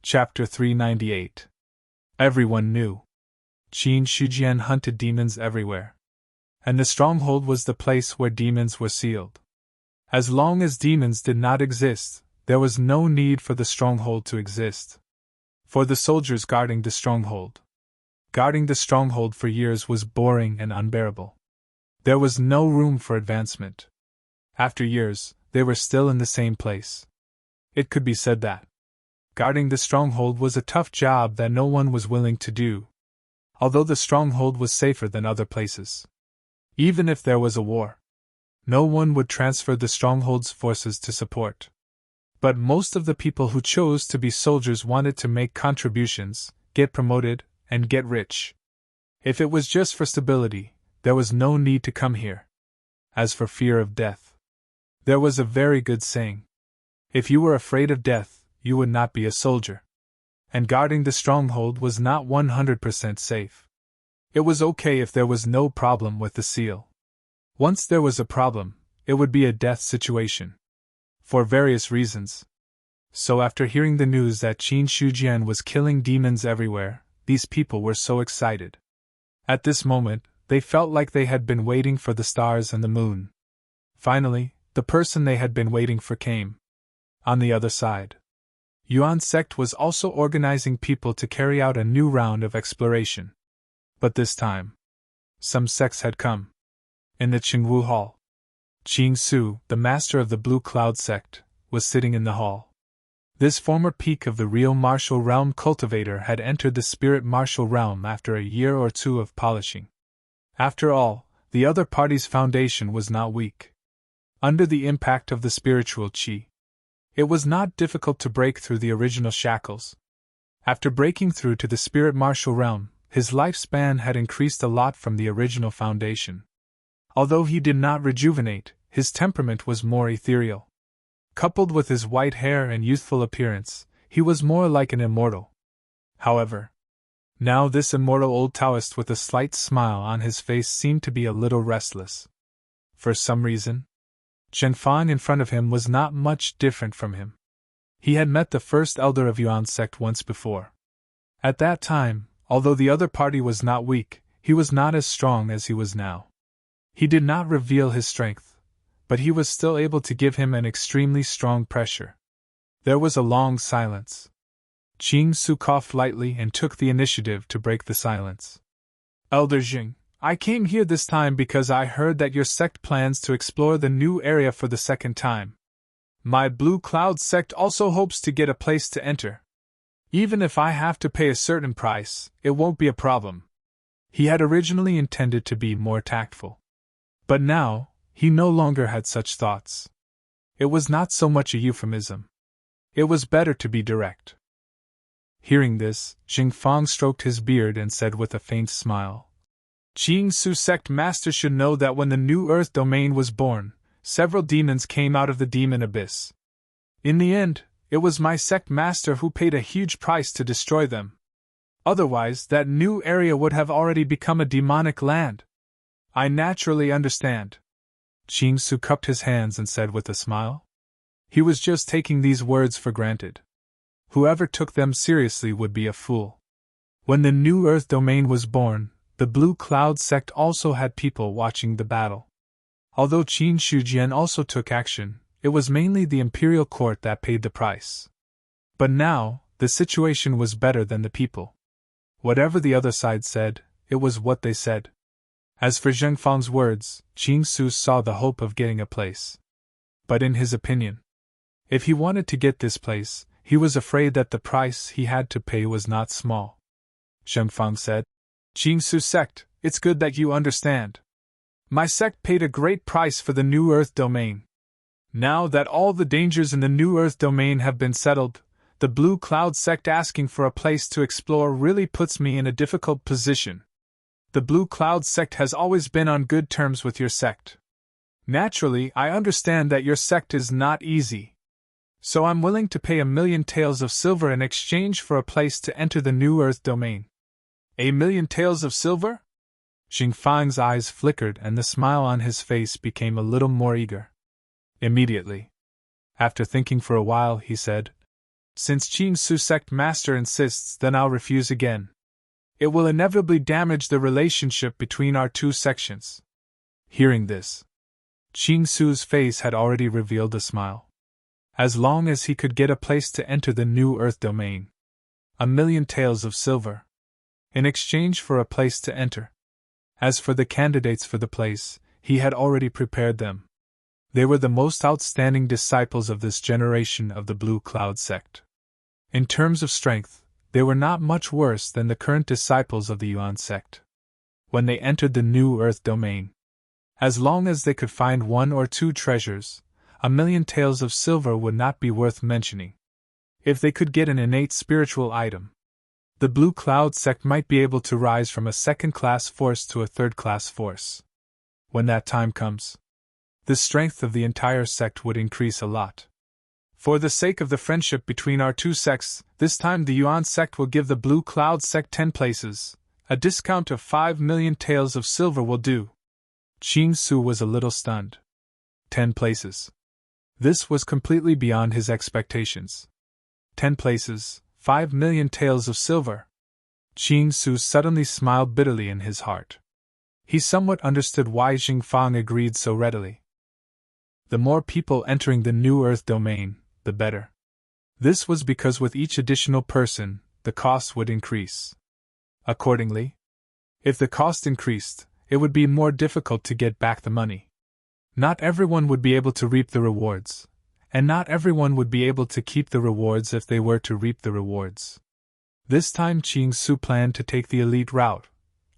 Chapter 398. Everyone knew. Qin Shujian hunted demons everywhere. And the stronghold was the place where demons were sealed. As long as demons did not exist, there was no need for the stronghold to exist. For the soldiers guarding the stronghold. Guarding the stronghold for years was boring and unbearable. There was no room for advancement. After years, they were still in the same place. It could be said that guarding the stronghold was a tough job that no one was willing to do, although the stronghold was safer than other places. Even if there was a war, no one would transfer the stronghold's forces to support. But most of the people who chose to be soldiers wanted to make contributions, get promoted, and get rich. If it was just for stability, there was no need to come here. As for fear of death, there was a very good saying. If you were afraid of death, you would not be a soldier. And guarding the stronghold was not 100% safe. It was okay if there was no problem with the seal. Once there was a problem, it would be a death situation. For various reasons. So after hearing the news that Qin Shujian was killing demons everywhere, these people were so excited. At this moment, they felt like they had been waiting for the stars and the moon. Finally, the person they had been waiting for came. On the other side, Yuan sect was also organizing people to carry out a new round of exploration. But this time, some sects had come. In the Qingwu Hall, Qing Su, the master of the Blue Cloud sect, was sitting in the hall. This former peak of the real martial realm cultivator had entered the spirit martial realm after a year or two of polishing. After all, the other party's foundation was not weak. Under the impact of the spiritual qi, it was not difficult to break through the original shackles. After breaking through to the spirit martial realm, his lifespan had increased a lot from the original foundation. Although he did not rejuvenate, his temperament was more ethereal. Coupled with his white hair and youthful appearance, he was more like an immortal. However, now this immortal old Taoist with a slight smile on his face seemed to be a little restless. For some reason, Chen Fang in front of him was not much different from him. He had met the first elder of Yuan sect once before. At that time, although the other party was not weak, he was not as strong as he was now. He did not reveal his strength, but he was still able to give him an extremely strong pressure. There was a long silence. Qing Su coughed lightly and took the initiative to break the silence. Elder Jing, I came here this time because I heard that your sect plans to explore the new area for the second time. My Blue Cloud sect also hopes to get a place to enter. Even if I have to pay a certain price, it won't be a problem. He had originally intended to be more tactful. But now, he no longer had such thoughts. It was not so much a euphemism. It was better to be direct. Hearing this, Jing Fang stroked his beard and said with a faint smile, Qing Su sect master should know that when the new earth domain was born, several demons came out of the demon abyss. In the end, it was my sect master who paid a huge price to destroy them. Otherwise, that new area would have already become a demonic land. I naturally understand. Qing Su cupped his hands and said with a smile. He was just taking these words for granted. Whoever took them seriously would be a fool. When the new earth domain was born, the Blue Cloud sect also had people watching the battle. Although Qin Shujian also took action, it was mainly the imperial court that paid the price. But now, the situation was better than the people. Whatever the other side said, it was what they said. As for Zheng Fang's words, Qing Su saw the hope of getting a place. But in his opinion, if he wanted to get this place, he was afraid that the price he had to pay was not small. Zheng Fang said, Qing Su sect, it's good that you understand. My sect paid a great price for the new earth domain. Now that all the dangers in the new earth domain have been settled, the Blue Cloud sect asking for a place to explore really puts me in a difficult position. The Blue Cloud sect has always been on good terms with your sect. Naturally, I understand that your sect is not easy. So I'm willing to pay 1,000,000 taels of silver in exchange for a place to enter the new earth domain. 1,000,000 taels of silver? Xing Fang's eyes flickered and the smile on his face became a little more eager. Immediately, after thinking for a while, he said, Since Qingsu sect master insists, then I'll refuse again. It will inevitably damage the relationship between our two sections. Hearing this, Qingsu's face had already revealed a smile. As long as he could get a place to enter the new Earth domain. 1,000,000 taels of silver. In exchange for a place to enter. As for the candidates for the place, he had already prepared them. They were the most outstanding disciples of this generation of the Blue Cloud sect. In terms of strength, they were not much worse than the current disciples of the Yuan sect. When they entered the new Earth domain, as long as they could find 1 or 2 treasures, 1,000,000 taels of silver would not be worth mentioning. If they could get an innate spiritual item, the Blue Cloud sect might be able to rise from a second-class force to a third-class force. When that time comes, the strength of the entire sect would increase a lot. For the sake of the friendship between our two sects, this time the Yuan sect will give the Blue Cloud sect 10 places. A discount of 5,000,000 taels of silver will do. Qingsu was a little stunned. 10 places. This was completely beyond his expectations. 10 places, 5,000,000 taels of silver. Qingsu suddenly smiled bitterly in his heart. He somewhat understood why Xingfang agreed so readily. The more people entering the new Earth domain, the better. This was because with each additional person, the cost would increase. Accordingly, if the cost increased, it would be more difficult to get back the money. Not everyone would be able to reap the rewards, and not everyone would be able to keep the rewards if they were to reap the rewards. This time Qingsu planned to take the elite route,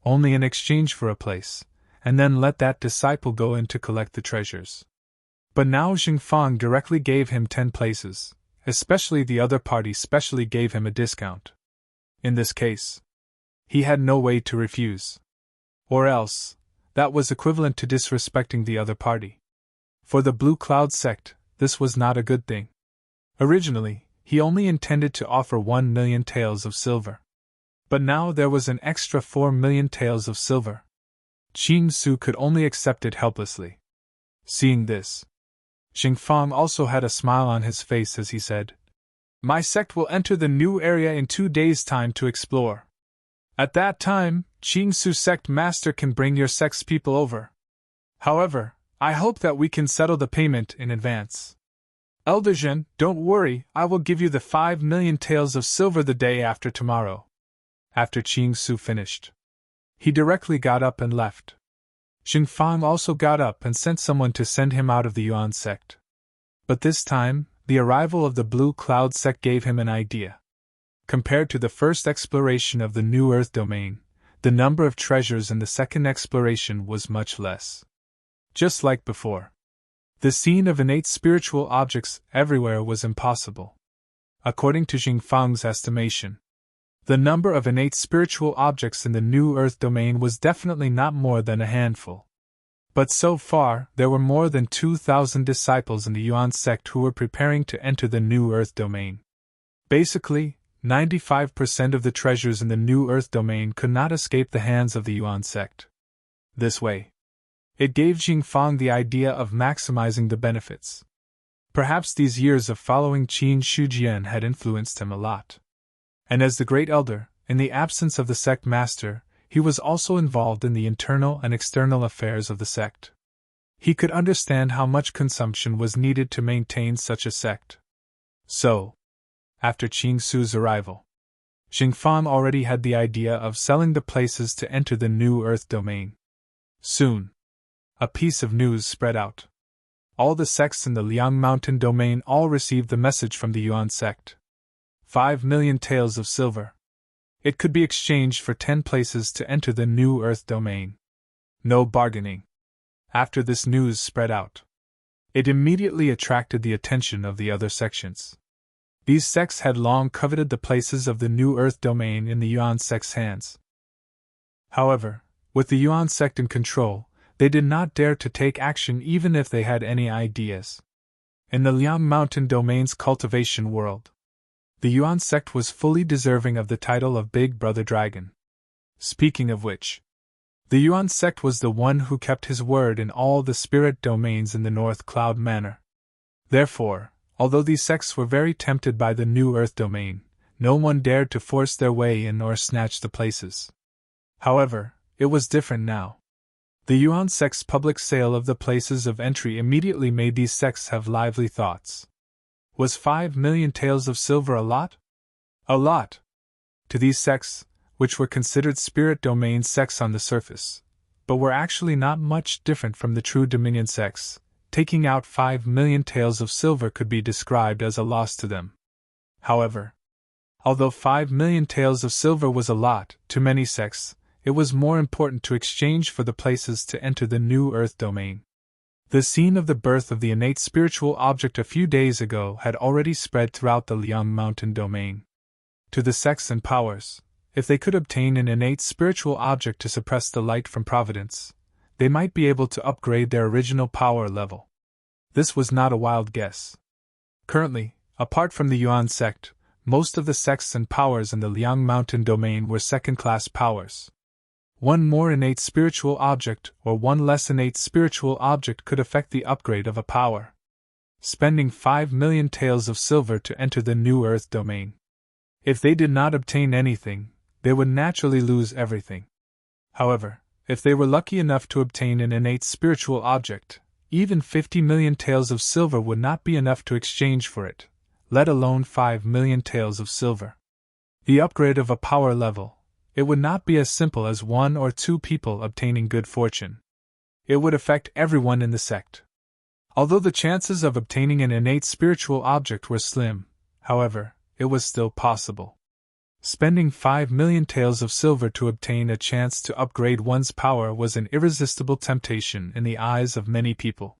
only in exchange for a place, and then let that disciple go in to collect the treasures. But now Xingfang directly gave him 10 places, especially the other party specially gave him a discount. In this case, he had no way to refuse. Or else, that was equivalent to disrespecting the other party. For the Blue Cloud sect, this was not a good thing. Originally, he only intended to offer 1,000,000 taels of silver. But now there was an extra 4,000,000 taels of silver. Qingsu could only accept it helplessly. Seeing this, Xingfang also had a smile on his face as he said, "My sect will enter the new area in 2 days' time to explore. At that time, Qingsu sect master can bring your sect's people over. However, I hope that we can settle the payment in advance. Elder Zhen, don't worry, I will give you the 5,000,000 taels of silver the day after tomorrow." After Qingsu finished, he directly got up and left. Xingfang also got up and sent someone to send him out of the Yuan sect. But this time, the arrival of the Blue Cloud sect gave him an idea. Compared to the first exploration of the new Earth domain, the number of treasures in the second exploration was much less. Just like before, the scene of innate spiritual objects everywhere was impossible. According to Xingfang's estimation, the number of innate spiritual objects in the new Earth domain was definitely not more than a handful. But so far, there were more than 2,000 disciples in the Yuan sect who were preparing to enter the new Earth domain. Basically, 95% of the treasures in the new Earth domain could not escape the hands of the Yuan sect. This way, it gave Xingfang the idea of maximizing the benefits. Perhaps these years of following Qin Shujian had influenced him a lot. And as the Great Elder, in the absence of the sect master, he was also involved in the internal and external affairs of the sect. He could understand how much consumption was needed to maintain such a sect. So, after Qingsu's arrival, Xingfang already had the idea of selling the places to enter the new Earth domain. Soon, a piece of news spread out. All the sects in the Liang Mountain domain all received the message from the Yuan sect. 5,000,000 taels of silver. It could be exchanged for 10 places to enter the new Earth domain. No bargaining. After this news spread out, it immediately attracted the attention of the other sections. These sects had long coveted the places of the new Earth domain in the Yuan sect's hands. However, with the Yuan sect in control, they did not dare to take action even if they had any ideas. In the Liang Mountain domain's cultivation world, the Yuan sect was fully deserving of the title of Big Brother Dragon. Speaking of which, the Yuan sect was the one who kept his word in all the spirit domains in the North Cloud Manor. Therefore, although these sects were very tempted by the new Earth domain, no one dared to force their way in or snatch the places. However, it was different now. The Yuan sect's public sale of the places of entry immediately made these sects have lively thoughts. Was 5 million taels of silver a lot? A lot! To these sects, which were considered spirit domain sects on the surface, but were actually not much different from the true Dominion sects, taking out 5 million taels of silver could be described as a loss to them. However, although 5 million taels of silver was a lot to many sects, it was more important to exchange for the places to enter the new Earth domain. The scene of the birth of the innate spiritual object a few days ago had already spread throughout the Liang Mountain domain. To the sects and powers, if they could obtain an innate spiritual object to suppress the light from providence, they might be able to upgrade their original power level. This was not a wild guess. Currently, apart from the Yuan sect, most of the sects and powers in the Liang Mountain domain were second-class powers. One more innate spiritual object or one less innate spiritual object could affect the upgrade of a power. Spending 5 million taels of silver to enter the new Earth domain. If they did not obtain anything, they would naturally lose everything. However, if they were lucky enough to obtain an innate spiritual object, even 50 million taels of silver would not be enough to exchange for it, let alone 5 million taels of silver. The upgrade of a power level, it would not be as simple as 1 or 2 people obtaining good fortune. It would affect everyone in the sect. Although the chances of obtaining an innate spiritual object were slim, however, it was still possible. Spending 5 million taels of silver to obtain a chance to upgrade one's power was an irresistible temptation in the eyes of many people.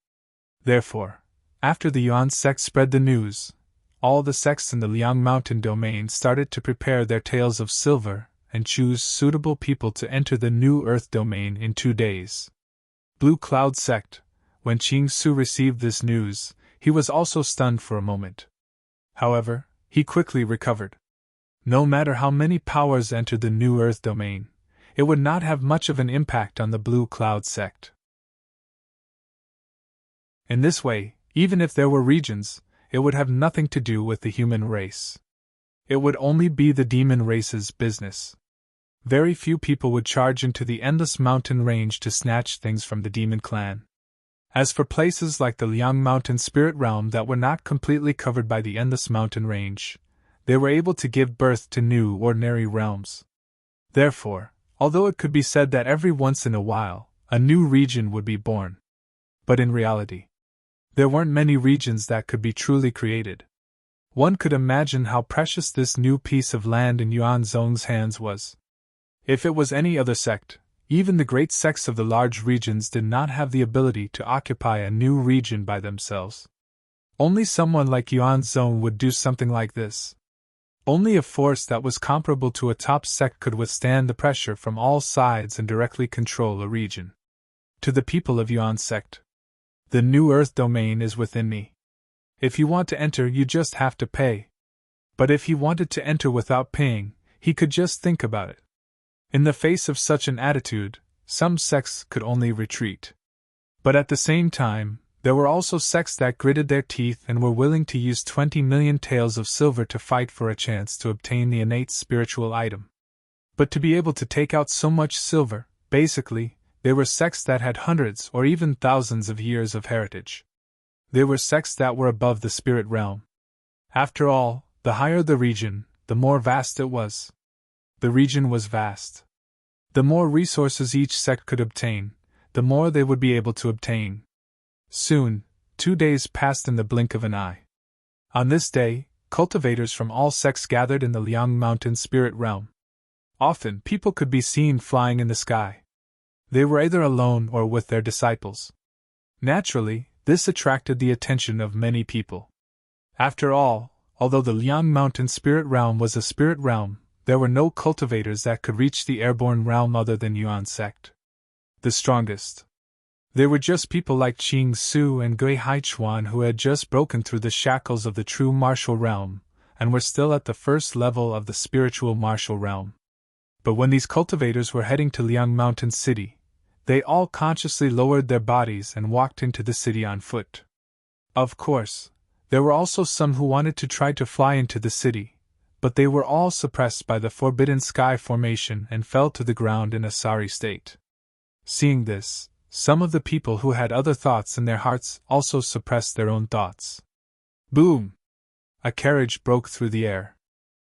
Therefore, after the Yuan sect spread the news, all the sects in the Liang Mountain domain started to prepare their taels of silver and choose suitable people to enter the new Earth domain in 2 days. Blue Cloud sect. When Qing Su received this news, he was also stunned for a moment. However, he quickly recovered. No matter how many powers entered the new Earth domain, it would not have much of an impact on the Blue Cloud sect. In this way, even if there were regions, it would have nothing to do with the human race. It would only be the demon race's business. Very few people would charge into the endless mountain range to snatch things from the demon clan. As for places like the Liang Mountain Spirit Realm that were not completely covered by the endless mountain range, they were able to give birth to new ordinary realms. Therefore, although it could be said that every once in a while, a new region would be born. But in reality, there weren't many regions that could be truly created. One could imagine how precious this new piece of land in Yuan Zong's hands was. If it was any other sect, even the great sects of the large regions did not have the ability to occupy a new region by themselves. Only someone like Yuan Zong would do something like this. Only a force that was comparable to a top sect could withstand the pressure from all sides and directly control a region. To the people of Yuan sect, the new Earth domain is within me. If you want to enter, you just have to pay. But if he wanted to enter without paying, he could just think about it. In the face of such an attitude, some sects could only retreat. But at the same time, there were also sects that gritted their teeth and were willing to use 20 million taels of silver to fight for a chance to obtain the innate spiritual item. But to be able to take out so much silver, basically, they were sects that had hundreds or even thousands of years of heritage. They were sects that were above the spirit realm. After all, the higher the region, the more vast it was. The region was vast. The more resources each sect could obtain, the more they would be able to obtain. Soon, 2 days passed in the blink of an eye. On this day, cultivators from all sects gathered in the Liang Mountain Spirit Realm. Often, people could be seen flying in the sky. They were either alone or with their disciples. Naturally, this attracted the attention of many people. After all, although the Liang Mountain Spirit Realm was a spirit realm, there were no cultivators that could reach the airborne realm other than Yuan sect. The strongest. They were just people like Qing Su and Gui Haichuan who had just broken through the shackles of the true martial realm, and were still at the first level of the spiritual martial realm. But when these cultivators were heading to Liang Mountain City, they all consciously lowered their bodies and walked into the city on foot. Of course, There were also some who wanted to try to fly into the city, but they were all suppressed by the forbidden sky formation and fell to the ground in a sorry state. Seeing this, some of the people who had other thoughts in their hearts also suppressed their own thoughts. Boom! A carriage broke through the air.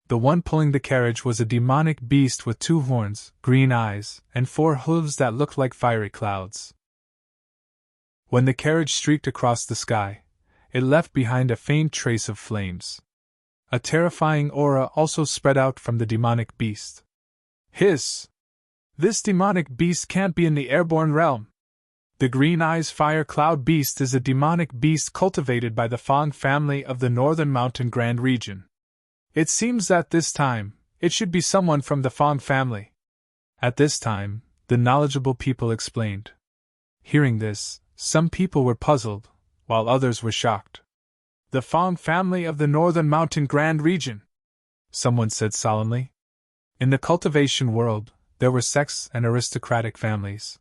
The one pulling the carriage was a demonic beast with 2 horns, green eyes, and 4 hooves that looked like fiery clouds. When the carriage streaked across the sky, it left behind a faint trace of flames. A terrifying aura also spread out from the demonic beast. Hiss! This demonic beast can't be in the airborne realm. The Green Eyes Fire Cloud Beast is a demonic beast cultivated by the Fang family of the Northern Mountain Grand region. It seems that this time, it should be someone from the Fang family. At this time, the knowledgeable people explained. Hearing this, some people were puzzled, while others were shocked. The Fang family of the Northern Mountain Grand region, someone said solemnly. In the cultivation world, there were sects and aristocratic families.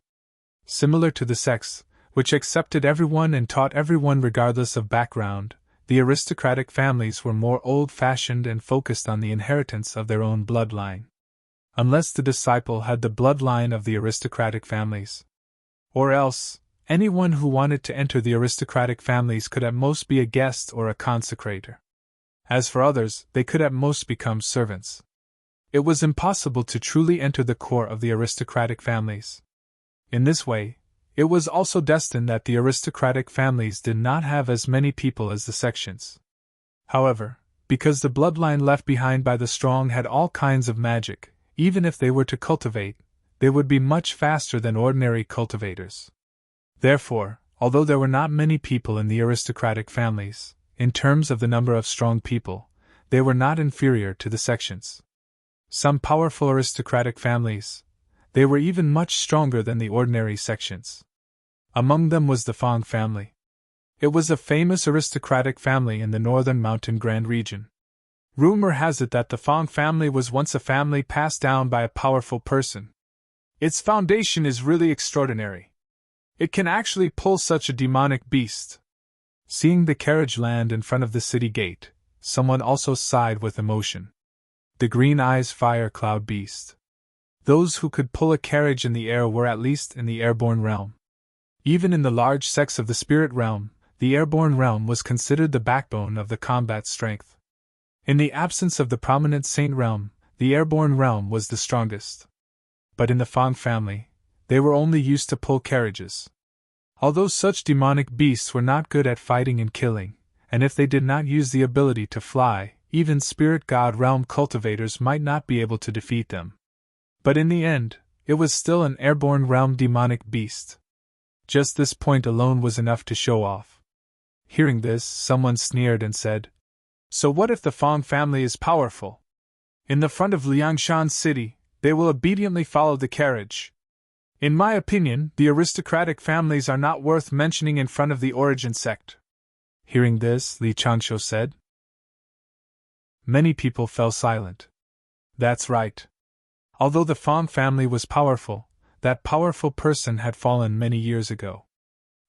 Similar to the sects, which accepted everyone and taught everyone regardless of background, the aristocratic families were more old-fashioned and focused on the inheritance of their own bloodline. Unless the disciple had the bloodline of the aristocratic families. Or else, anyone who wanted to enter the aristocratic families could at most be a guest or a consecrator. As for others, they could at most become servants. It was impossible to truly enter the core of the aristocratic families. In this way, it was also destined that the aristocratic families did not have as many people as the sections. However, because the bloodline left behind by the strong had all kinds of magic, even if they were to cultivate, they would be much faster than ordinary cultivators. Therefore, although there were not many people in the aristocratic families, in terms of the number of strong people, they were not inferior to the sections. Some powerful aristocratic families, they were even much stronger than the ordinary sections. Among them was the Fang family. It was a famous aristocratic family in the Northern Mountain Grand region. Rumor has it that the Fang family was once a family passed down by a powerful person. Its foundation is really extraordinary. It can actually pull such a demonic beast. Seeing the carriage land in front of the city gate, someone also sighed with emotion. The Green Eyes Fire Cloud Beast. Those who could pull a carriage in the air were at least in the airborne realm. Even in the large sects of the spirit realm, the airborne realm was considered the backbone of the combat strength. In the absence of the prominent saint realm, the airborne realm was the strongest. But in the Fang family, they were only used to pull carriages. Although such demonic beasts were not good at fighting and killing, and if they did not use the ability to fly, even spirit god realm cultivators might not be able to defeat them. But in the end, it was still an airborne realm demonic beast. Just this point alone was enough to show off. Hearing this, someone sneered and said, "So what if the Fang family is powerful? In the front of Liangshan City, they will obediently follow the carriage. In my opinion, the aristocratic families are not worth mentioning in front of the origin sect." Hearing this, Li Changshu said. Many people fell silent. That's right. Although the Fang family was powerful, that powerful person had fallen many years ago.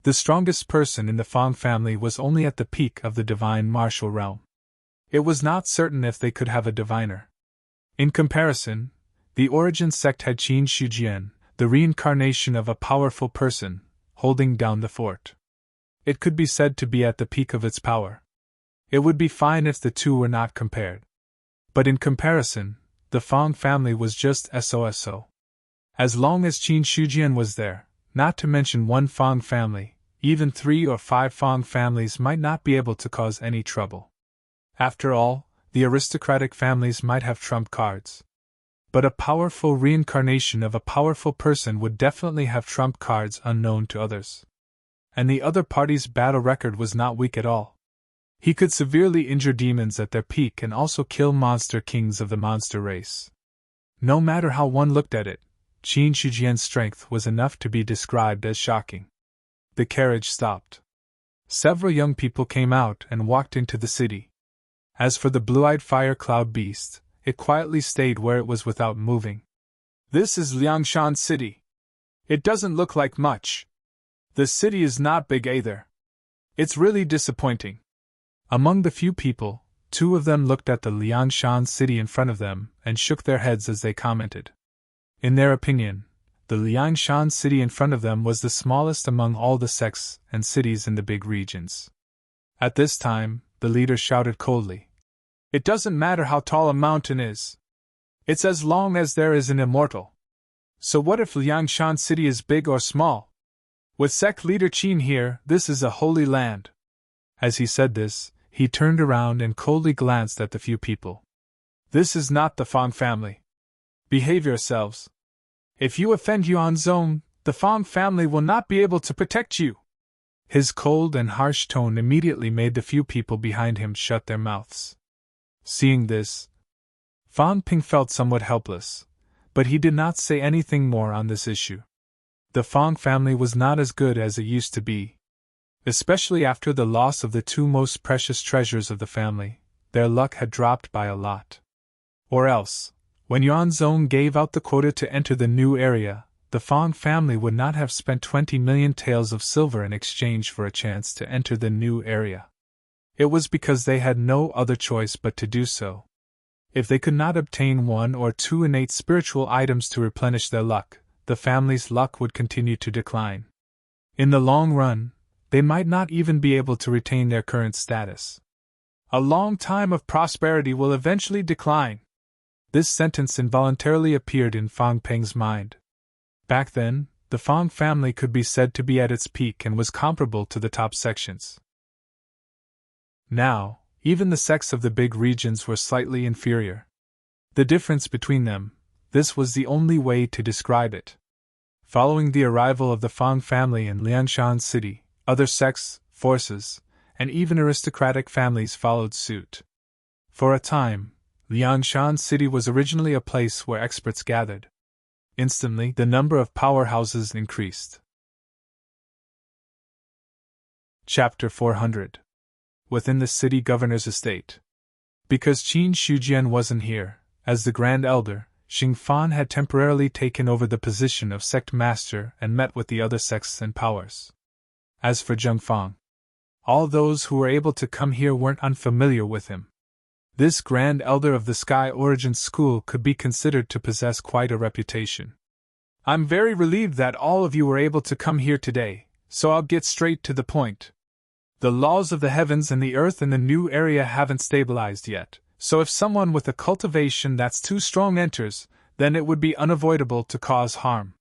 The strongest person in the Fang family was only at the peak of the divine martial realm. It was not certain if they could have a diviner. In comparison, the origin sect had Qin Shujian, the reincarnation of a powerful person, holding down the fort. It could be said to be at the peak of its power. It would be fine if the two were not compared. But in comparison, the Fang family was just SOSO. As long as Qin Shujian was there, not to mention one Fang family, even 3 or 5 Fang families might not be able to cause any trouble. After all, the aristocratic families might have trump cards. But a powerful reincarnation of a powerful person would definitely have trump cards unknown to others. And the other party's battle record was not weak at all. He could severely injure demons at their peak and also kill monster kings of the monster race. No matter how one looked at it, Qin Shujian's strength was enough to be described as shocking. The carriage stopped. Several young people came out and walked into the city. As for the blue-eyed fire cloud beast, it quietly stayed where it was without moving. This is Liangshan City. It doesn't look like much. The city is not big either. It's really disappointing. Among the few people, 2 of them looked at the Liangshan city in front of them and shook their heads as they commented. In their opinion, the Liangshan city in front of them was the smallest among all the sects and cities in the big regions. At this time, the leader shouted coldly, "It doesn't matter how tall a mountain is. It's as long as there is an immortal. So what if Liangshan city is big or small? With sect leader Qin here, this is a holy land." As he said this, he turned around and coldly glanced at the few people. "This is not the Fang family. Behave yourselves. If you offend Yuanzong, the Fang family will not be able to protect you." His cold and harsh tone immediately made the few people behind him shut their mouths. Seeing this, Fang Ping felt somewhat helpless, but he did not say anything more on this issue. The Fang family was not as good as it used to be. Especially after the loss of the 2 most precious treasures of the family, their luck had dropped by a lot. Or else, when Yuanzong gave out the quota to enter the new area, the Fang family would not have spent 20 million taels of silver in exchange for a chance to enter the new area. It was because they had no other choice but to do so. If they could not obtain 1 or 2 innate spiritual items to replenish their luck, the family's luck would continue to decline. In the long run, they might not even be able to retain their current status. A long time of prosperity will eventually decline. This sentence involuntarily appeared in Fang Peng's mind. Back then, the Fang family could be said to be at its peak and was comparable to the top sections. Now, even the sects of the big regions were slightly inferior. The difference between them, this was the only way to describe it. Following the arrival of the Fang family in Liangshan city, other sects, forces, and even aristocratic families followed suit. For a time, Liangshan city was originally a place where experts gathered. Instantly, the number of powerhouses increased. Chapter 400. Within the city governor's estate. Because Qin Shujian wasn't here, as the Grand Elder, Xing Fan had temporarily taken over the position of sect master and met with the other sects and powers. As for Zheng Fang, all those who were able to come here weren't unfamiliar with him. This Grand Elder of the Sky Origin School could be considered to possess quite a reputation. "I'm very relieved that all of you were able to come here today, so I'll get straight to the point. The laws of the heavens and the earth in the new area haven't stabilized yet, so if someone with a cultivation that's too strong enters, then it would be unavoidable to cause harm."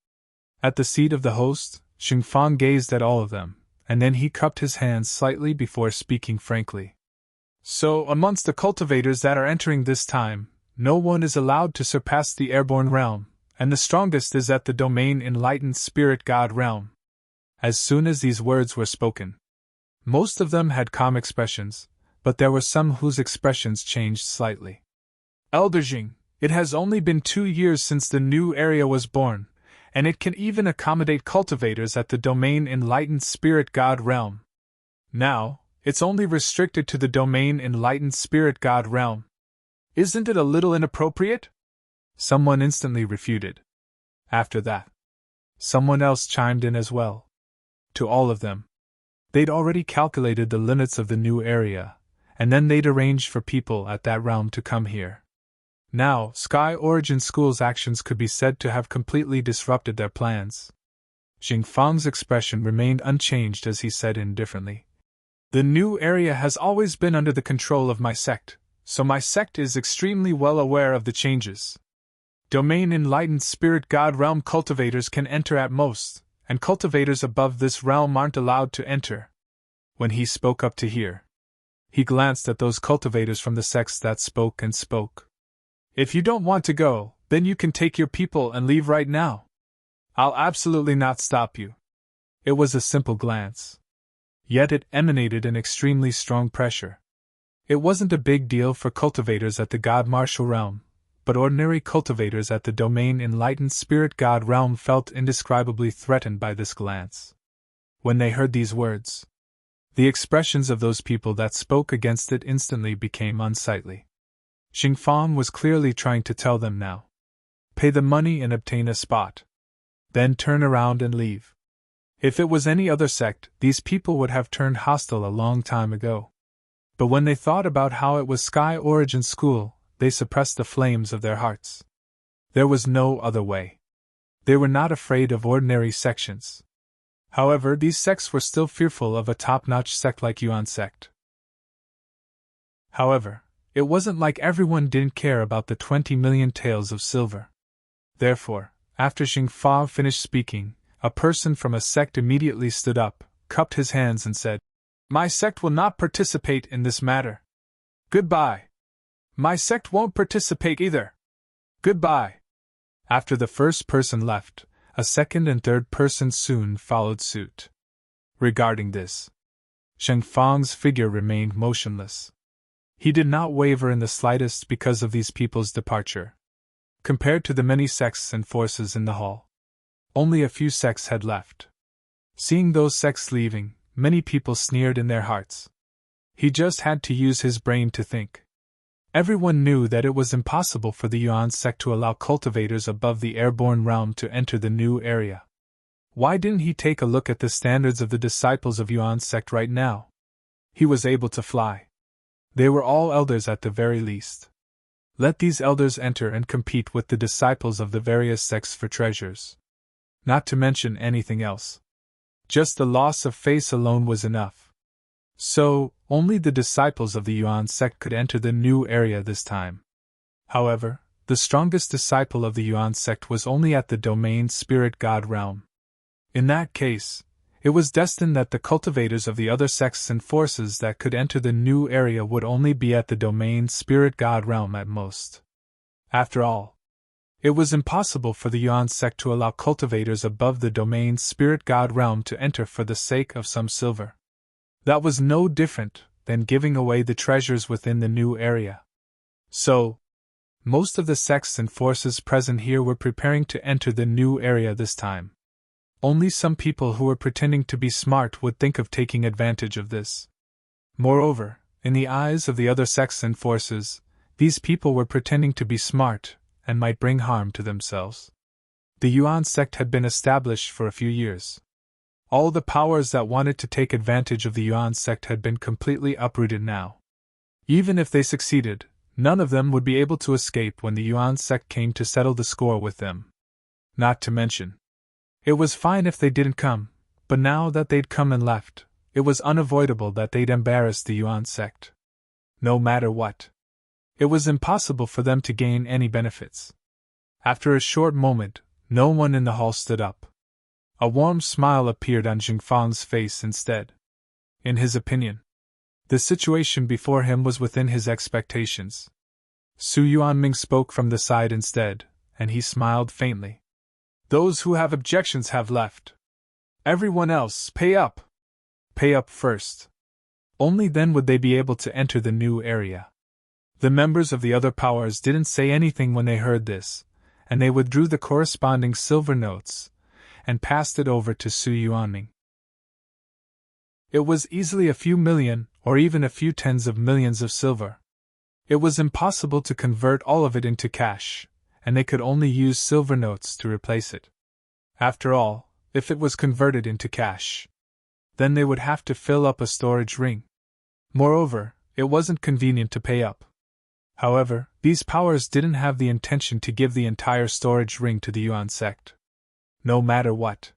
At the seat of the host, Xing Fang gazed at all of them, and then he cupped his hands slightly before speaking frankly. "So, amongst the cultivators that are entering this time, no one is allowed to surpass the airborne realm, and the strongest is at the domain enlightened spirit god realm." As soon as these words were spoken, most of them had calm expressions, but there were some whose expressions changed slightly. "Elder Jing, it has only been 2 years since the new area was born, and it can even accommodate cultivators at the domain enlightened spirit god realm. Now, it's only restricted to the domain enlightened spirit god realm. Isn't it a little inappropriate?" Someone instantly refuted. After that, someone else chimed in as well. To all of them, they'd already calculated the limits of the new area, and then they'd arranged for people at that realm to come here. Now, Sky Origin School's actions could be said to have completely disrupted their plans. Xing Fang's expression remained unchanged as he said indifferently, "The new area has always been under the control of my sect, so my sect is extremely well aware of the changes. Domain enlightened spirit god realm cultivators can enter at most, and cultivators above this realm aren't allowed to enter." When he spoke up to here, he glanced at those cultivators from the sects that spoke and spoke. "If you don't want to go, then you can take your people and leave right now. I'll absolutely not stop you." It was a simple glance. Yet it emanated an extremely strong pressure. It wasn't a big deal for cultivators at the God Martial realm, but ordinary cultivators at the domain enlightened spirit god realm felt indescribably threatened by this glance. When they heard these words, the expressions of those people that spoke against it instantly became unsightly. Xing Fang was clearly trying to tell them now. Pay the money and obtain a spot. Then turn around and leave. If it was any other sect, these people would have turned hostile a long time ago. But when they thought about how it was Sky Origin School, they suppressed the flames of their hearts. There was no other way. They were not afraid of ordinary sections. However, these sects were still fearful of a top-notch sect like Yuan sect. However, it wasn't like everyone didn't care about the 20 million taels of silver. Therefore, after Xing Fa finished speaking, a person from a sect immediately stood up, cupped his hands and said, "My sect will not participate in this matter. Goodbye. My sect won't participate either. Goodbye." After the first person left, a second and third person soon followed suit. Regarding this, Sheng Fang's figure remained motionless. He did not waver in the slightest because of these people's departure. Compared to the many sects and forces in the hall, only a few sects had left. Seeing those sects leaving, many people sneered in their hearts. He just had to use his brain to think. Everyone knew that it was impossible for the Yuan sect to allow cultivators above the airborne realm to enter the new area. Why didn't he take a look at the standards of the disciples of Yuan sect right now? He was able to fly. They were all elders at the very least. Let these elders enter and compete with the disciples of the various sects for treasures. Not to mention anything else. Just the loss of face alone was enough. So, only the disciples of the Yuan sect could enter the new area this time. However, the strongest disciple of the Yuan sect was only at the domain spirit god realm. In that case, it was destined that the cultivators of the other sects and forces that could enter the new area would only be at the domain spirit god realm at most. After all, it was impossible for the Yuan sect to allow cultivators above the domain spirit god realm to enter for the sake of some silver. That was no different than giving away the treasures within the new area. So, most of the sects and forces present here were preparing to enter the new area this time. Only some people who were pretending to be smart would think of taking advantage of this. Moreover, in the eyes of the other sects and forces, these people were pretending to be smart and might bring harm to themselves. The Yuan sect had been established for a few years. All the powers that wanted to take advantage of the Yuan sect had been completely uprooted now. Even if they succeeded, none of them would be able to escape when the Yuan sect came to settle the score with them. Not to mention, it was fine if they didn't come, but now that they'd come and left, it was unavoidable that they'd embarrass the Yuan sect. No matter what, it was impossible for them to gain any benefits. After a short moment, no one in the hall stood up. A warm smile appeared on Xing Fang's face instead. In his opinion, the situation before him was within his expectations. Su Yuanming spoke from the side instead, and he smiled faintly. "Those who have objections have left. Everyone else, pay up. Pay up first. Only then would they be able to enter the new area." The members of the other powers didn't say anything when they heard this, and they withdrew the corresponding silver notes and passed it over to Su Yuanming. It was easily a few million, or even a few tens of millions of silver. It was impossible to convert all of it into cash, and they could only use silver notes to replace it. After all, if it was converted into cash, then they would have to fill up a storage ring. Moreover, it wasn't convenient to pay up. However, these powers didn't have the intention to give the entire storage ring to the Yuan sect. No matter what,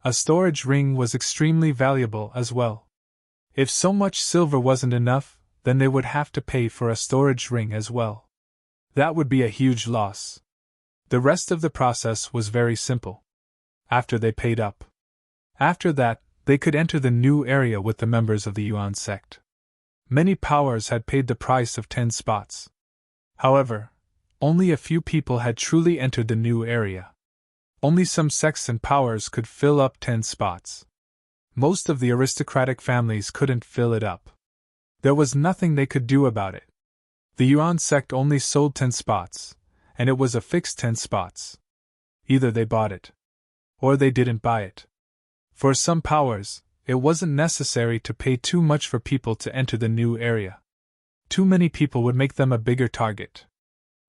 a storage ring was extremely valuable as well. If so much silver wasn't enough, then they would have to pay for a storage ring as well. That would be a huge loss. The rest of the process was very simple. After they paid up, after that, they could enter the new area with the members of the Yuan sect. Many powers had paid the price of 10 spots. However, only a few people had truly entered the new area. Only some sects and powers could fill up 10 spots. Most of the aristocratic families couldn't fill it up. There was nothing they could do about it. The Yuan sect only sold 10 spots, and it was a fixed 10 spots. Either they bought it, or they didn't buy it. For some powers, it wasn't necessary to pay too much for people to enter the new area. Too many people would make them a bigger target.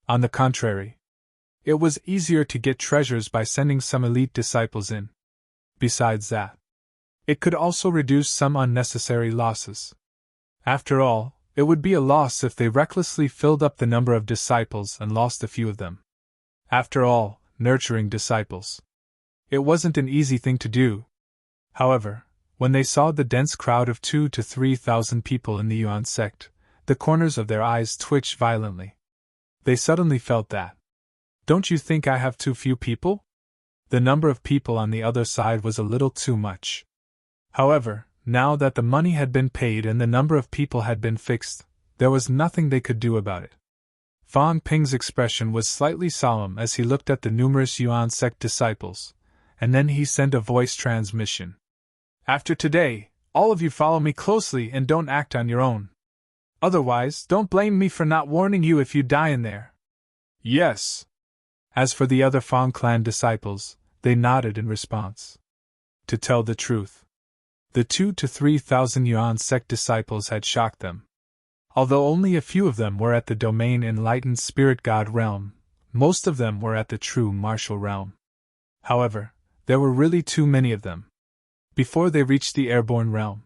On the contrary, it was easier to get treasures by sending some elite disciples in. Besides that, it could also reduce some unnecessary losses. After all, It would be a loss if they recklessly filled up the number of disciples and lost a few of them. After all, nurturing disciples. It wasn't an easy thing to do. However, when they saw the dense crowd of 2,000 to 3,000 people in the Yuan sect, the corners of their eyes twitched violently. They suddenly felt that. Don't you think I have too few people? The number of people on the other side was a little too much. However, now that the money had been paid and the number of people had been fixed, there was nothing they could do about it. Fang Ping's expression was slightly solemn as he looked at the numerous Yuan sect disciples, and then he sent a voice transmission. After today, all of you follow me closely and don't act on your own. Otherwise, don't blame me for not warning you if you die in there. Yes. As for the other Fang clan disciples, they nodded in response. To tell the truth, the 2,000 to 3,000 Yuan sect disciples had shocked them. Although only a few of them were at the domain enlightened spirit god realm, most of them were at the true martial realm. However, there were really too many of them. Before they reached the airborne realm,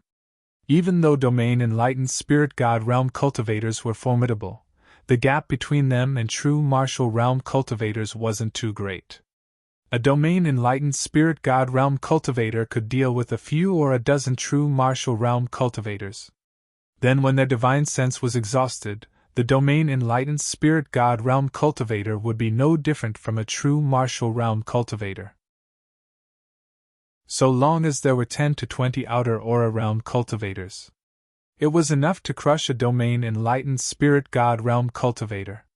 even though domain enlightened spirit god realm cultivators were formidable, the gap between them and true martial realm cultivators wasn't too great. A domain enlightened spirit god realm cultivator could deal with a few or a dozen true martial realm cultivators. Then when their divine sense was exhausted, the domain enlightened spirit god realm cultivator would be no different from a true martial realm cultivator. So long as there were 10 to 20 outer aura realm cultivators, it was enough to crush a domain enlightened spirit god realm cultivator.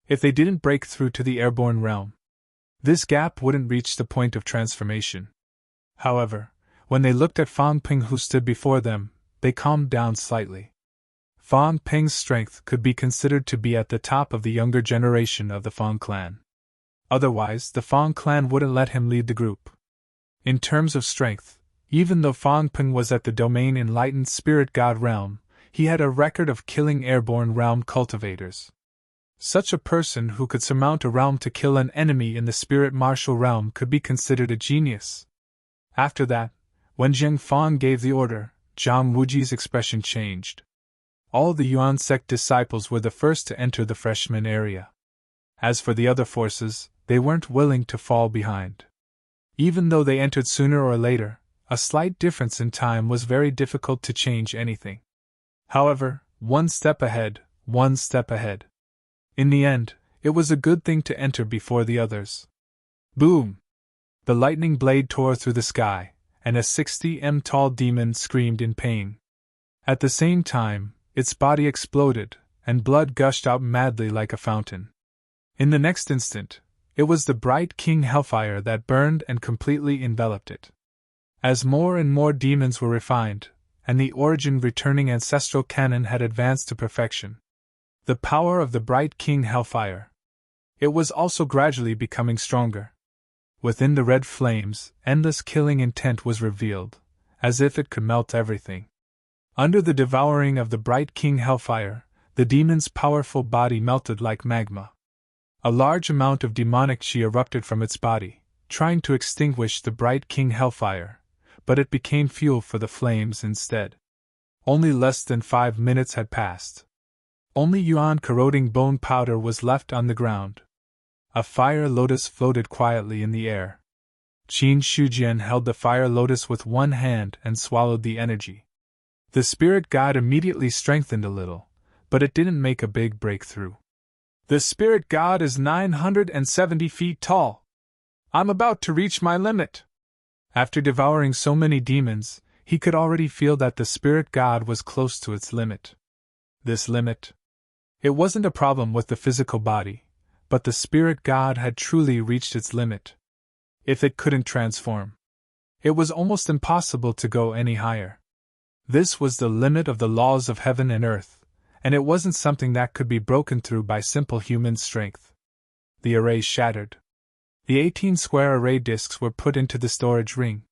If they didn't break through to the airborne realm, this gap wouldn't reach the point of transformation. However, when they looked at Fang Ping who stood before them, they calmed down slightly. Fang Ping's strength could be considered to be at the top of the younger generation of the Fang clan. Otherwise, the Fang clan wouldn't let him lead the group. In terms of strength, even though Fang Ping was at the domain enlightened spirit god realm, he had a record of killing airborne realm cultivators. Such a person who could surmount a realm to kill an enemy in the spirit martial realm could be considered a genius. After that, when Zheng Fang gave the order, Zhang Wuji's expression changed. All the Yuan sect disciples were the first to enter the freshman area. As for the other forces, they weren't willing to fall behind. Even though they entered sooner or later, a slight difference in time was very difficult to change anything. However, one step ahead. In the end, it was a good thing to enter before the others. Boom! The lightning blade tore through the sky, and a 60 m tall demon screamed in pain. At the same time, its body exploded, and blood gushed out madly like a fountain. In the next instant, it was the bright king hellfire that burned and completely enveloped it. As more and more demons were refined, and the origin returning ancestral canon had advanced to perfection, the power of the bright king hellfire. It was also gradually becoming stronger. Within the red flames, endless killing intent was revealed, as if it could melt everything. Under the devouring of the bright king hellfire, the demon's powerful body melted like magma. A large amount of demonic chi erupted from its body, trying to extinguish the bright king hellfire, but it became fuel for the flames instead. Only less than 5 minutes had passed. Only yuan corroding bone powder was left on the ground. A fire lotus floated quietly in the air. Qin Shujian held the fire lotus with one hand and swallowed the energy. The spirit god immediately strengthened a little, but it didn't make a big breakthrough. The spirit god is 970 feet tall. I'm about to reach my limit. After devouring so many demons, he could already feel that the spirit god was close to its limit. This limit? It wasn't a problem with the physical body, but the spirit god had truly reached its limit. If it couldn't transform, it was almost impossible to go any higher. This was the limit of the laws of heaven and earth, and it wasn't something that could be broken through by simple human strength. The array shattered. The 18 square array discs were put into the storage ring.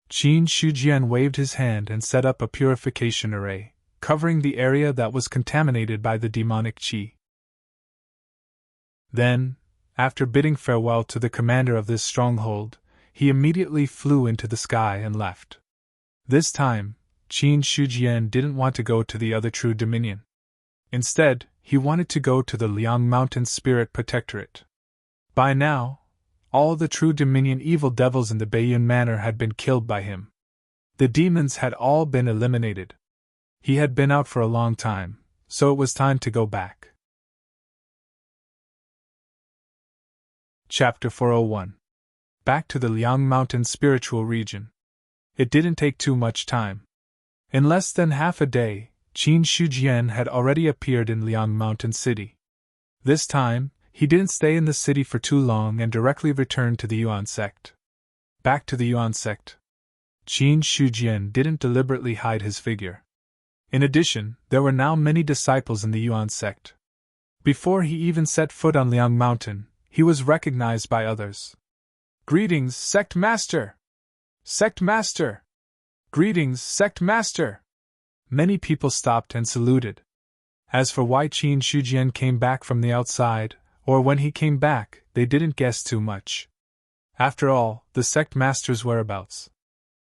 Qin Shujian waved his hand and set up a purification array, covering the area that was contaminated by the demonic qi. Then, after bidding farewell to the commander of this stronghold, he immediately flew into the sky and left. This time, Qin Shujian didn't want to go to the other true dominion. Instead, he wanted to go to the Liang Mountain Spirit Protectorate. By now, all the true Dominion evil devils in the Baiyun Manor had been killed by him. The demons had all been eliminated. He had been out for a long time, so it was time to go back. Chapter 401. Back to the Liang Mountain Spiritual Region. It didn't take too much time. In less than half a day, Qin Shujian had already appeared in Liang Mountain City. This time, he didn't stay in the city for too long and directly returned to the Yuan sect. Back to the Yuan sect. Qin Shujian didn't deliberately hide his figure. In addition, there were now many disciples in the Yuan sect. Before he even set foot on Liang Mountain, he was recognized by others. "Greetings, Sect Master! Sect Master! Greetings, Sect Master!" Many people stopped and saluted. As for why Qin Shujian came back from the outside, or when he came back, they didn't guess too much. After all, the sect master's whereabouts.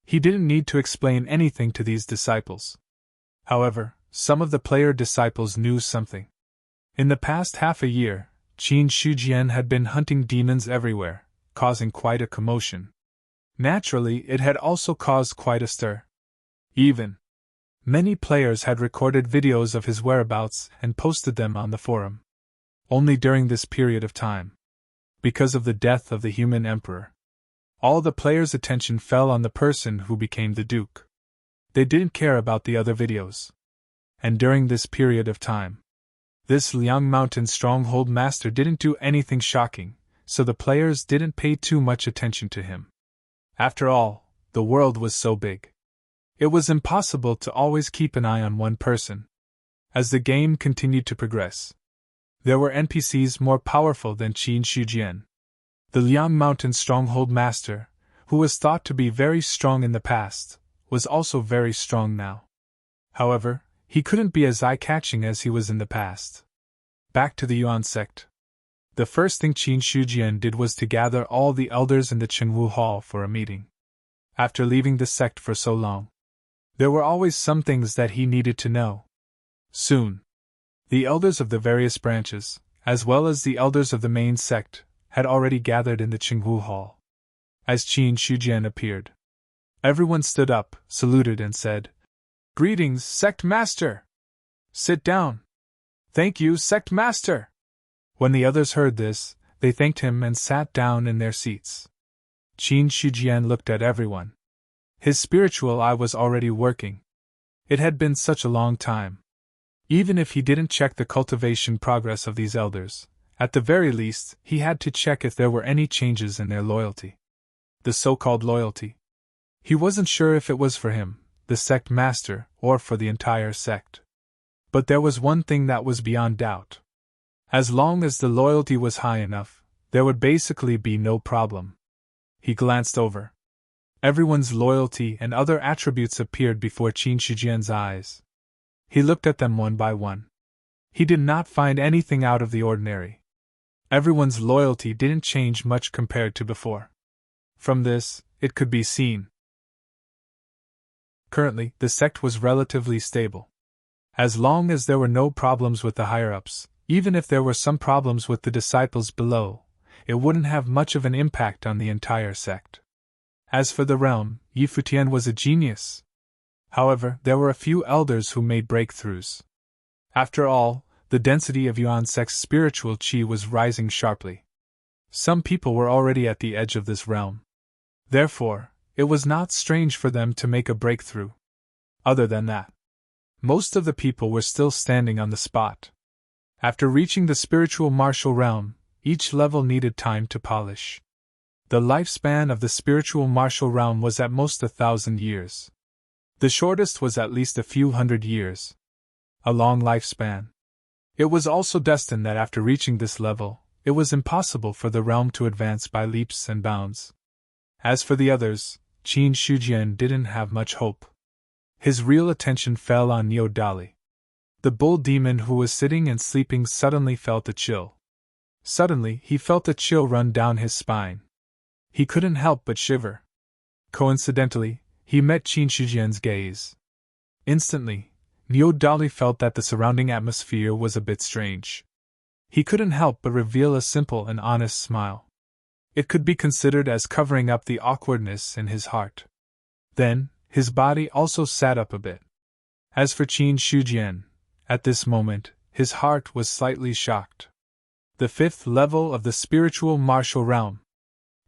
He didn't need to explain anything to these disciples. However, some of the player disciples knew something. In the past half a year, Qin Shujian had been hunting demons everywhere, causing quite a commotion. Naturally, it had also caused quite a stir. Many players had recorded videos of his whereabouts and posted them on the forum. Only during this period of time, because of the death of the human emperor, all the players' attention fell on the person who became the duke. They didn't care about the other videos. And during this period of time, this Liang Mountain Stronghold Master didn't do anything shocking, so the players didn't pay too much attention to him. After all, the world was so big. It was impossible to always keep an eye on one person. As the game continued to progress, there were NPCs more powerful than Qin Shujian. The Liang Mountain Stronghold Master, who was thought to be very strong in the past, was also very strong now. However, he couldn't be as eye-catching as he was in the past. Back to the Yuan sect. The first thing Qin Shujian did was to gather all the elders in the Chengwu Hall for a meeting. After leaving the sect for so long, there were always some things that he needed to know. Soon, the elders of the various branches, as well as the elders of the main sect, had already gathered in the Chengwu Hall. As Qin Shujian appeared, everyone stood up, saluted and said, "Greetings, Sect Master! Sit down." "Thank you, Sect Master!" When the others heard this, they thanked him and sat down in their seats. Qin Shujian looked at everyone. His spiritual eye was already working. It had been such a long time. Even if he didn't check the cultivation progress of these elders, at the very least, he had to check if there were any changes in their loyalty. The so-called loyalty. He wasn't sure if it was for him, the sect master, or for the entire sect. But there was one thing that was beyond doubt. As long as the loyalty was high enough, there would basically be no problem. He glanced over. Everyone's loyalty and other attributes appeared before Qin Shujian's eyes. He looked at them one by one. He did not find anything out of the ordinary. Everyone's loyalty didn't change much compared to before. From this, it could be seen. Currently, the sect was relatively stable. As long as there were no problems with the higher-ups, even if there were some problems with the disciples below, it wouldn't have much of an impact on the entire sect. As for the realm, Yi Futian was a genius. However, there were a few elders who made breakthroughs. After all, the density of Yuan sect's spiritual qi was rising sharply. Some people were already at the edge of this realm. Therefore, it was not strange for them to make a breakthrough. Other than that, most of the people were still standing on the spot. After reaching the spiritual martial realm, each level needed time to polish. The lifespan of the spiritual martial realm was at most 1,000 years. The shortest was at least a few hundred years. A long lifespan. It was also destined that after reaching this level, it was impossible for the realm to advance by leaps and bounds. As for the others, Qin Shujian didn't have much hope. His real attention fell on Niu Dali. The bull demon who was sitting and sleeping suddenly felt a chill. Suddenly, he felt a chill run down his spine. He couldn't help but shiver. Coincidentally, he met Qin Shujian's gaze. Instantly, Niu Dali felt that the surrounding atmosphere was a bit strange. He couldn't help but reveal a simple and honest smile. It could be considered as covering up the awkwardness in his heart. Then, his body also sat up a bit. As for Qin Shujian, at this moment, his heart was slightly shocked. The 5th level of the spiritual martial realm.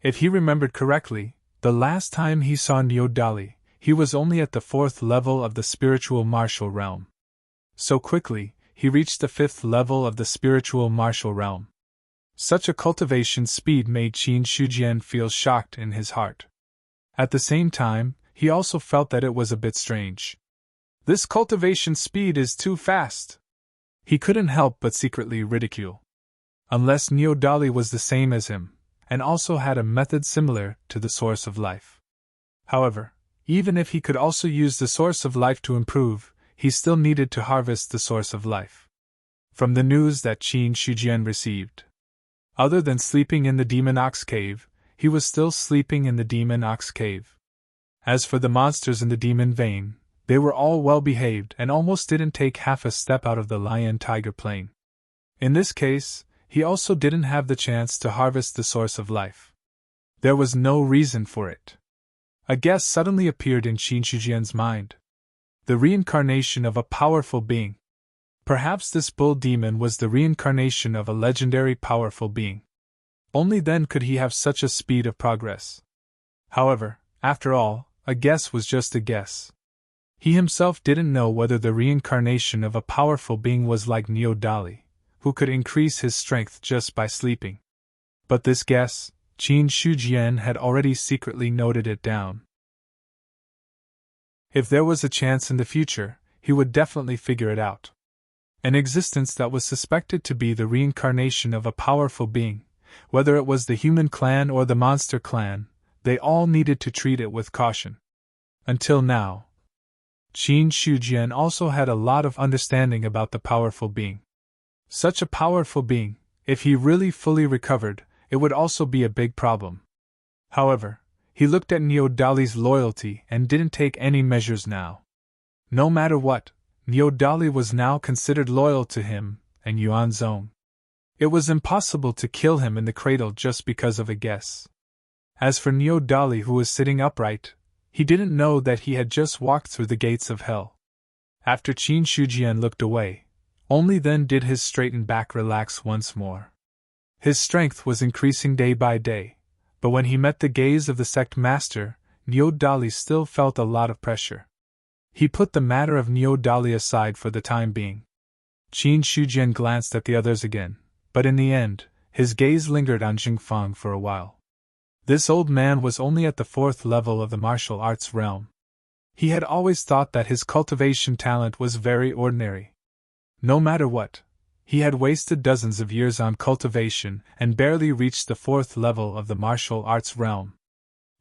If he remembered correctly, the last time he saw Niu Dali, he was only at the 4th level of the spiritual martial realm. So quickly, he reached the 5th level of the spiritual martial realm. Such a cultivation speed made Qin Shujian feel shocked in his heart. At the same time, he also felt that it was a bit strange. This cultivation speed is too fast. He couldn't help but secretly ridicule. Unless Niu Dali was the same as him, and also had a method similar to the source of life. However, even if he could also use the source of life to improve, he still needed to harvest the source of life. From the news that Qin Shujian received. Other than sleeping in the Demon Ox Cave, he was still sleeping in the Demon Ox Cave. As for the monsters in the Demon Vein, they were all well behaved and almost didn't take half a step out of the Lion-Tiger plane. In this case, he also didn't have the chance to harvest the source of life. There was no reason for it. A guess suddenly appeared in Qin Shujian's mind. The reincarnation of a powerful being. Perhaps this bull demon was the reincarnation of a legendary powerful being. Only then could he have such a speed of progress. However, after all, a guess was just a guess. He himself didn't know whether the reincarnation of a powerful being was like Niu Dali, who could increase his strength just by sleeping. But this guess, Qin Shujian had already secretly noted it down. If there was a chance in the future, he would definitely figure it out. An existence that was suspected to be the reincarnation of a powerful being, whether it was the human clan or the monster clan, they all needed to treat it with caution. Until now, Qin Shujian also had a lot of understanding about the powerful being. Such a powerful being, if he really fully recovered, it would also be a big problem. However, he looked at Niu Dali's loyalty and didn't take any measures now. No matter what, Niu Dali was now considered loyal to him and Yuan Zong. It was impossible to kill him in the cradle just because of a guess. As for Niu Dali, who was sitting upright, he didn't know that he had just walked through the gates of hell. After Qin Shujian looked away, only then did his straightened back relax once more. His strength was increasing day by day, but when he met the gaze of the sect master, Niu Dali still felt a lot of pressure. He put the matter of Niu Dali aside for the time being. Qin Shujian glanced at the others again, but in the end, his gaze lingered on Jingfang for a while. This old man was only at the 4th level of the martial arts realm. He had always thought that his cultivation talent was very ordinary. No matter what, he had wasted dozens of years on cultivation and barely reached the 4th level of the martial arts realm.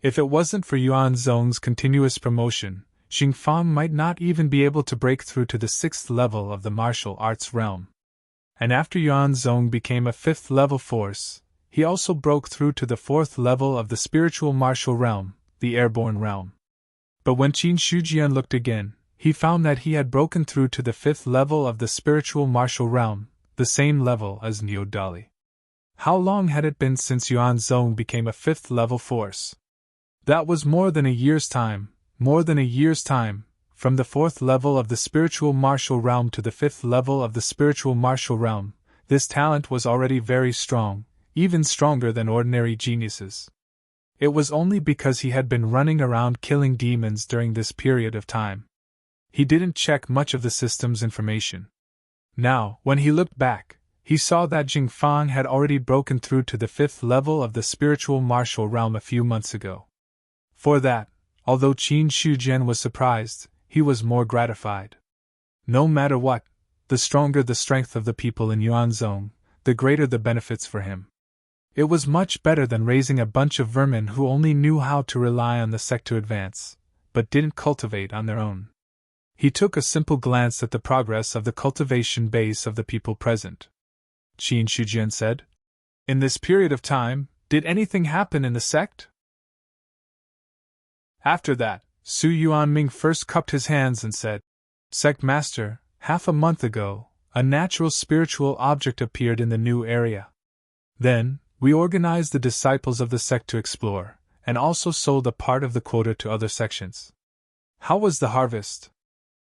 If it wasn't for Yuan Zong's continuous promotion, Jingfang might not even be able to break through to the 6th level of the martial arts realm. And after Yuan Zong became a 5th level force, he also broke through to the 4th level of the spiritual martial realm, the airborne realm. But when Qin Shujian looked again, he found that he had broken through to the 5th level of the spiritual martial realm, the same level as Niu Dali. How long had it been since Yuan Zong became a 5th level force? That was more than a year's time, from the 4th level of the spiritual martial realm to the 5th level of the spiritual martial realm. This talent was already very strong, even stronger than ordinary geniuses. It was only because he had been running around killing demons during this period of time. He didn't check much of the system's information. Now, when he looked back, he saw that Jingfang had already broken through to the 5th level of the spiritual martial realm a few months ago. For that, although Qin Shujian was surprised, he was more gratified. No matter what, the stronger the strength of the people in Yuanzong, the greater the benefits for him. It was much better than raising a bunch of vermin who only knew how to rely on the sect to advance, but didn't cultivate on their own. He took a simple glance at the progress of the cultivation base of the people present. Qin Shujian said, "In this period of time, did anything happen in the sect?" After that, Su Yuanming first cupped his hands and said, Sect Master, half a month ago, a natural spiritual object appeared in the new area. Then, we organized the disciples of the sect to explore, and also sold a part of the quota to other sections. How was the harvest?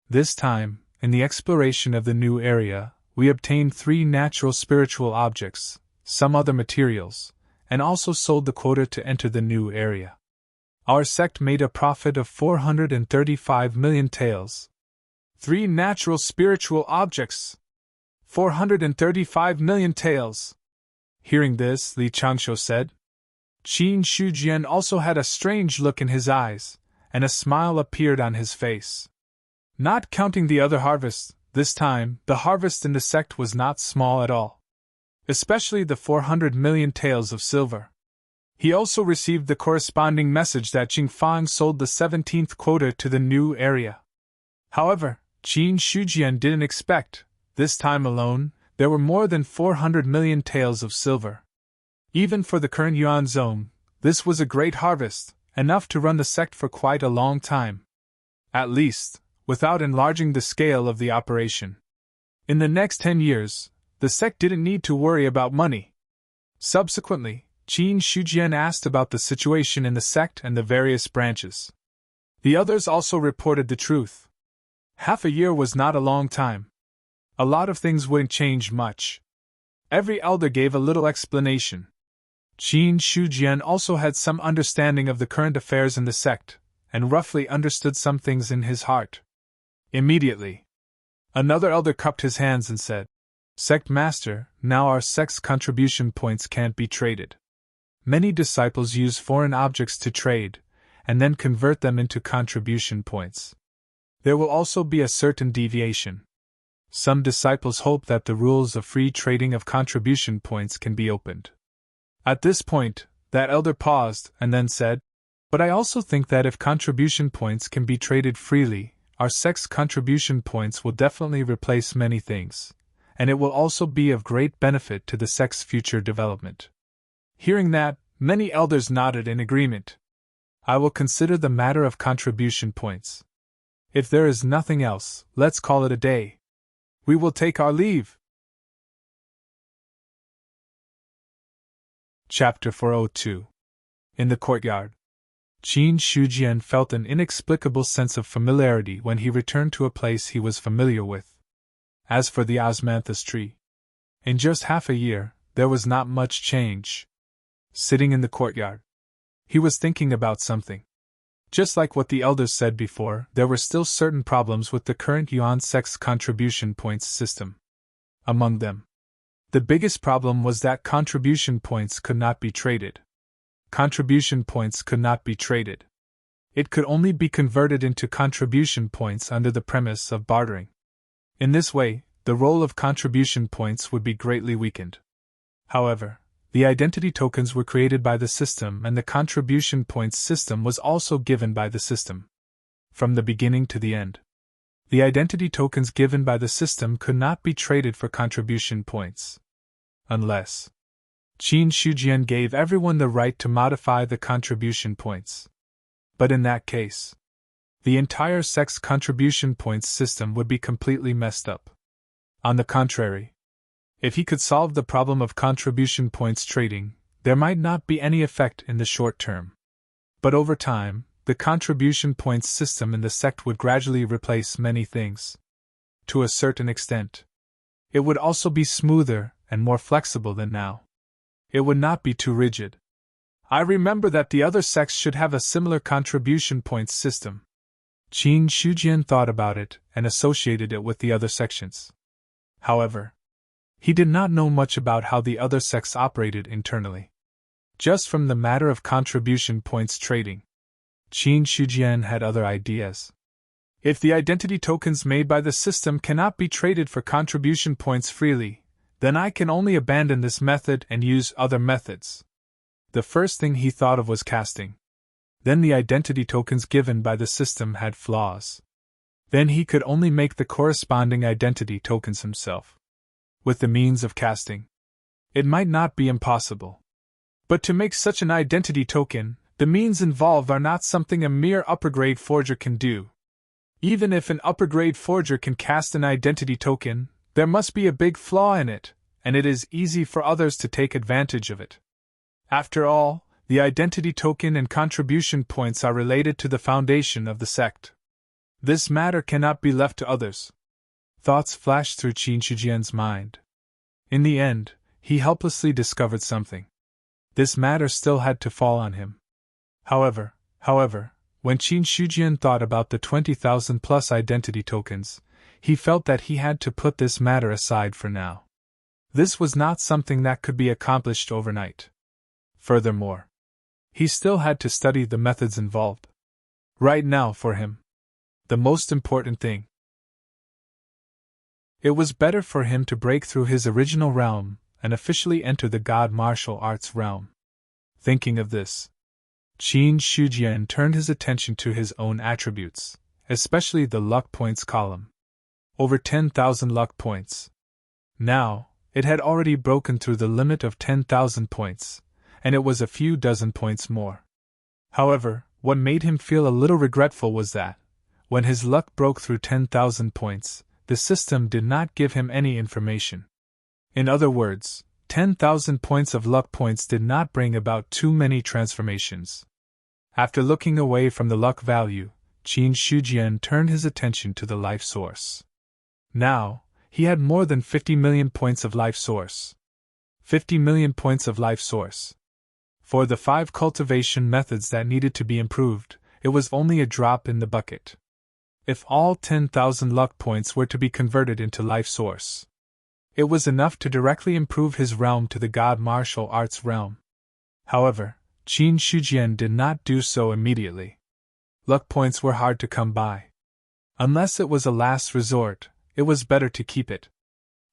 This time, in the exploration of the new area, we obtained 3 natural spiritual objects, some other materials, and also sold the quota to enter the new area. Our sect made a profit of 435 million taels. 3 natural spiritual objects! 435 million taels! Hearing this, Li Changshu said. Qin Shujian also had a strange look in his eyes, and a smile appeared on his face. Not counting the other harvests, this time, the harvest in the sect was not small at all. Especially the 400 million taels of silver. He also received the corresponding message that Jingfang sold the 17th quota to the new area. However, Qin Shujian didn't expect, this time alone, there were more than 400 million taels of silver. Even for the current yuan zone, this was a great harvest, enough to run the sect for quite a long time. At least, without enlarging the scale of the operation. In the next 10 years, the sect didn't need to worry about money. Subsequently, Qin Shujian asked about the situation in the sect and the various branches. The others also reported the truth. Half a year was not a long time. A lot of things wouldn't change much. Every elder gave a little explanation. Qin Shujian also had some understanding of the current affairs in the sect, and roughly understood some things in his heart. Immediately, another elder cupped his hands and said, Sect Master, now our sect's contribution points can't be traded. Many disciples use foreign objects to trade, and then convert them into contribution points. There will also be a certain deviation. Some disciples hope that the rules of free trading of contribution points can be opened. At this point, that elder paused and then said, But I also think that if contribution points can be traded freely, our sect's contribution points will definitely replace many things, and it will also be of great benefit to the sect's future development. Hearing that, many elders nodded in agreement. I will consider the matter of contribution points. If there is nothing else, let's call it a day. We will take our leave. Chapter 402. In the courtyard. Qin Shujian felt an inexplicable sense of familiarity when he returned to a place he was familiar with. As for the osmanthus tree, in just half a year, there was not much change. Sitting in the courtyard, he was thinking about something. Just like what the elders said before, there were still certain problems with the current yuan sect's contribution points system. Among them, the biggest problem was that contribution points could not be traded. Contribution points could not be traded. It could only be converted into contribution points under the premise of bartering. In this way, the role of contribution points would be greatly weakened. However, the identity tokens were created by the system and the contribution points system was also given by the system. From the beginning to the end, the identity tokens given by the system could not be traded for contribution points. Unless Qin Shujian gave everyone the right to modify the contribution points. But in that case, the entire sect's contribution points system would be completely messed up. On the contrary, if he could solve the problem of contribution points trading, there might not be any effect in the short term. But over time, the contribution points system in the sect would gradually replace many things. To a certain extent, it would also be smoother and more flexible than now. It would not be too rigid. I remember that the other sects should have a similar contribution points system. Qin Shujian thought about it and associated it with the other sections. However, he did not know much about how the other sects operated internally. Just from the matter of contribution points trading, Qin Shujian had other ideas. If the identity tokens made by the system cannot be traded for contribution points freely, then I can only abandon this method and use other methods. The first thing he thought of was casting. Then the identity tokens given by the system had flaws. Then he could only make the corresponding identity tokens himself. With the means of casting, it might not be impossible. But to make such an identity token, the means involved are not something a mere upper-grade forger can do. Even if an upper-grade forger can cast an identity token, there must be a big flaw in it, and it is easy for others to take advantage of it. After all, the identity token and contribution points are related to the foundation of the sect. This matter cannot be left to others. Thoughts flashed through Qin Shijian's mind. In the end, he helplessly discovered something. This matter still had to fall on him. However, when Qin Shijian thought about the 20,000 plus identity tokens, he felt that he had to put this matter aside for now. This was not something that could be accomplished overnight. Furthermore, he still had to study the methods involved. Right now, for him, the most important thing. It was better for him to break through his original realm and officially enter the God martial arts realm. Thinking of this, Qin Shijian turned his attention to his own attributes, especially the luck points column. Over 10,000 luck points. Now, it had already broken through the limit of 10,000 points, and it was a few dozen points more. However, what made him feel a little regretful was that, when his luck broke through 10,000 points, the system did not give him any information. In other words, 10,000 points of luck points did not bring about too many transformations. After looking away from the luck value, Qin Shijian turned his attention to the life source. Now, he had more than 50 million points of life source. 50 million points of life source. For the 5 cultivation methods that needed to be improved, it was only a drop in the bucket. If all 10,000 luck points were to be converted into life source, it was enough to directly improve his realm to the God martial arts realm. However, Qin Shijian did not do so immediately. Luck points were hard to come by. Unless it was a last resort, it was better to keep it.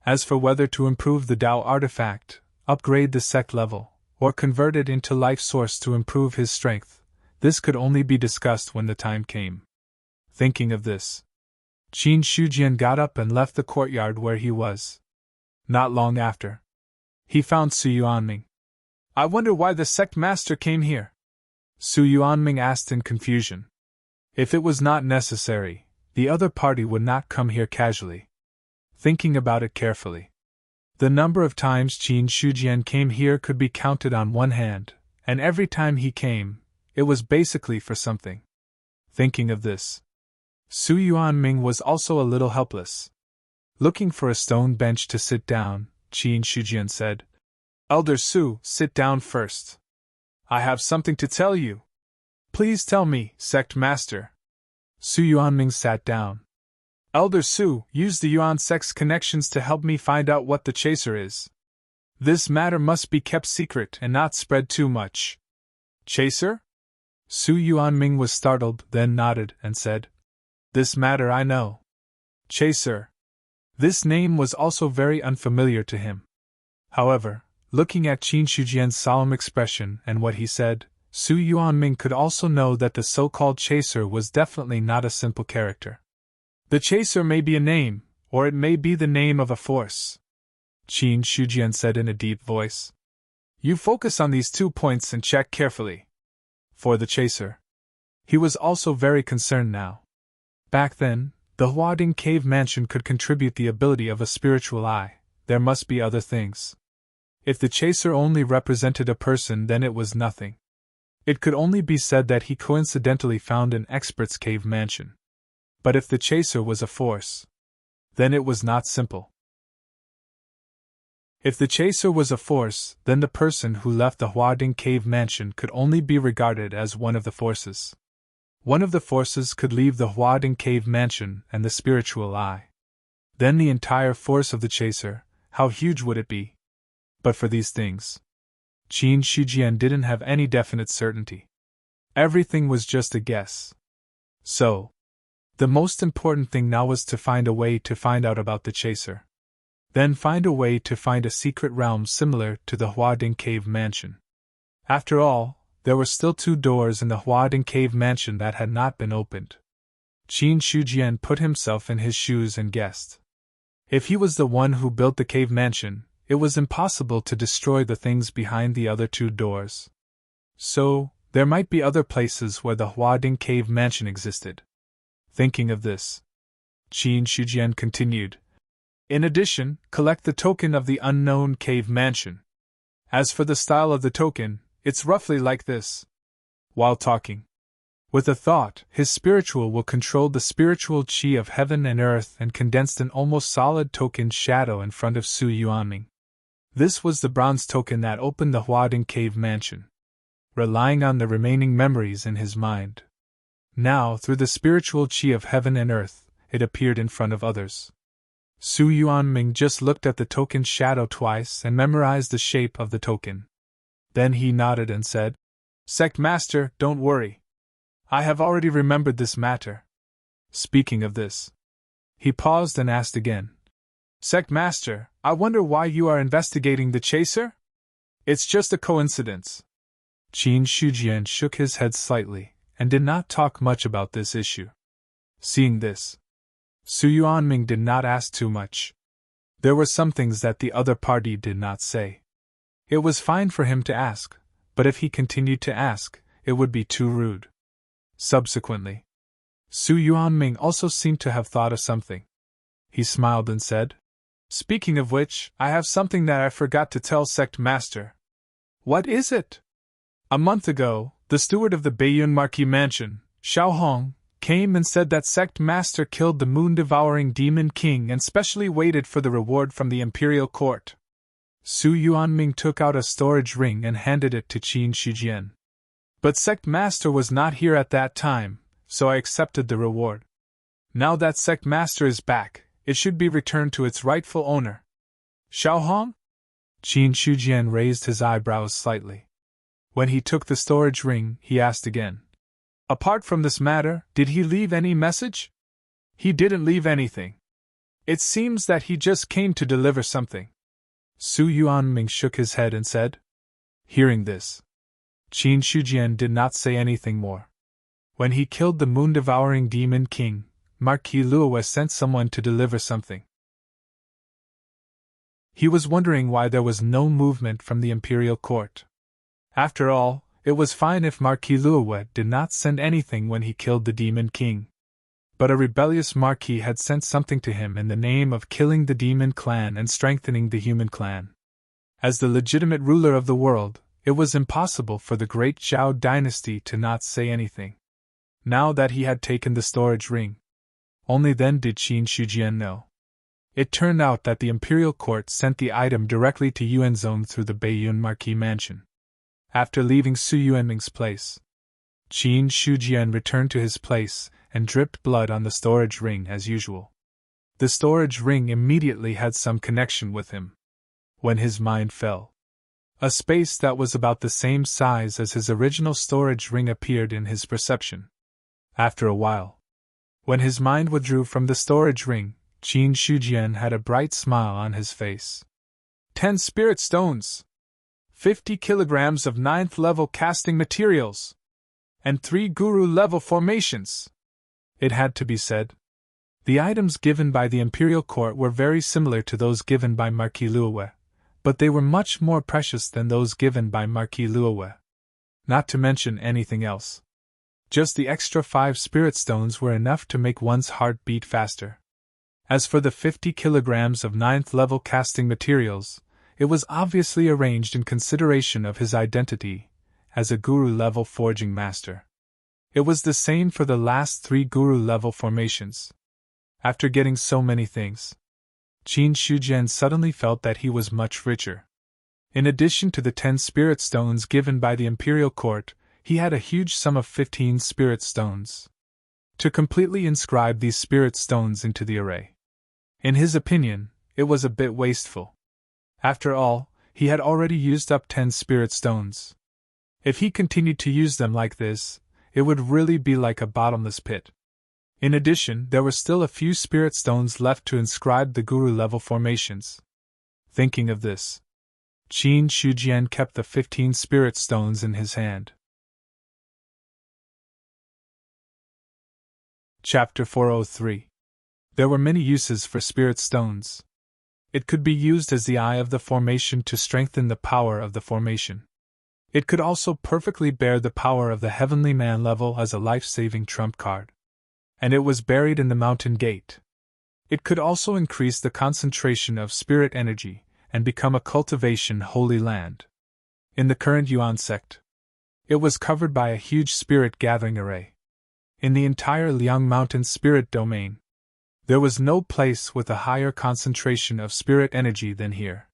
As for whether to improve the Dao artifact, upgrade the sect level, or convert it into life source to improve his strength, this could only be discussed when the time came. Thinking of this, Qin Shijian got up and left the courtyard where he was. Not long after, he found Su Yuanming. "I wonder why the sect master came here?" Su Yuanming asked in confusion. If it was not necessary, the other party would not come here casually. Thinking about it carefully, the number of times Qin Shijian came here could be counted on one hand, and every time he came, it was basically for something. Thinking of this, Su Yuanming was also a little helpless. Looking for a stone bench to sit down, Qin Shijian said, "Elder Su, sit down first. I have something to tell you." "Please tell me, sect master." Su Yuanming sat down. "Elder Su, use the Yuan sect's connections to help me find out what the chaser is. This matter must be kept secret and not spread too much." "Chaser?" Su Yuanming was startled, then nodded and said, "This matter I know." Chaser. This name was also very unfamiliar to him. However, looking at Qin Shijian's solemn expression and what he said, Su Yuanming could also know that the so-called chaser was definitely not a simple character. "The chaser may be a name, or it may be the name of a force," Qin Shijian said in a deep voice. "You focus on these 2 points and check carefully." For the chaser, he was also very concerned now. Back then, the Huading Cave Mansion could contribute the ability of a spiritual eye. There must be other things. If the chaser only represented a person, then it was nothing. It could only be said that he coincidentally found an expert's cave mansion. But if the chaser was a force, then it was not simple. If the chaser was a force, then the person who left the Huading Cave Mansion could only be regarded as one of the forces. One of the forces could leave the Huading Cave Mansion and the spiritual eye. Then the entire force of the chaser, how huge would it be? But for these things, Qin Shijian didn't have any definite certainty. Everything was just a guess. So, the most important thing now was to find a way to find out about the chaser. Then find a way to find a secret realm similar to the Huading Cave Mansion. After all, there were still 2 doors in the Huading Cave Mansion that had not been opened. Qin Shijian put himself in his shoes and guessed. If he was the one who built the cave mansion, it was impossible to destroy the things behind the other 2 doors. So, there might be other places where the Huading Cave Mansion existed. Thinking of this, Qin Shujian continued. In addition, collect the token of the unknown cave mansion. As for the style of the token, it's roughly like this. While talking, with a thought, his spiritual will controlled the spiritual qi of heaven and earth and condensed an almost solid token shadow in front of Su Yuanming. This was the bronze token that opened the Huading cave mansion. Relying on the remaining memories in his mind. Now, through the spiritual qi of heaven and earth, it appeared in front of others. Su Yuanming just looked at the token shadow twice and memorized the shape of the token. Then he nodded and said, Sect Master, don't worry. I have already remembered this matter. Speaking of this, he paused and asked again. Sect Master, I wonder why you are investigating the chaser? It's just a coincidence. Qin Shujian shook his head slightly and did not talk much about this issue. Seeing this, Su Yuanming did not ask too much. There were some things that the other party did not say. It was fine for him to ask, but if he continued to ask, it would be too rude. Subsequently, Su Yuanming also seemed to have thought of something. He smiled and said, Speaking of which, I have something that I forgot to tell Sect Master. What is it? A month ago, the steward of the Baiyun Marquis Mansion, Xiao Hong, came and said that Sect Master killed the moon-devouring Demon King and specially waited for the reward from the Imperial Court. Su Yuanming took out a storage ring and handed it to Qin Shujian. But Sect Master was not here at that time, so I accepted the reward. Now that Sect Master is back, it should be returned to its rightful owner. Xiao Hong? Qin Shujian raised his eyebrows slightly. When he took the storage ring, he asked again. Apart from this matter, did he leave any message? He didn't leave anything. It seems that he just came to deliver something. Su Yuanming shook his head and said. Hearing this, Qin Shujian did not say anything more. When he killed the moon-devouring Demon King, Marquis Luowe sent someone to deliver something. He was wondering why there was no movement from the Imperial Court. After all, it was fine if Marquis Luowe did not send anything when he killed the Demon King. But a rebellious Marquis had sent something to him in the name of killing the Demon Clan and strengthening the Human Clan. As the legitimate ruler of the world, it was impossible for the great Zhao dynasty to not say anything. Now that he had taken the storage ring, only then did Qin Shujian know. It turned out that the Imperial Court sent the item directly to Yuanzhong through the Baiyun Marquis Mansion. After leaving Su Yuanming's place, Qin Shujian returned to his place and dripped blood on the storage ring as usual. The storage ring immediately had some connection with him. When his mind fell, a space that was about the same size as his original storage ring appeared in his perception. After a while, when his mind withdrew from the storage ring, Qin Shujian had a bright smile on his face. 10 spirit stones! 50 kilograms of 9th level casting materials! And 3 guru level formations! It had to be said. The items given by the Imperial Court were very similar to those given by Marquis Luowe, but they were much more precious than those given by Marquis Luowe. Not to mention anything else. Just the extra 5 spirit stones were enough to make one's heart beat faster. As for the 50 kilograms of 9th level casting materials, it was obviously arranged in consideration of his identity as a guru-level forging master. It was the same for the last 3 guru-level formations. After getting so many things, Qin Shujian suddenly felt that he was much richer. In addition to the 10 spirit stones given by the Imperial Court, he had a huge sum of 15 spirit stones to completely inscribe these spirit stones into the array. In his opinion, it was a bit wasteful. After all, he had already used up 10 spirit stones. If he continued to use them like this, it would really be like a bottomless pit. In addition, there were still a few spirit stones left to inscribe the guru-level formations. Thinking of this, Qin Shujian kept the 15 spirit stones in his hand. Chapter 403. There were many uses for spirit stones. It could be used as the eye of the formation to strengthen the power of the formation. It could also perfectly bear the power of the Heavenly Man level as a life-saving trump card. and it was buried in the mountain gate. It could also increase the concentration of spirit energy and become a cultivation holy land. In the current Yuan sect, it was covered by a huge spirit gathering array. In the entire Liang Mountain spirit domain, there was no place with a higher concentration of spirit energy than here.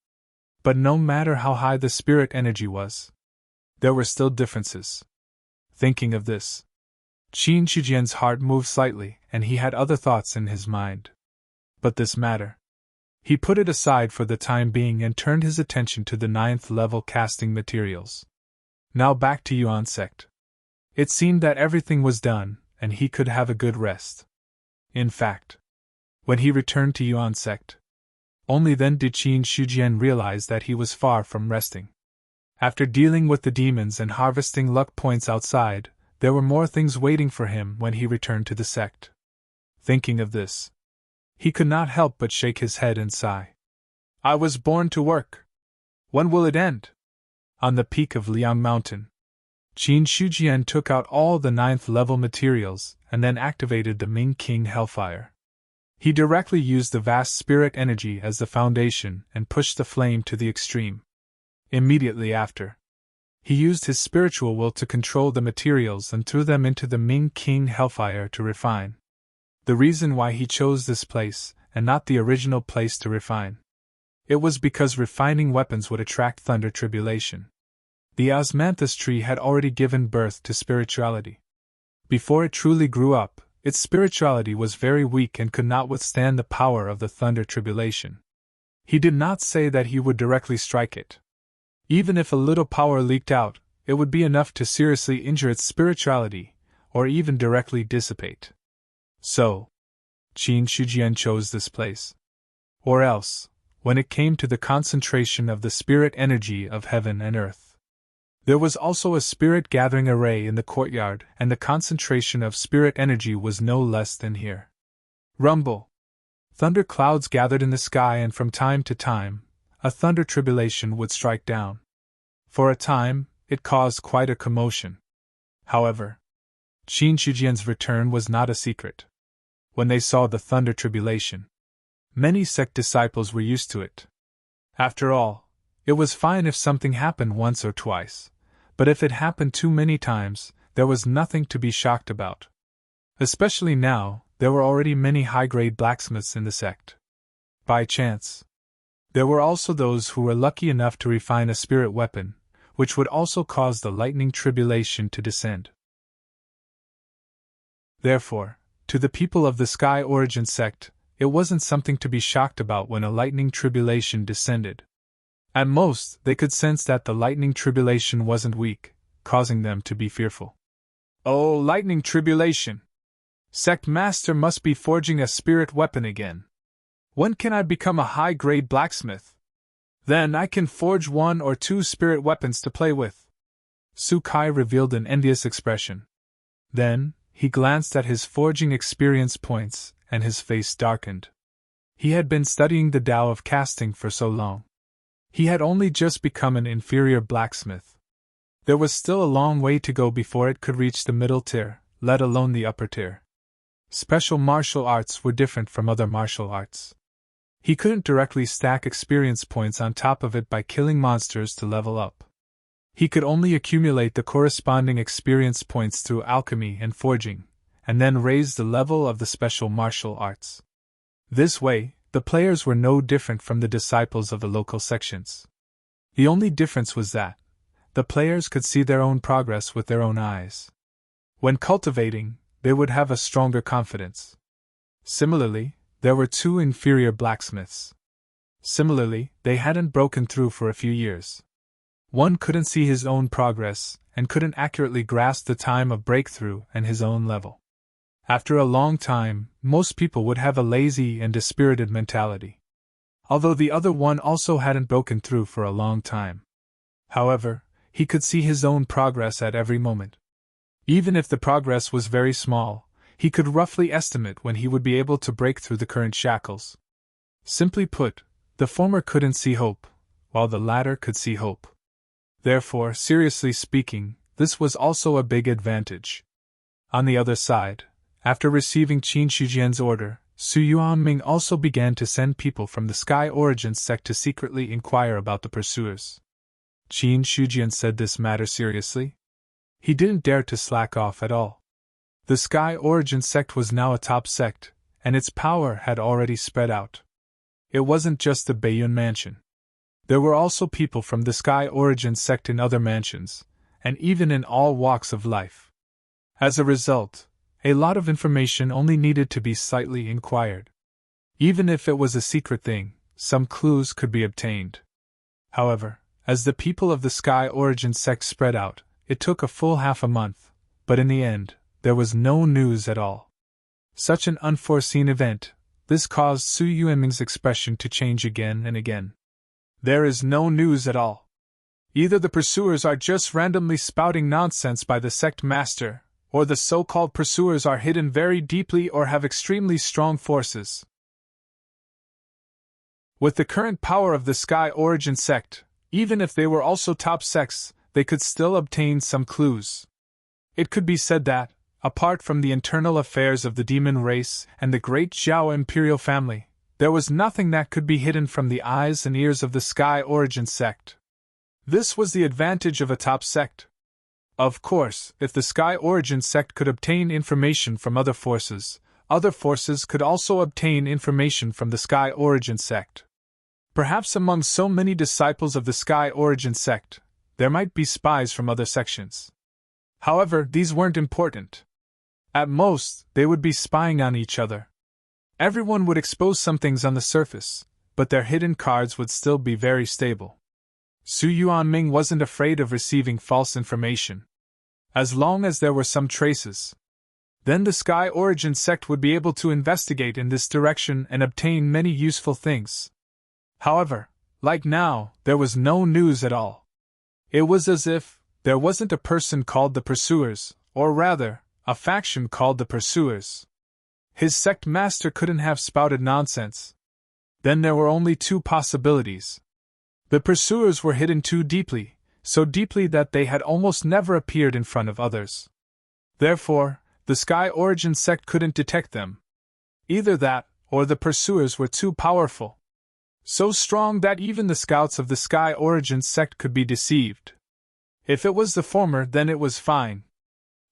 But no matter how high the spirit energy was, there were still differences. Thinking of this, Qin Shijian's heart moved slightly, and he had other thoughts in his mind. But this matter, he put it aside for the time being and turned his attention to the 9th level casting materials. Now back to Yuan sect. It seemed that everything was done, and he could have a good rest. In fact, when he returned to Yuan sect, only then did Qin Shijian realize that he was far from resting. After dealing with the demons and harvesting luck points outside, there were more things waiting for him when he returned to the sect. Thinking of this, he could not help but shake his head and sigh. I was born to work. When will it end? On the peak of Liang Mountain, Qin Shijian took out all the 9th level materials and then activated the Ming King Hellfire. He directly used the vast spirit energy as the foundation and pushed the flame to the extreme. Immediately after, he used his spiritual will to control the materials and threw them into the Ming King Hellfire to refine. The reason why he chose this place, and not the original place to refine, it was because refining weapons would attract thunder tribulation. The osmanthus tree had already given birth to spirituality. Before it truly grew up, its spirituality was very weak and could not withstand the power of the thunder tribulation. He did not say that he would directly strike it. Even if a little power leaked out, it would be enough to seriously injure its spirituality, or even directly dissipate. So, Qin Shijian chose this place. Or else, when it came to the concentration of the spirit energy of heaven and earth, there was also a spirit gathering array in the courtyard, and the concentration of spirit energy was no less than here. Rumble! Thunder clouds gathered in the sky, and from time to time, a thunder tribulation would strike down. For a time, it caused quite a commotion. However, Qin Shijian's return was not a secret. When they saw the thunder tribulation, many sect disciples were used to it. After all, it was fine if something happened once or twice, but if it happened too many times, there was nothing to be shocked about. Especially now, there were already many high-grade blacksmiths in the sect. By chance, there were also those who were lucky enough to refine a spirit weapon, which would also cause the lightning tribulation to descend. Therefore, to the people of the Sky Origin sect, it wasn't something to be shocked about when a lightning tribulation descended. At most, they could sense that the lightning tribulation wasn't weak, causing them to be fearful. Oh, lightning tribulation! Sect Master must be forging a spirit weapon again. When can I become a high-grade blacksmith? Then I can forge 1 or 2 spirit weapons to play with. Su Kai revealed an envious expression. Then, he glanced at his forging experience points, and his face darkened. He had been studying the Tao of casting for so long. He had only just become an inferior blacksmith. There was still a long way to go before it could reach the middle tier, let alone the upper tier. Special martial arts were different from other martial arts. He couldn't directly stack experience points on top of it by killing monsters to level up. He could only accumulate the corresponding experience points through alchemy and forging, and then raise the level of the special martial arts. This way, the players were no different from the disciples of the local sections. The only difference was that the players could see their own progress with their own eyes. When cultivating, they would have a stronger confidence. Similarly, there were 2 inferior blacksmiths. Similarly, they hadn't broken through for a few years. One couldn't see his own progress, and couldn't accurately grasp the time of breakthrough and his own level. After a long time, most people would have a lazy and dispirited mentality. Although the other one also hadn't broken through for a long time. However, he could see his own progress at every moment. Even if the progress was very small, he could roughly estimate when he would be able to break through the current shackles. Simply put, the former couldn't see hope, while the latter could see hope. Therefore, seriously speaking, this was also a big advantage. On the other side, After receiving Qin Shijian's order, Su Yuanming also began to send people from the Sky Origin sect to secretly inquire about the pursuers. Qin Shijian said this matter seriously. He didn't dare to slack off at all. The Sky Origin sect was now a top sect, and its power had already spread out. It wasn't just the Baiyun mansion. There were also people from the Sky Origin sect in other mansions, and even in all walks of life. As a result, a lot of information only needed to be slightly inquired. Even if it was a secret thing, some clues could be obtained. However, as the people of the Sky Origin sect spread out, it took a full half a month, but in the end, there was no news at all. Such an unforeseen event, this caused Su Yuanming's expression to change again and again. There is no news at all. Either the pursuers are just randomly spouting nonsense by the sect master, or the so-called pursuers are hidden very deeply or have extremely strong forces. With the current power of the Sky Origin sect, even if they were also top sects, they could still obtain some clues. It could be said that, apart from the internal affairs of the demon race and the great Zhao imperial family, there was nothing that could be hidden from the eyes and ears of the Sky Origin sect. This was the advantage of a top sect. Of course, if the Sky Origin sect could obtain information from other forces could also obtain information from the Sky Origin sect. Perhaps among so many disciples of the Sky Origin sect, there might be spies from other sections. However, these weren't important. At most, they would be spying on each other. Everyone would expose some things on the surface, but their hidden cards would still be very stable. Su Yuanming wasn't afraid of receiving false information. As long as there were some traces, then the Sky Origin sect would be able to investigate in this direction and obtain many useful things. However, like now, there was no news at all. It was as if there wasn't a person called the Pursuers, or rather, a faction called the Pursuers. His sect master couldn't have spouted nonsense. Then there were only two possibilities. The Pursuers were hidden too deeply, so deeply that they had almost never appeared in front of others. Therefore, the Sky Origin sect couldn't detect them. Either that, or the Pursuers were too powerful. So strong that even the scouts of the Sky Origin sect could be deceived. If it was the former, then it was fine.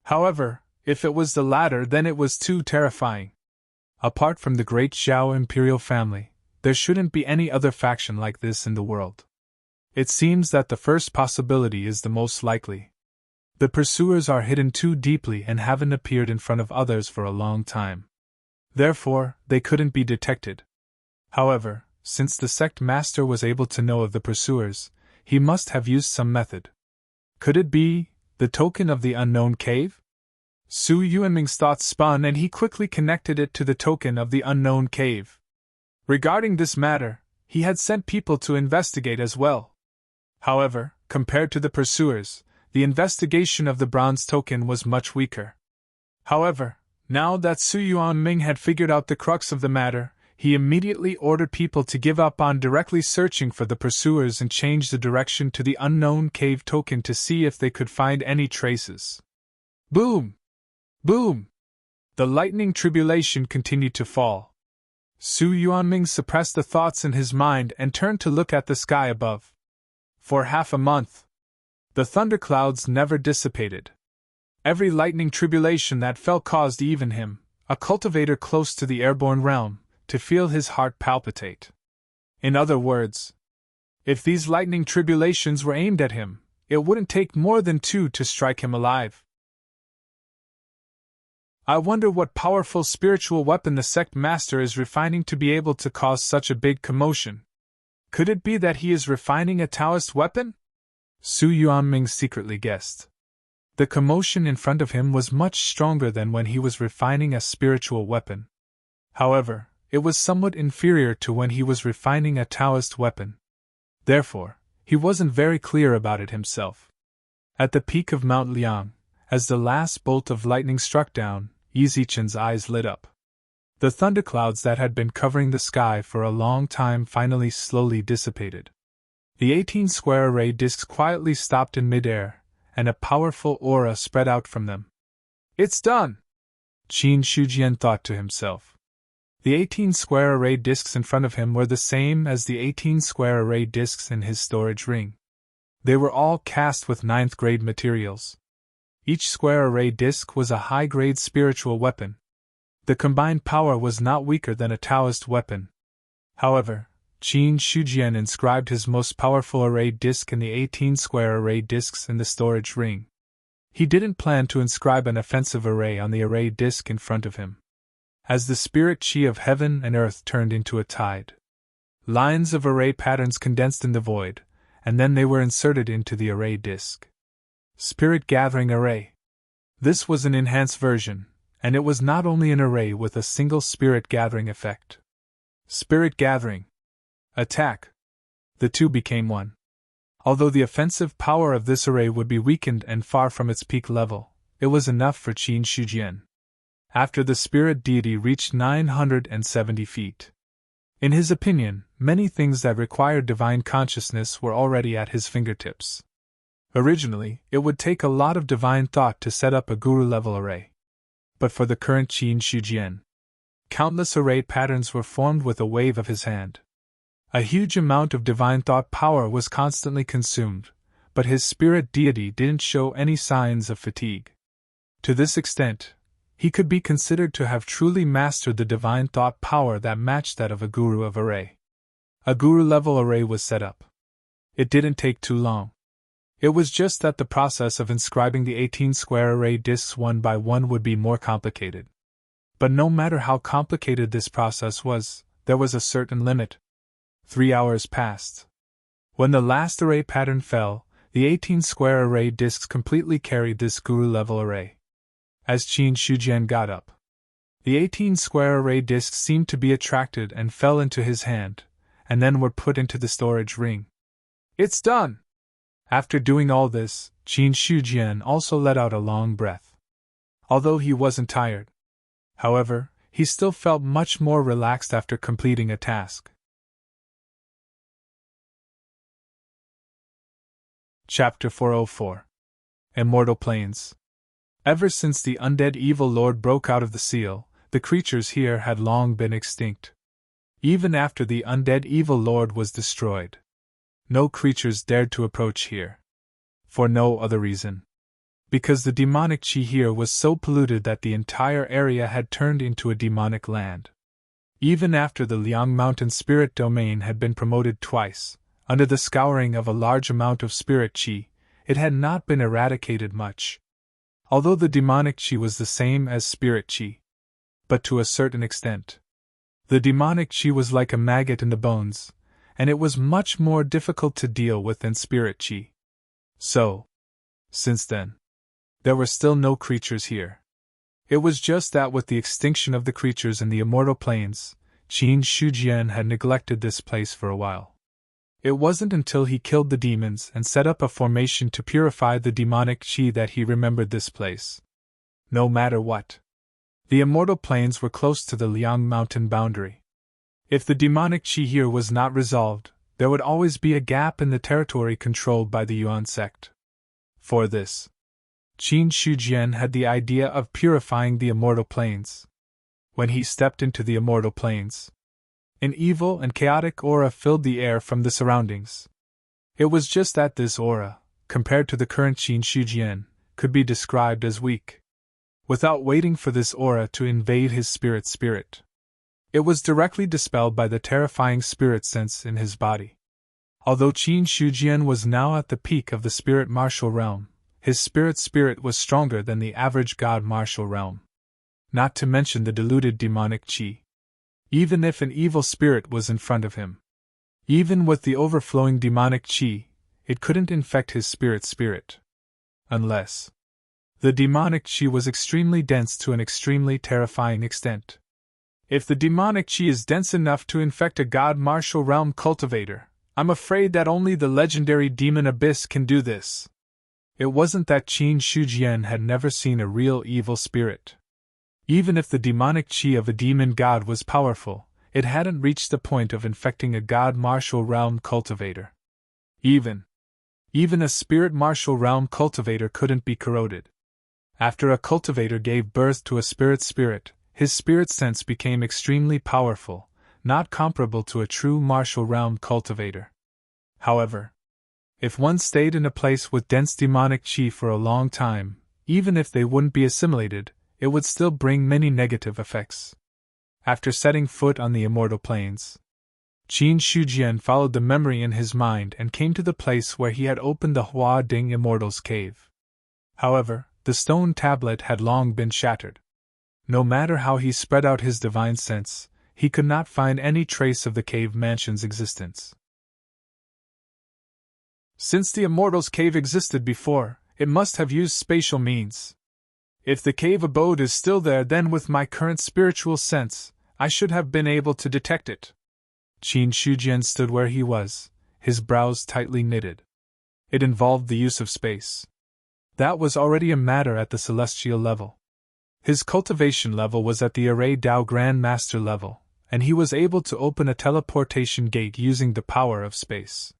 However, if it was the latter, then it was too terrifying. Apart from the great Zhao imperial family, there shouldn't be any other faction like this in the world. It seems that the first possibility is the most likely. The Pursuers are hidden too deeply and haven't appeared in front of others for a long time. Therefore, they couldn't be detected. However, since the sect master was able to know of the Pursuers, he must have used some method. Could it be the token of the unknown cave? Su Yuanming's thoughts spun and he quickly connected it to the token of the unknown cave. Regarding this matter, he had sent people to investigate as well. However, compared to the Pursuers, the investigation of the bronze token was much weaker. However, now that Su Yuanming had figured out the crux of the matter, he immediately ordered people to give up on directly searching for the Pursuers and change the direction to the unknown cave token to see if they could find any traces. Boom! Boom! The lightning tribulation continued to fall. Su Yuanming suppressed the thoughts in his mind and turned to look at the sky above. For half a month, the thunderclouds never dissipated. Every lightning tribulation that fell caused even him, a cultivator close to the airborne realm, to feel his heart palpitate. In other words, if these lightning tribulations were aimed at him, it wouldn't take more than two to strike him alive. I wonder what powerful spiritual weapon the sect master is refining to be able to cause such a big commotion. Could it be that he is refining a Taoist weapon? Su Yuanming secretly guessed. The commotion in front of him was much stronger than when he was refining a spiritual weapon. However, it was somewhat inferior to when he was refining a Taoist weapon. Therefore, he wasn't very clear about it himself. At the peak of Mount Liang, as the last bolt of lightning struck down, Yizichen's eyes lit up. The thunderclouds that had been covering the sky for a long time finally slowly dissipated. The 18 square array discs quietly stopped in midair, and a powerful aura spread out from them. It's done! Qin Shujian thought to himself. The 18 square array discs in front of him were the same as the 18 square array discs in his storage ring. They were all cast with 9th grade materials. Each square array disc was a high-grade spiritual weapon. The combined power was not weaker than a Taoist weapon. However, Qin Shujian inscribed his most powerful array disc in the 18 square array discs in the storage ring. He didn't plan to inscribe an offensive array on the array disc in front of him. As the spirit chi of heaven and earth turned into a tide, lines of array patterns condensed in the void, and then they were inserted into the array disc. Spirit Gathering Array. This was an enhanced version, and it was not only an array with a single spirit gathering effect. Spirit Gathering. Attack. The two became one. Although the offensive power of this array would be weakened and far from its peak level, it was enough for Qin Shujian. After the spirit deity reached 970 feet. In his opinion, many things that required divine consciousness were already at his fingertips. Originally, it would take a lot of divine thought to set up a guru-level array. But for the current Qin Shujian, countless array patterns were formed with a wave of his hand. A huge amount of divine thought power was constantly consumed, but his spirit deity didn't show any signs of fatigue. To this extent, he could be considered to have truly mastered the divine thought power that matched that of a guru of array. A guru-level array was set up. It didn't take too long. It was just that the process of inscribing the 18 square array discs one by one would be more complicated. But no matter how complicated this process was, there was a certain limit. 3 hours passed. When the last array pattern fell, the 18 square array discs completely carried this guru-level array. As Qin Shujian got up, the 18 square array discs seemed to be attracted and fell into his hand, and then were put into the storage ring. It's done! After doing all this, Qin Shujian also let out a long breath. Although he wasn't tired. However, he still felt much more relaxed after completing a task. Chapter 404. Immortal Plains. Ever since the undead evil lord broke out of the seal, the creatures here had long been extinct. Even after the undead evil lord was destroyed, no creatures dared to approach here. For no other reason. Because the demonic chi here was so polluted that the entire area had turned into a demonic land. Even after the Liang Mountain spirit domain had been promoted twice, under the scouring of a large amount of spirit chi, it had not been eradicated much. Although the demonic chi was the same as spirit chi. But to a certain extent. The demonic chi was like a maggot in the bones, and it was much more difficult to deal with than spirit chi. So, since then, there were still no creatures here. It was just that with the extinction of the creatures in the immortal plains, Qin Shujian had neglected this place for a while. It wasn't until he killed the demons and set up a formation to purify the demonic chi that he remembered this place. No matter what. The immortal plains were close to the Liang Mountain boundary. If the demonic chi here was not resolved, there would always be a gap in the territory controlled by the Yuan sect. For this, Qin Shujian had the idea of purifying the immortal plains. When he stepped into the immortal plains, an evil and chaotic aura filled the air from the surroundings. It was just that this aura, compared to the current Qin Shujian, could be described as weak. Without waiting for this aura to invade his spirit, it was directly dispelled by the terrifying spirit sense in his body. Although Qin Shujian was now at the peak of the spirit martial realm, his spirit was stronger than the average god martial realm. Not to mention the diluted demonic chi. Even if an evil spirit was in front of him, even with the overflowing demonic chi, it couldn't infect his spirit. Unless the demonic chi was extremely dense to an extremely terrifying extent. If the demonic chi is dense enough to infect a god martial realm cultivator, I'm afraid that only the legendary demon abyss can do this. It wasn't that Qin Shujian had never seen a real evil spirit. Even if the demonic chi of a demon god was powerful, it hadn't reached the point of infecting a god martial realm cultivator. Even a spirit martial realm cultivator couldn't be corroded. After a cultivator gave birth to a spirit, his spirit sense became extremely powerful, not comparable to a true martial realm cultivator. However, if one stayed in a place with dense demonic chi for a long time, even if they wouldn't be assimilated, it would still bring many negative effects. After setting foot on the immortal plains, Qin Shujian followed the memory in his mind and came to the place where he had opened the Hua Ding Immortal's cave. However, the stone tablet had long been shattered. No matter how he spread out his divine sense, he could not find any trace of the cave mansion's existence. Since the Immortal's cave existed before, it must have used spatial means. If the cave abode is still there, then with my current spiritual sense, I should have been able to detect it. Qin Shujian stood where he was, his brows tightly knitted. It involved the use of space. That was already a matter at the celestial level. His cultivation level was at the Array Dao Grand Master level, and he was able to open a teleportation gate using the power of space.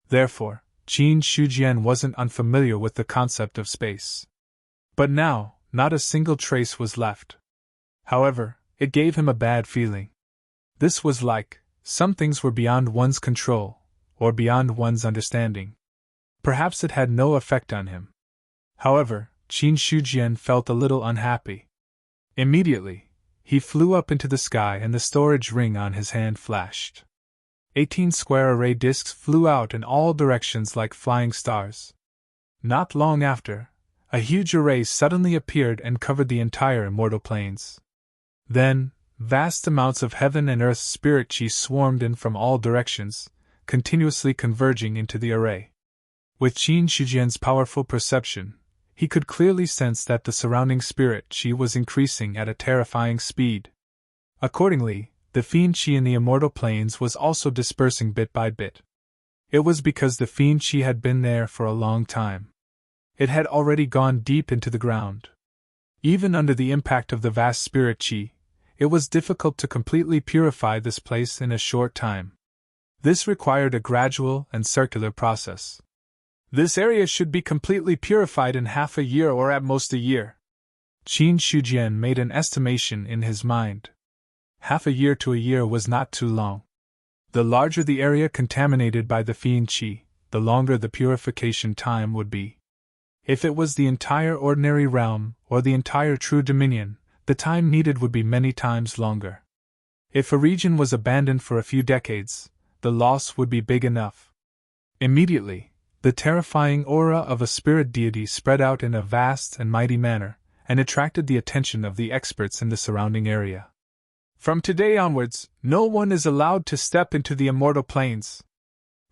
Therefore, Qin Shujian wasn't unfamiliar with the concept of space. But now, not a single trace was left. However, it gave him a bad feeling. This was like, some things were beyond one's control, or beyond one's understanding. Perhaps it had no effect on him. However, Qin Shujian felt a little unhappy. Immediately, he flew up into the sky and the storage ring on his hand flashed. 18 square array discs flew out in all directions like flying stars. Not long after, a huge array suddenly appeared and covered the entire immortal plains. Then, vast amounts of heaven and earth spirit chi swarmed in from all directions, continuously converging into the array. With Qin Shujian's powerful perception, he could clearly sense that the surrounding spirit chi was increasing at a terrifying speed. Accordingly, the fiend chi in the immortal plains was also dispersing bit by bit. It was because the fiend chi had been there for a long time. It had already gone deep into the ground. Even under the impact of the vast spirit chi, it was difficult to completely purify this place in a short time. This required a gradual and circular process. This area should be completely purified in half a year or at most a year. Qin Shujian made an estimation in his mind. Half a year to a year was not too long. The larger the area contaminated by the fiend chi, the longer the purification time would be. If it was the entire ordinary realm, or the entire true dominion, the time needed would be many times longer. If a region was abandoned for a few decades, the loss would be big enough. Immediately, the terrifying aura of a spirit deity spread out in a vast and mighty manner, and attracted the attention of the experts in the surrounding area. From today onwards, no one is allowed to step into the immortal plains.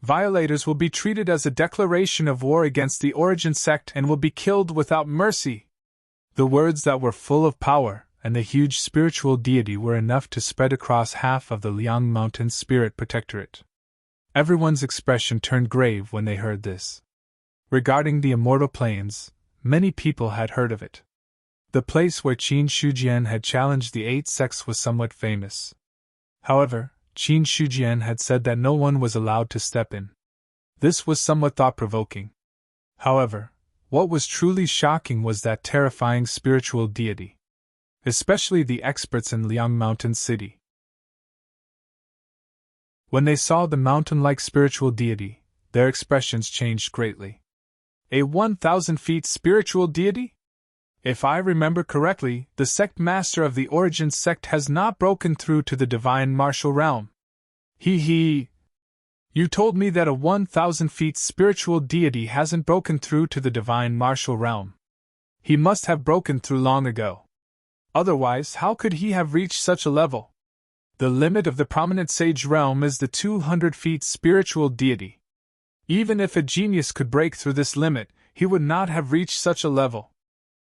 Violators will be treated as a declaration of war against the Origin sect and will be killed without mercy. The words that were full of power and the huge spiritual deity were enough to spread across half of the Liang Mountain Spirit Protectorate. Everyone's expression turned grave when they heard this. Regarding the immortal plains, many people had heard of it. The place where Qin Shujian had challenged the 8 sects was somewhat famous. However, Qin Shujian had said that no one was allowed to step in. This was somewhat thought-provoking. However, what was truly shocking was that terrifying spiritual deity. Especially the experts in Liang Mountain City. When they saw the mountain-like spiritual deity, their expressions changed greatly. A 1,000 feet spiritual deity? If I remember correctly, the sect master of the Origin sect has not broken through to the divine martial realm. You told me that a 1,000 feet spiritual deity hasn't broken through to the divine martial realm. He must have broken through long ago. Otherwise, how could he have reached such a level? The limit of the prominent sage realm is the 200 feet spiritual deity. Even if a genius could break through this limit, he would not have reached such a level.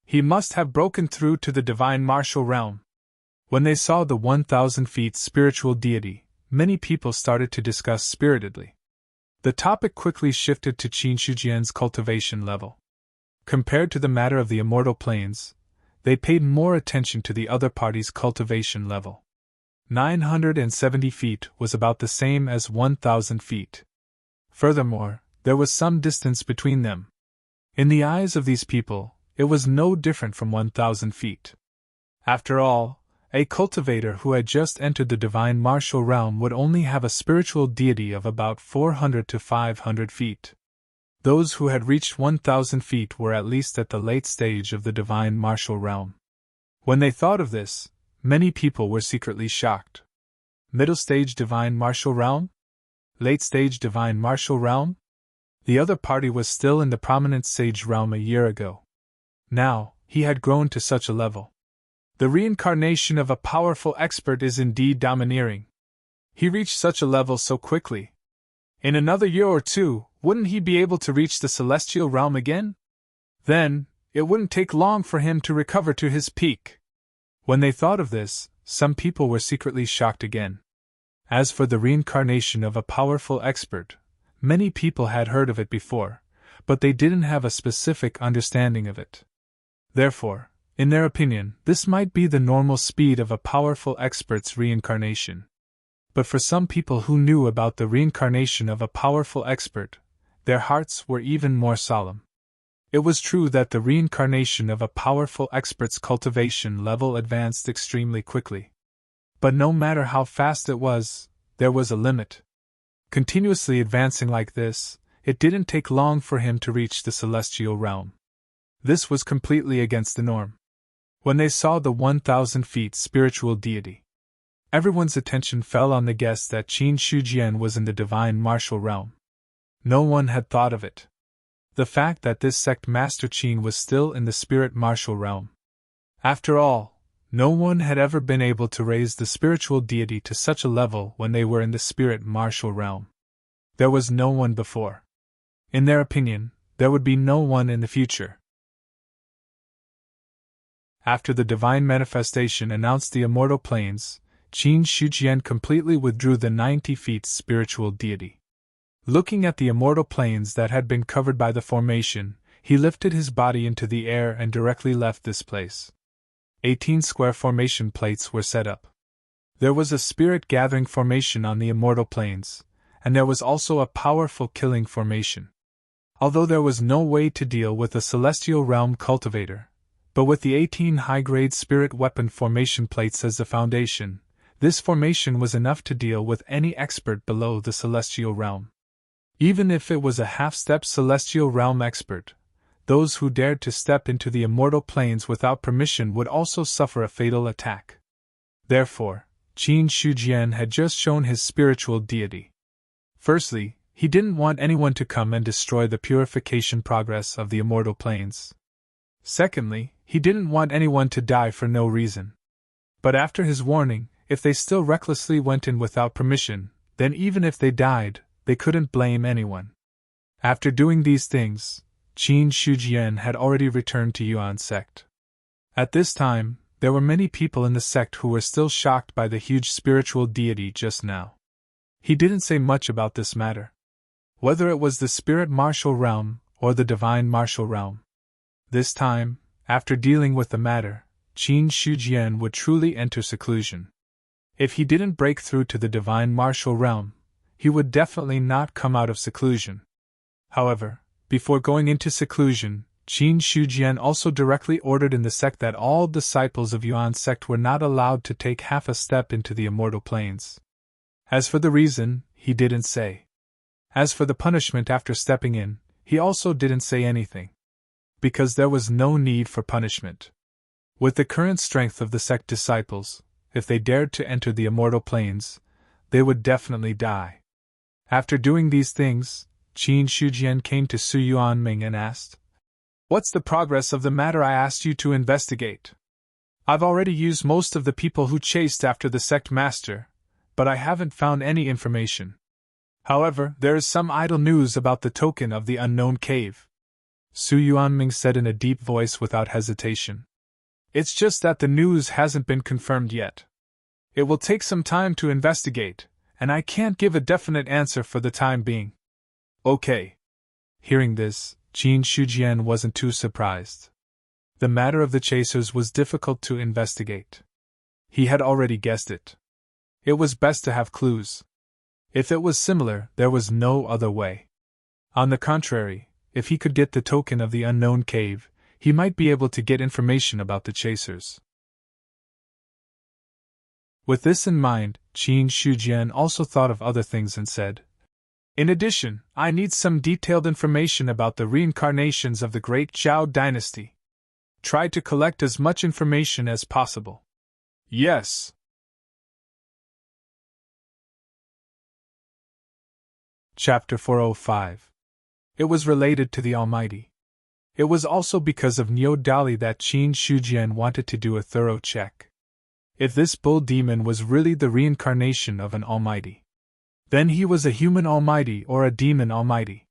He must have broken through to the divine martial realm. When they saw the 1,000 feet spiritual deity, many people started to discuss spiritedly. The topic quickly shifted to Qin Shujian's cultivation level. Compared to the matter of the immortal plains, they paid more attention to the other party's cultivation level. 970 feet was about the same as 1,000 feet. Furthermore, there was some distance between them. In the eyes of these people, it was no different from 1,000 feet. After all, a cultivator who had just entered the divine martial realm would only have a spiritual deity of about 400 to 500 feet. Those who had reached 1,000 feet were at least at the late stage of the divine martial realm. When they thought of this, many people were secretly shocked. Middle stage divine martial realm? Late stage divine martial realm? The other party was still in the prominent sage realm a year ago. Now, he had grown to such a level. The reincarnation of a powerful expert is indeed domineering. He reached such a level so quickly. In another year or two, wouldn't he be able to reach the celestial realm again? Then, it wouldn't take long for him to recover to his peak. When they thought of this, some people were secretly shocked again. As for the reincarnation of a powerful expert, many people had heard of it before, but they didn't have a specific understanding of it. Therefore, in their opinion, this might be the normal speed of a powerful expert's reincarnation. But for some people who knew about the reincarnation of a powerful expert, their hearts were even more solemn. It was true that the reincarnation of a powerful expert's cultivation level advanced extremely quickly. But no matter how fast it was, there was a limit. Continuously advancing like this, it didn't take long for him to reach the celestial realm. This was completely against the norm. When they saw the 1,000 feet spiritual deity, everyone's attention fell on the guess that Qin Shujian was in the divine martial realm. No one had thought of it. The fact that this sect Master Qin was still in the spirit martial realm. After all, no one had ever been able to raise the spiritual deity to such a level when they were in the spirit martial realm. There was no one before. In their opinion, there would be no one in the future. After the divine manifestation announced the immortal planes, Qin Shujian completely withdrew the 90 feet spiritual deity. Looking at the immortal planes that had been covered by the formation, he lifted his body into the air and directly left this place. 18 square formation plates were set up. There was a spirit-gathering formation on the immortal planes, and there was also a powerful killing formation. Although there was no way to deal with a celestial realm cultivator, but with the 18 high-grade spirit weapon formation plates as the foundation, this formation was enough to deal with any expert below the celestial realm. Even if it was a half-step celestial realm expert, those who dared to step into the immortal planes without permission would also suffer a fatal attack. Therefore, Qin Shujian had just shown his spiritual deity. Firstly, he didn't want anyone to come and destroy the purification progress of the immortal planes. Secondly, he didn't want anyone to die for no reason. But after his warning, if they still recklessly went in without permission, then even if they died, they couldn't blame anyone. After doing these things, Qin Shujian had already returned to Yuan sect. At this time, there were many people in the sect who were still shocked by the huge spiritual deity just now. He didn't say much about this matter. Whether it was the spirit martial realm or the divine martial realm. This time, after dealing with the matter, Qin Shujian would truly enter seclusion. If he didn't break through to the divine martial realm, he would definitely not come out of seclusion. However, before going into seclusion, Qin Shujian also directly ordered in the sect that all disciples of Yuan sect were not allowed to take half a step into the immortal planes. As for the reason, he didn't say. As for the punishment after stepping in, he also didn't say anything. Because there was no need for punishment. With the current strength of the sect disciples, if they dared to enter the immortal planes, they would definitely die. After doing these things, Qin Shujian came to Su Yuanming and asked, "What's the progress of the matter I asked you to investigate? I've already used most of the people who chased after the sect master, but I haven't found any information. However, there is some idle news about the token of the unknown cave," Su Yuanming said in a deep voice without hesitation. "It's just that the news hasn't been confirmed yet. It will take some time to investigate, and I can't give a definite answer for the time being." "Okay." Hearing this, Qin Shujian wasn't too surprised. The matter of the chasers was difficult to investigate. He had already guessed it. It was best to have clues. If it was similar, there was no other way. On the contrary, if he could get the token of the unknown cave, he might be able to get information about the chasers. With this in mind, Qin Shujian also thought of other things and said, "In addition, I need some detailed information about the reincarnations of the great Zhao dynasty. Try to collect as much information as possible." "Yes." Chapter 405. It was related to the Almighty. It was also because of Niu Dali that Qin Shujian wanted to do a thorough check. If this bull demon was really the reincarnation of an Almighty, then he was a human Almighty or a demon Almighty.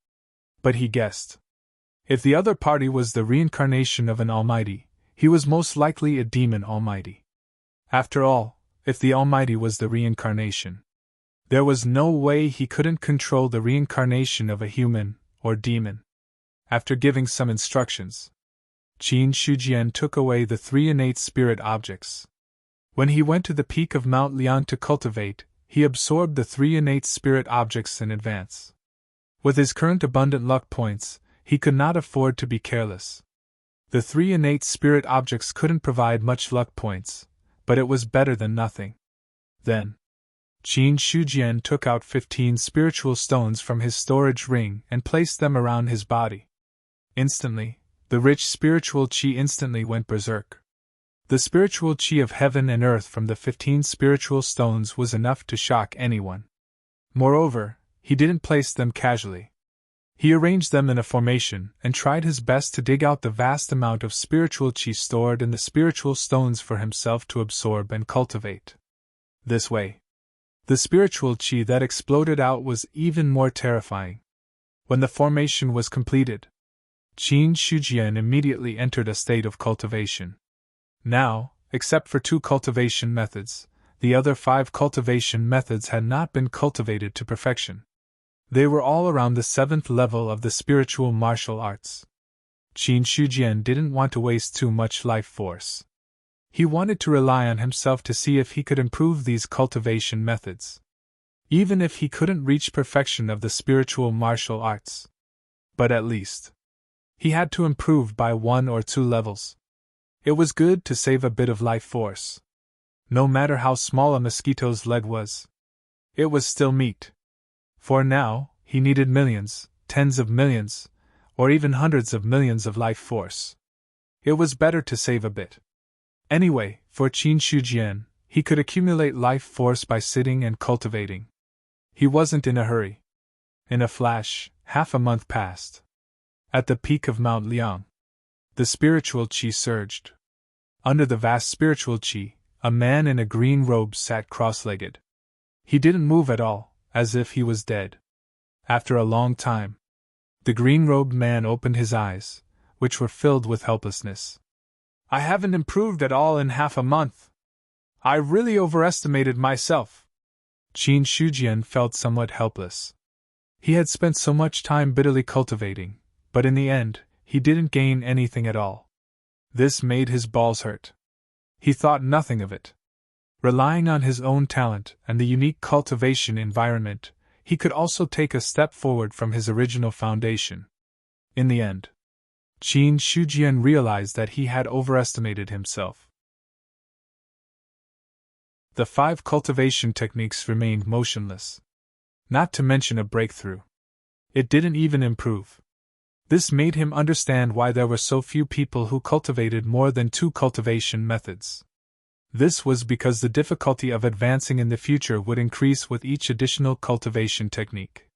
But he guessed. If the other party was the reincarnation of an Almighty, he was most likely a demon Almighty. After all, if the Almighty was the reincarnation, there was no way he couldn't control the reincarnation of a human or demon. After giving some instructions, Qin Shujian took away the 3 innate spirit objects. When he went to the peak of Mount Lian to cultivate, he absorbed the 3 innate spirit objects in advance. With his current abundant luck points, he could not afford to be careless. The 3 innate spirit objects couldn't provide much luck points, but it was better than nothing. Then, Qin Shujian took out 15 spiritual stones from his storage ring and placed them around his body. Instantly, the rich spiritual qi instantly went berserk. The spiritual qi of heaven and earth from the 15 spiritual stones was enough to shock anyone. Moreover, he didn't place them casually. He arranged them in a formation and tried his best to dig out the vast amount of spiritual qi stored in the spiritual stones for himself to absorb and cultivate. This way, the spiritual qi that exploded out was even more terrifying. When the formation was completed, Qin Shujian immediately entered a state of cultivation. Now, except for 2 cultivation methods, the other 5 cultivation methods had not been cultivated to perfection. They were all around the 7th level of the spiritual martial arts. Qin Shujian didn't want to waste too much life force. He wanted to rely on himself to see if he could improve these cultivation methods. Even if he couldn't reach perfection of the spiritual martial arts. But at least, he had to improve by 1 or 2 levels. It was good to save a bit of life force. No matter how small a mosquito's leg was, it was still meat. For now, he needed millions, tens of millions, or even hundreds of millions of life force. It was better to save a bit. Anyway, for Qin Shujian, he could accumulate life force by sitting and cultivating. He wasn't in a hurry. In a flash, half a month passed. At the peak of Mount Liang, the spiritual qi surged. Under the vast spiritual qi, a man in a green robe sat cross-legged. He didn't move at all, as if he was dead. After a long time, the green-robed man opened his eyes, which were filled with helplessness. "I haven't improved at all in half a month. I really overestimated myself." Qin Shujian felt somewhat helpless. He had spent so much time bitterly cultivating, but in the end, he didn't gain anything at all. This made his balls hurt. He thought nothing of it. Relying on his own talent and the unique cultivation environment, he could also take a step forward from his original foundation. In the end, Qin Shujian realized that he had overestimated himself. The 5 cultivation techniques remained motionless. Not to mention a breakthrough. It didn't even improve. This made him understand why there were so few people who cultivated more than 2 cultivation methods. This was because the difficulty of advancing in the future would increase with each additional cultivation technique.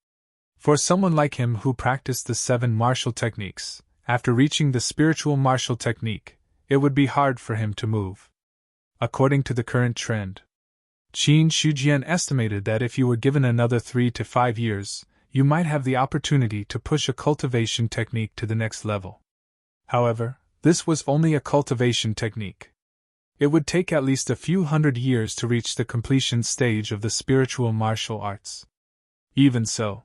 For someone like him who practiced the 7 martial techniques, after reaching the spiritual martial technique, it would be hard for him to move. According to the current trend, Qin Shujian estimated that if you were given another 3 to 5 years, you might have the opportunity to push a cultivation technique to the next level. However, this was only a cultivation technique. It would take at least a few hundred years to reach the completion stage of the spiritual martial arts. Even so,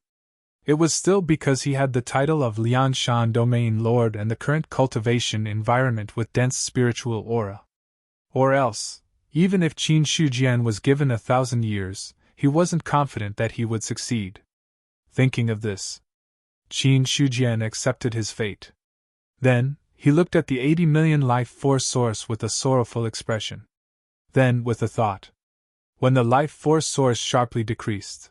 it was still because he had the title of Lianshan Domain Lord and the current cultivation environment with dense spiritual aura. Or else, even if Qin Shujian was given 1,000 years, he wasn't confident that he would succeed. Thinking of this, Qin Shujian accepted his fate. Then, he looked at the 80 million life force source with a sorrowful expression. Then, with a thought. When the life force source sharply decreased.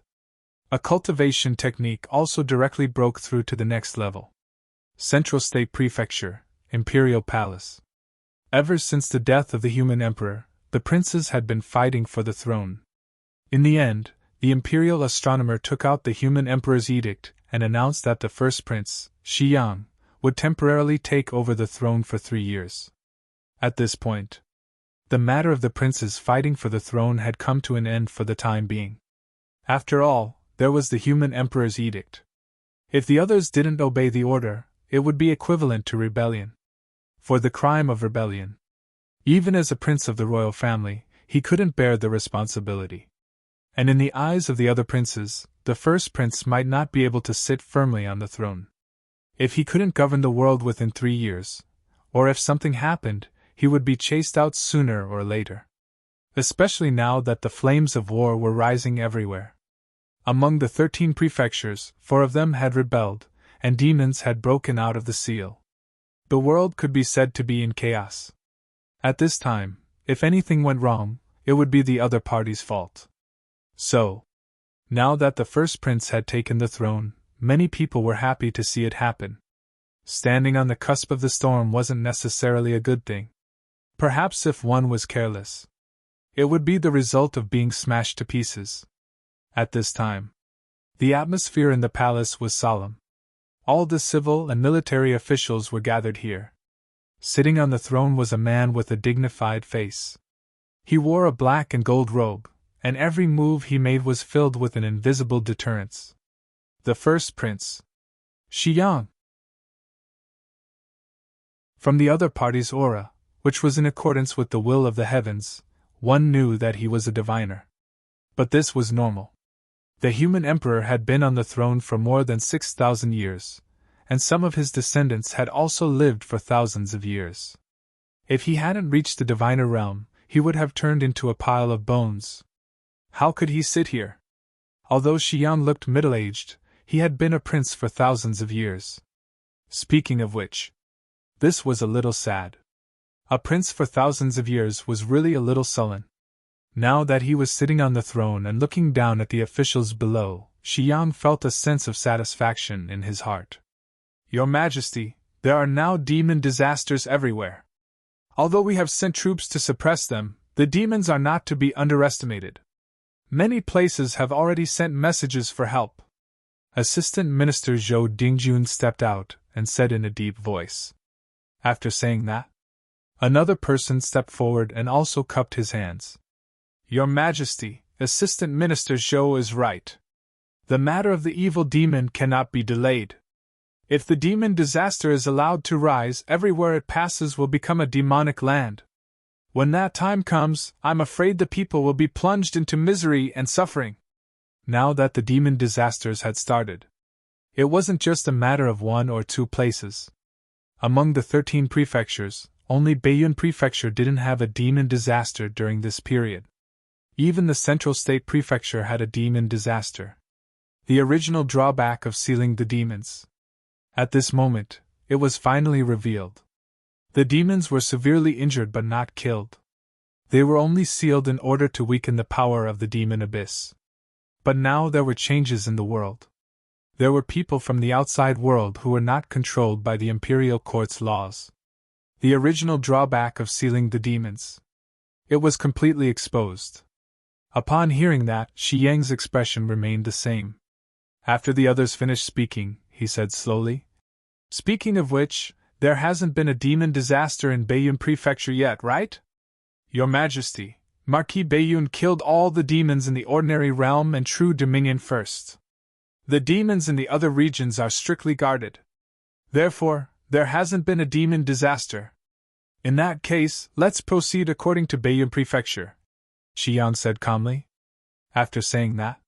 A cultivation technique also directly broke through to the next level. Central State Prefecture, Imperial Palace. Ever since the death of the human emperor, the princes had been fighting for the throne. In the end, the imperial astronomer took out the human emperor's edict and announced that the first prince, Shi Yang, would temporarily take over the throne for 3 years. At this point, the matter of the princes fighting for the throne had come to an end for the time being. After all, there was the human emperor's edict. If the others didn't obey the order, it would be equivalent to rebellion. For the crime of rebellion. Even as a prince of the royal family, he couldn't bear the responsibility. And in the eyes of the other princes, the first prince might not be able to sit firmly on the throne. If he couldn't govern the world within 3 years, or if something happened, he would be chased out sooner or later. Especially now that the flames of war were rising everywhere. Among the 13 prefectures, 4 of them had rebelled, and demons had broken out of the seal. The world could be said to be in chaos. At this time, if anything went wrong, it would be the other party's fault. So, now that the first prince had taken the throne, many people were happy to see it happen. Standing on the cusp of the storm wasn't necessarily a good thing. Perhaps if one was careless, it would be the result of being smashed to pieces. At this time, the atmosphere in the palace was solemn. All the civil and military officials were gathered here. Sitting on the throne was a man with a dignified face. He wore a black and gold robe, and every move he made was filled with an invisible deterrence. The first prince, Shi Yang. From the other party's aura, which was in accordance with the will of the heavens, one knew that he was a diviner. But this was normal. The human emperor had been on the throne for more than 6,000 years, and some of his descendants had also lived for thousands of years. If he hadn't reached the diviner realm, he would have turned into a pile of bones. How could he sit here? Although Shi Yang looked middle-aged, he had been a prince for thousands of years. Speaking of which, this was a little sad. A prince for thousands of years was really a little sullen. Now that he was sitting on the throne and looking down at the officials below, Shi Yang felt a sense of satisfaction in his heart. Your Majesty, there are now demon disasters everywhere. Although we have sent troops to suppress them, the demons are not to be underestimated. Many places have already sent messages for help. Assistant Minister Zhou Dingjun stepped out and said in a deep voice. After saying that, another person stepped forward and also cupped his hands. Your Majesty, Assistant Minister Zhou is right. The matter of the evil demon cannot be delayed. If the demon disaster is allowed to rise, everywhere it passes will become a demonic land. When that time comes, I'm afraid the people will be plunged into misery and suffering. Now that the demon disasters had started, it wasn't just a matter of 1 or 2 places. Among the 13 prefectures, only Baiyun Prefecture didn't have a demon disaster during this period. Even the Central State Prefecture had a demon disaster. The original drawback of sealing the demons. At this moment, it was finally revealed. The demons were severely injured but not killed. They were only sealed in order to weaken the power of the demon abyss. But now there were changes in the world. There were people from the outside world who were not controlled by the imperial court's laws. The original drawback of sealing the demons. It was completely exposed. Upon hearing that, Shi Yang's expression remained the same. After the others finished speaking, he said slowly, Speaking of which, there hasn't been a demon disaster in Baiyun Prefecture yet, right? Your Majesty, Marquis Baiyun killed all the demons in the ordinary realm and true dominion first. The demons in the other regions are strictly guarded. Therefore, there hasn't been a demon disaster. In that case, let's proceed according to Baiyun Prefecture, Shi Yang said calmly. After saying that,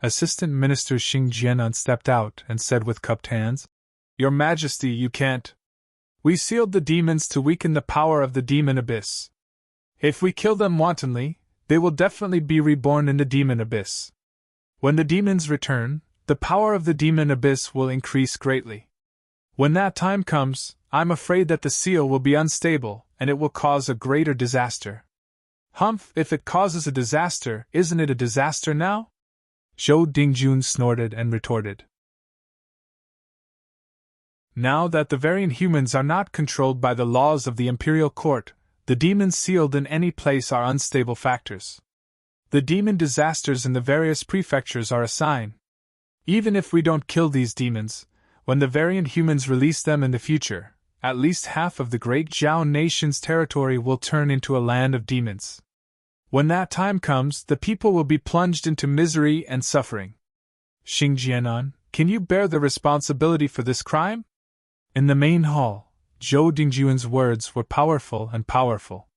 Assistant Minister Xing Jianan stepped out and said with cupped hands, Your Majesty, you can't. We sealed the demons to weaken the power of the demon abyss. If we kill them wantonly, they will definitely be reborn in the demon abyss. When the demons return, the power of the demon abyss will increase greatly. When that time comes, I'm afraid that the seal will be unstable, and it will cause a greater disaster. Humph, if it causes a disaster, isn't it a disaster now? Zhou Dingjun snorted and retorted. Now that the variant humans are not controlled by the laws of the Imperial Court, the demons sealed in any place are unstable factors. The demon disasters in the various prefectures are a sign. Even if we don't kill these demons, when the variant humans release them in the future, at least half of the Great Zhao Nation's territory will turn into a land of demons. When that time comes, the people will be plunged into misery and suffering. Xing Jianan, can you bear the responsibility for this crime? In the main hall, Zhou Dingjun's words were powerful and powerful.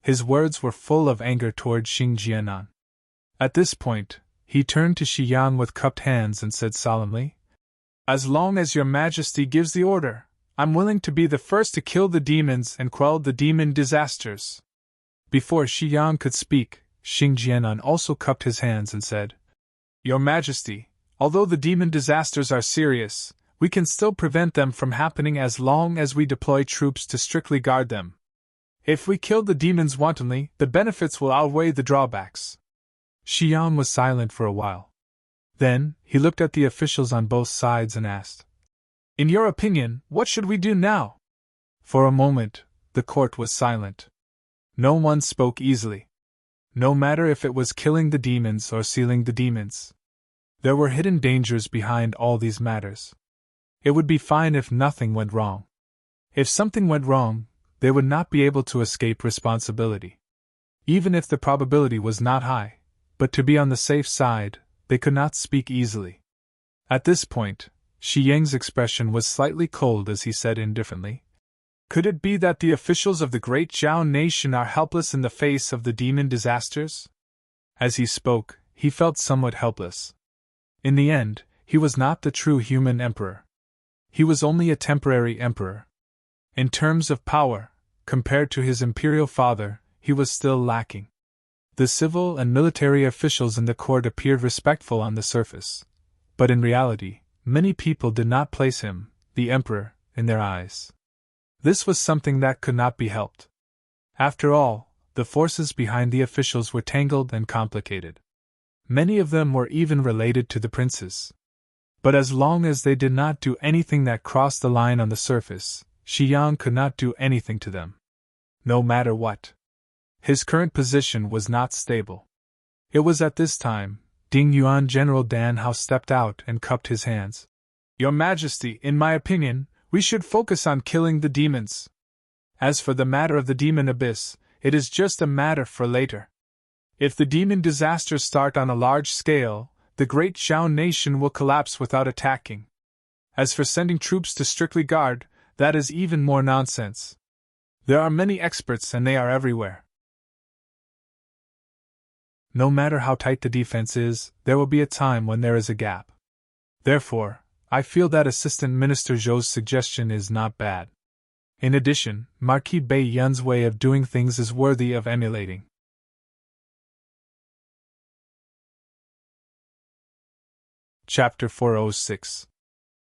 His words were full of anger toward Xing Jianan. At this point, he turned to Xiyan with cupped hands and said solemnly, "As long as your majesty gives the order, I'm willing to be the first to kill the demons and quell the demon disasters." Before Xiyan could speak, Xing Jianan also cupped his hands and said, "Your majesty, although the demon disasters are serious, we can still prevent them from happening as long as we deploy troops to strictly guard them. If we kill the demons wantonly, the benefits will outweigh the drawbacks." Xiyan was silent for a while. Then, he looked at the officials on both sides and asked, "In your opinion, what should we do now?" For a moment, the court was silent. No one spoke easily. No matter if it was killing the demons or sealing the demons. There were hidden dangers behind all these matters. It would be fine if nothing went wrong. If something went wrong, they would not be able to escape responsibility. Even if the probability was not high, but to be on the safe side, they could not speak easily. At this point, Shi Yang's expression was slightly cold as he said indifferently, "Could it be that the officials of the Great Zhao Nation are helpless in the face of the demon disasters?" As he spoke, he felt somewhat helpless. In the end, he was not the true human emperor. He was only a temporary emperor. In terms of power, compared to his imperial father, he was still lacking. The civil and military officials in the court appeared respectful on the surface, but in reality, many people did not place him, the emperor, in their eyes. This was something that could not be helped. After all, the forces behind the officials were tangled and complicated. Many of them were even related to the princes. But as long as they did not do anything that crossed the line on the surface, Xiyan could not do anything to them. No matter what. His current position was not stable. It was at this time, Ding Yuan General Dan Hao stepped out and cupped his hands. "Your Majesty, in my opinion, we should focus on killing the demons. As for the matter of the demon abyss, it is just a matter for later. If the demon disasters start on a large scale, the Great Zhao Nation will collapse without attacking. As for sending troops to strictly guard, that is even more nonsense. There are many experts and they are everywhere. No matter how tight the defense is, there will be a time when there is a gap. Therefore, I feel that Assistant Minister Zhou's suggestion is not bad. In addition, Marquis Bai Yun's way of doing things is worthy of emulating." Chapter 406.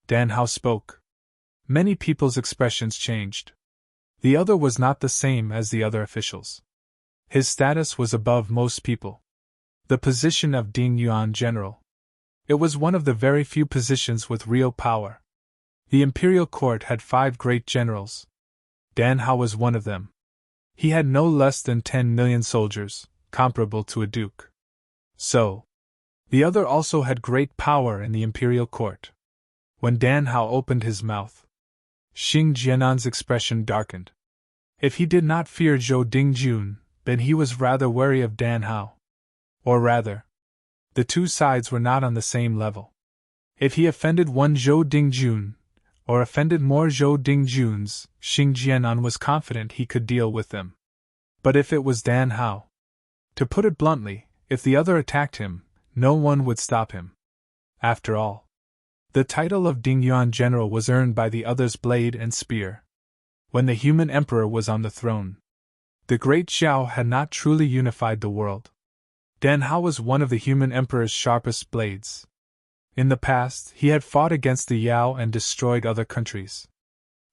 Dan Hao spoke. Many people's expressions changed. The other was not the same as the other officials. His status was above most people. The position of Ding Yuan General. It was one of the very few positions with real power. The imperial court had 5 great generals. Dan Hao was one of them. He had no less than 10 million soldiers, comparable to a duke. So, the other also had great power in the imperial court. When Dan Hao opened his mouth, Xing Jianan's expression darkened. If he did not fear Zhou Dingjun, then he was rather wary of Dan Hao. Or rather, the two sides were not on the same level. If he offended one Zhou Dingjun, or offended more Zhou Dingjuns, Xing Jianan was confident he could deal with them. But if it was Dan Hao, to put it bluntly, if the other attacked him, no one would stop him. After all, the title of Ding Yuan General was earned by the other's blade and spear. When the human emperor was on the throne, the great Zhao had not truly unified the world. Dan Hao was one of the human emperor's sharpest blades. In the past, he had fought against the Yao and destroyed other countries.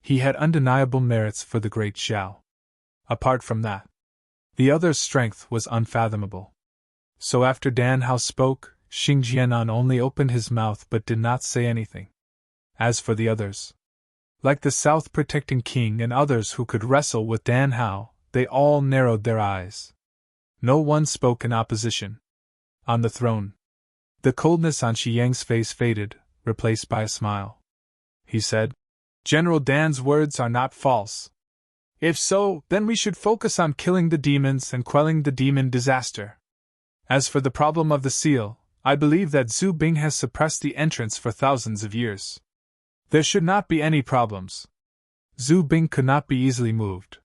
He had undeniable merits for the great Zhao. Apart from that, the other's strength was unfathomable. So after Dan Hao spoke, Xing Jianan only opened his mouth but did not say anything. As for the others, like the South Protecting King and others who could wrestle with Dan Hao, they all narrowed their eyes. No one spoke in opposition. On the throne, the coldness on Shi Yang's face faded, replaced by a smile. He said, "General Dan's words are not false. If so, then we should focus on killing the demons and quelling the demon disaster. As for the problem of the seal, I believe that Zhu Bing has suppressed the entrance for thousands of years. There should not be any problems. Zhu Bing could not be easily moved.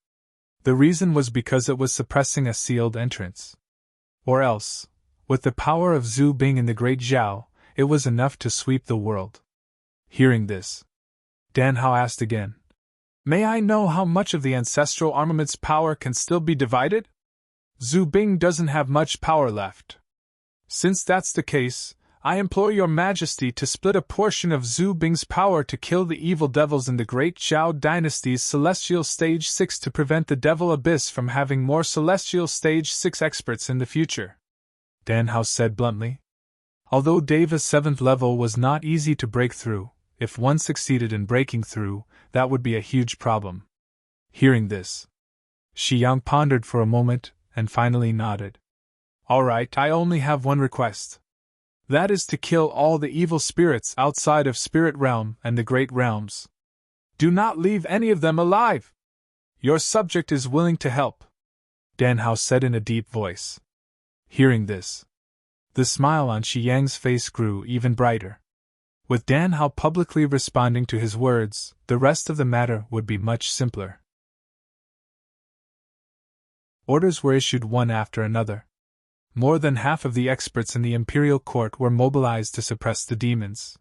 The reason was because it was suppressing a sealed entrance. Or else, with the power of Zhu Bing in the Great Zhao, it was enough to sweep the world." Hearing this, Dan Hao asked again, "May I know how much of the ancestral armament's power can still be divided? Zhu Bing doesn't have much power left. Since that's the case, I implore your majesty to split a portion of Zhu Bing's power to kill the evil devils in the Great Zhao Dynasty's Celestial Stage 6 to prevent the Devil Abyss from having more Celestial Stage 6 experts in the future," Dan Hao said bluntly. Although Deva's 7th level was not easy to break through, if one succeeded in breaking through, that would be a huge problem. Hearing this, Shi Yang pondered for a moment and finally nodded. "All right, I only have one request. That is to kill all the evil spirits outside of Spirit Realm and the Great Realms. Do not leave any of them alive. Your subject is willing to help," Dan Hao said in a deep voice. Hearing this, the smile on Shi Yang's face grew even brighter. With Dan Hao publicly responding to his words, the rest of the matter would be much simpler. Orders were issued one after another. More than half of the experts in the Imperial Court were mobilized to suppress the demons.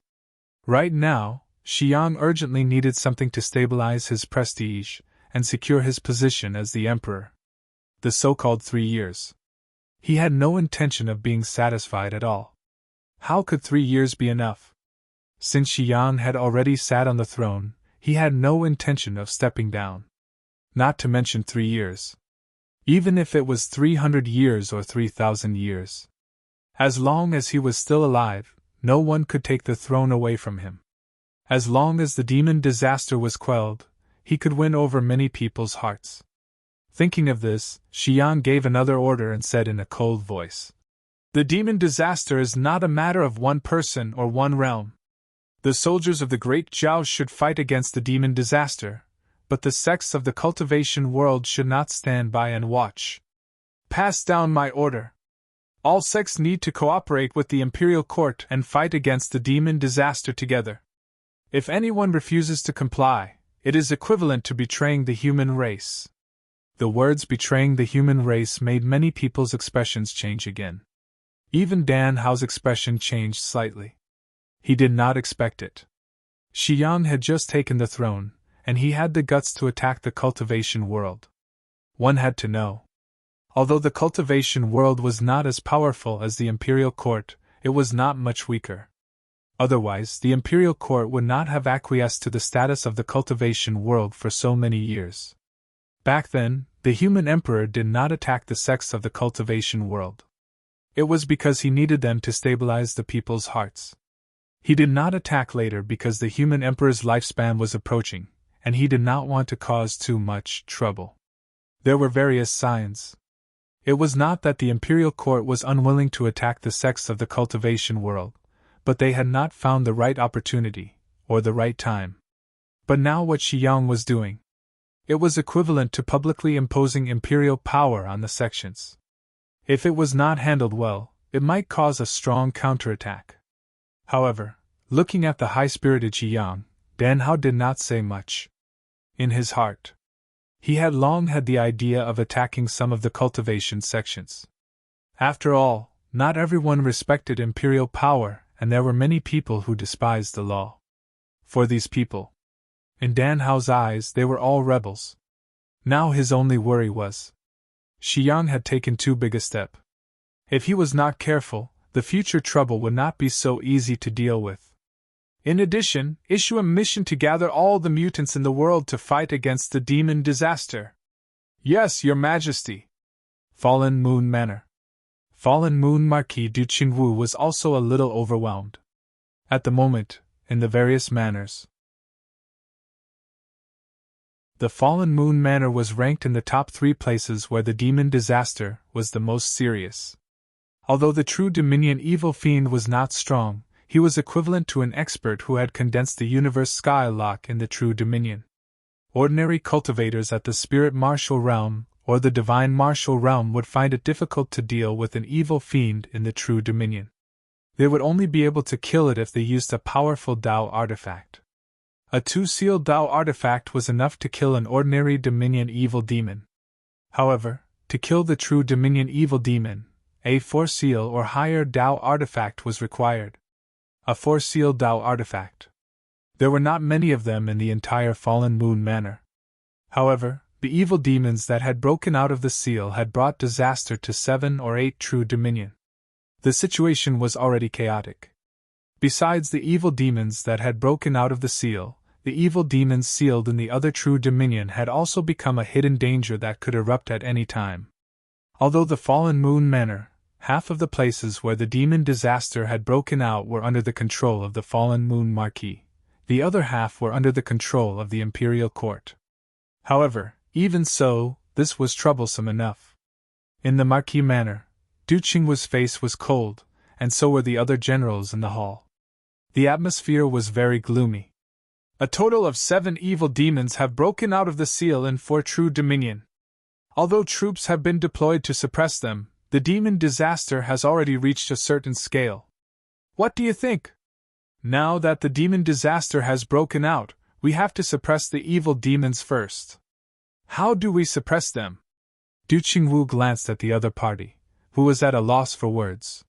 Right now, Xiang urgently needed something to stabilize his prestige and secure his position as the emperor. The so-called 3 years. He had no intention of being satisfied at all. How could 3 years be enough? Since Xiang had already sat on the throne, he had no intention of stepping down. Not to mention 3 years. Even if it was 300 years or 3,000 years. As long as he was still alive, no one could take the throne away from him. As long as the demon disaster was quelled, he could win over many people's hearts. Thinking of this, Xiang gave another order and said in a cold voice, "The demon disaster is not a matter of one person or one realm. The soldiers of the Great Zhao should fight against the demon disaster, but the sects of the cultivation world should not stand by and watch. Pass down my order. All sects need to cooperate with the Imperial Court and fight against the demon disaster together. If anyone refuses to comply, it is equivalent to betraying the human race." The words betraying the human race made many people's expressions change again. Even Dan Hao's expression changed slightly. He did not expect it. Xiang had just taken the throne, and he had the guts to attack the cultivation world. One had to know. Although the cultivation world was not as powerful as the Imperial Court, it was not much weaker. Otherwise, the Imperial Court would not have acquiesced to the status of the cultivation world for so many years. Back then, the human emperor did not attack the sects of the cultivation world. It was because he needed them to stabilize the people's hearts. He did not attack later because the human emperor's lifespan was approaching, and he did not want to cause too much trouble. There were various signs. It was not that the Imperial Court was unwilling to attack the sects of the cultivation world, but they had not found the right opportunity, or the right time. But now what Xiang was doing, it was equivalent to publicly imposing imperial power on the sections. If it was not handled well, it might cause a strong counterattack. However, looking at the high-spirited Xiang, Dan Hao did not say much. In his heart, he had long had the idea of attacking some of the cultivation sections. After all, not everyone respected imperial power, and there were many people who despised the law. For these people, in Dan Hao's eyes, they were all rebels. Now his only worry was, Xiang had taken too big a step. If he was not careful, the future trouble would not be so easy to deal with. In addition, issue a mission to gather all the mutants in the world to fight against the demon disaster. Yes, Your Majesty. Fallen Moon Manor. Fallen Moon Marquis Du Qingwu was also a little overwhelmed. At the moment, in the various manors, the Fallen Moon Manor was ranked in the top 3 places where the demon disaster was the most serious. Although the true Dominion Evil Fiend was not strong, he was equivalent to an expert who had condensed the universe Skylock in the true Dominion. Ordinary cultivators at the Spirit Martial Realm or the Divine Martial Realm would find it difficult to deal with an evil fiend in the true Dominion. They would only be able to kill it if they used a powerful Dao artifact. A 2-seal Dao artifact was enough to kill an ordinary Dominion evil demon. However, to kill the true Dominion evil demon, a 4-seal or higher Dao artifact was required. A 4-seal Dao artifact. There were not many of them in the entire Fallen Moon Manor. However, the evil demons that had broken out of the seal had brought disaster to 7 or 8 true Dominion. The situation was already chaotic. Besides the evil demons that had broken out of the seal, the evil demons sealed in the other true Dominion had also become a hidden danger that could erupt at any time. Although the Fallen Moon Manor, half of the places where the demon disaster had broken out were under the control of the Fallen Moon Marquis, the other half were under the control of the Imperial Court. However, even so, this was troublesome enough. In the Marquis Manor, Du Qingwu's face was cold, and so were the other generals in the hall. The atmosphere was very gloomy. A total of 7 evil demons have broken out of the seal in 4 true Dominion. Although troops have been deployed to suppress them, the demon disaster has already reached a certain scale. What do you think? Now that the demon disaster has broken out, we have to suppress the evil demons first. How do we suppress them? Du Qingwu glanced at the other party, who was at a loss for words.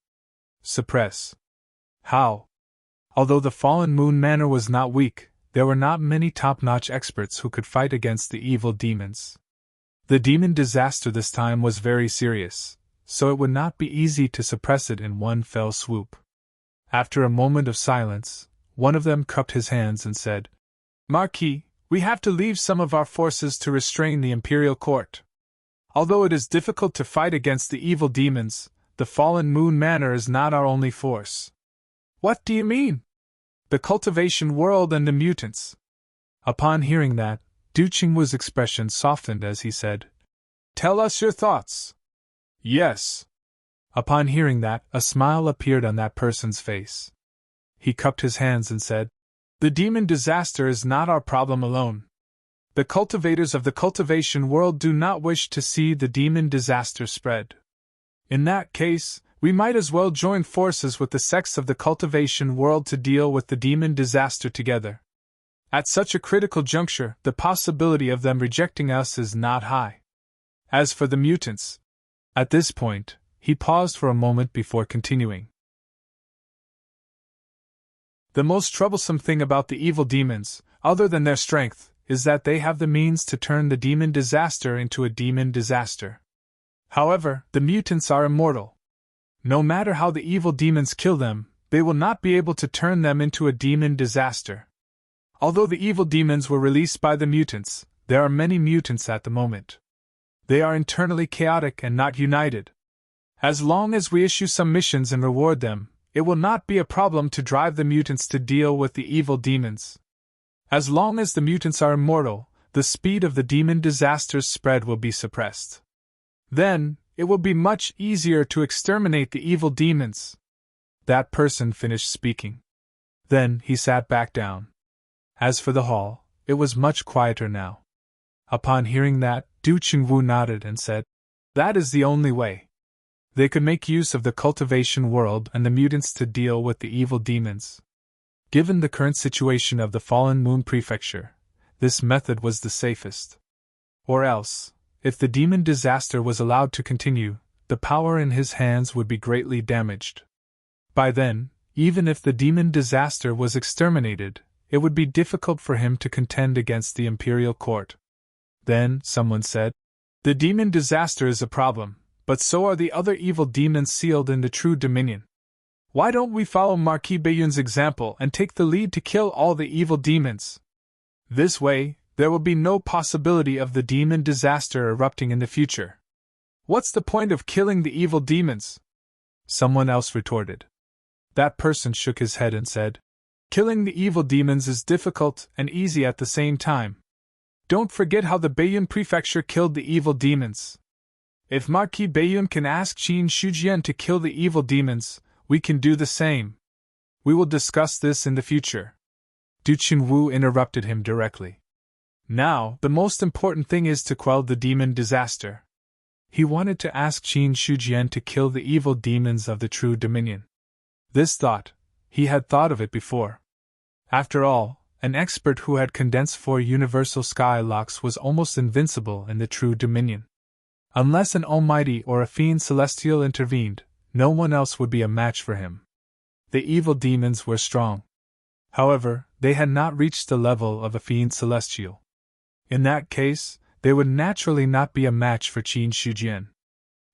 Suppress. How? Although the Fallen Moon Manor was not weak, there were not many top-notch experts who could fight against the evil demons. The demon disaster this time was very serious, so it would not be easy to suppress it in one fell swoop. After a moment of silence, one of them cupped his hands and said, Marquis, we have to leave some of our forces to restrain the Imperial Court. Although it is difficult to fight against the evil demons, the Fallen Moon Manor is not our only force. What do you mean? The cultivation world and the mutants. Upon hearing that, Du Qingwu's expression softened as he said, Tell us your thoughts. Yes. Upon hearing that, a smile appeared on that person's face. He cupped his hands and said, The demon disaster is not our problem alone. The cultivators of the cultivation world do not wish to see the demon disaster spread. In that case, we might as well join forces with the sects of the cultivation world to deal with the demon disaster together. At such a critical juncture, the possibility of them rejecting us is not high. As for the mutants, at this point, he paused for a moment before continuing. The most troublesome thing about the evil demons, other than their strength, is that they have the means to turn the demon disaster into a demon disaster. However, the mutants are immortal. No matter how the evil demons kill them, they will not be able to turn them into a demon disaster. Although the evil demons were released by the mutants, there are many mutants at the moment. They are internally chaotic and not united. As long as we issue some missions and reward them, it will not be a problem to drive the mutants to deal with the evil demons. As long as the mutants are immortal, the speed of the demon disaster's spread will be suppressed. Then, it will be much easier to exterminate the evil demons. That person finished speaking. Then he sat back down. As for the hall, it was much quieter now. Upon hearing that, Du Qingwu nodded and said, That is the only way. They could make use of the cultivation world and the mutants to deal with the evil demons. Given the current situation of the Fallen Moon Prefecture, this method was the safest. Or else, if the demon disaster was allowed to continue, the power in his hands would be greatly damaged. By then, even if the demon disaster was exterminated, it would be difficult for him to contend against the Imperial Court. Then, someone said, The demon disaster is a problem, but so are the other evil demons sealed in the true Dominion. Why don't we follow Marquis Bayun's example and take the lead to kill all the evil demons? This way, there will be no possibility of the demon disaster erupting in the future. What's the point of killing the evil demons? Someone else retorted. That person shook his head and said, Killing the evil demons is difficult and easy at the same time. Don't forget how the Bayun prefecture killed the evil demons. If Marquis Bayun can ask Qin Shujian to kill the evil demons, we can do the same. We will discuss this in the future. Du Chunwu interrupted him directly. Now, the most important thing is to quell the demon disaster. He wanted to ask Qin Shujian to kill the evil demons of the True Dominion. This thought, he had thought of it before. After all, an expert who had condensed 4 universal sky locks was almost invincible in the True Dominion. Unless an almighty or a fiend celestial intervened, no one else would be a match for him. The evil demons were strong. However, they had not reached the level of a fiend celestial. In that case, they would naturally not be a match for Qin Shujian.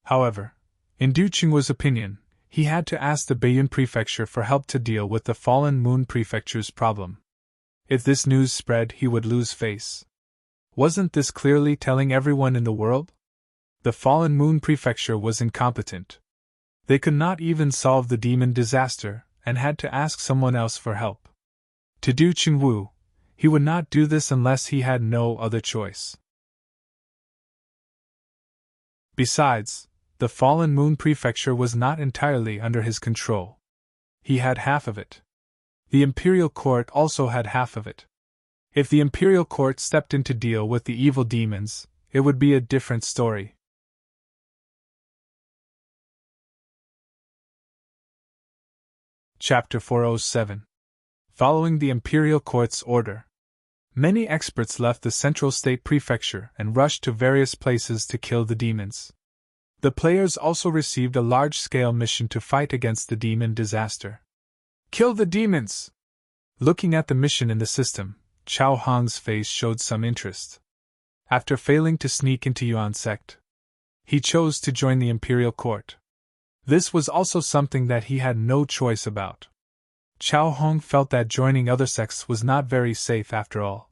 However, in Du Chunwu's opinion, he had to ask the Bayun prefecture for help to deal with the Fallen Moon prefecture's problem. If this news spread, he would lose face. Wasn't this clearly telling everyone in the world? The Fallen Moon prefecture was incompetent. They could not even solve the demon disaster, and had to ask someone else for help. To Du Chunwu, he would not do this unless he had no other choice. Besides, the Fallen Moon prefecture was not entirely under his control. He had half of it. The Imperial Court also had half of it. If the Imperial Court stepped in to deal with the evil demons, it would be a different story. Chapter 407. Following the Imperial Court's order. Many experts left the Central State Prefecture and rushed to various places to kill the demons. The players also received a large-scale mission to fight against the demon disaster. Kill the demons! Looking at the mission in the system, Chao Hong's face showed some interest. After failing to sneak into Yuan sect, he chose to join the Imperial Court. This was also something that he had no choice about. Chao Hong felt that joining other sects was not very safe after all.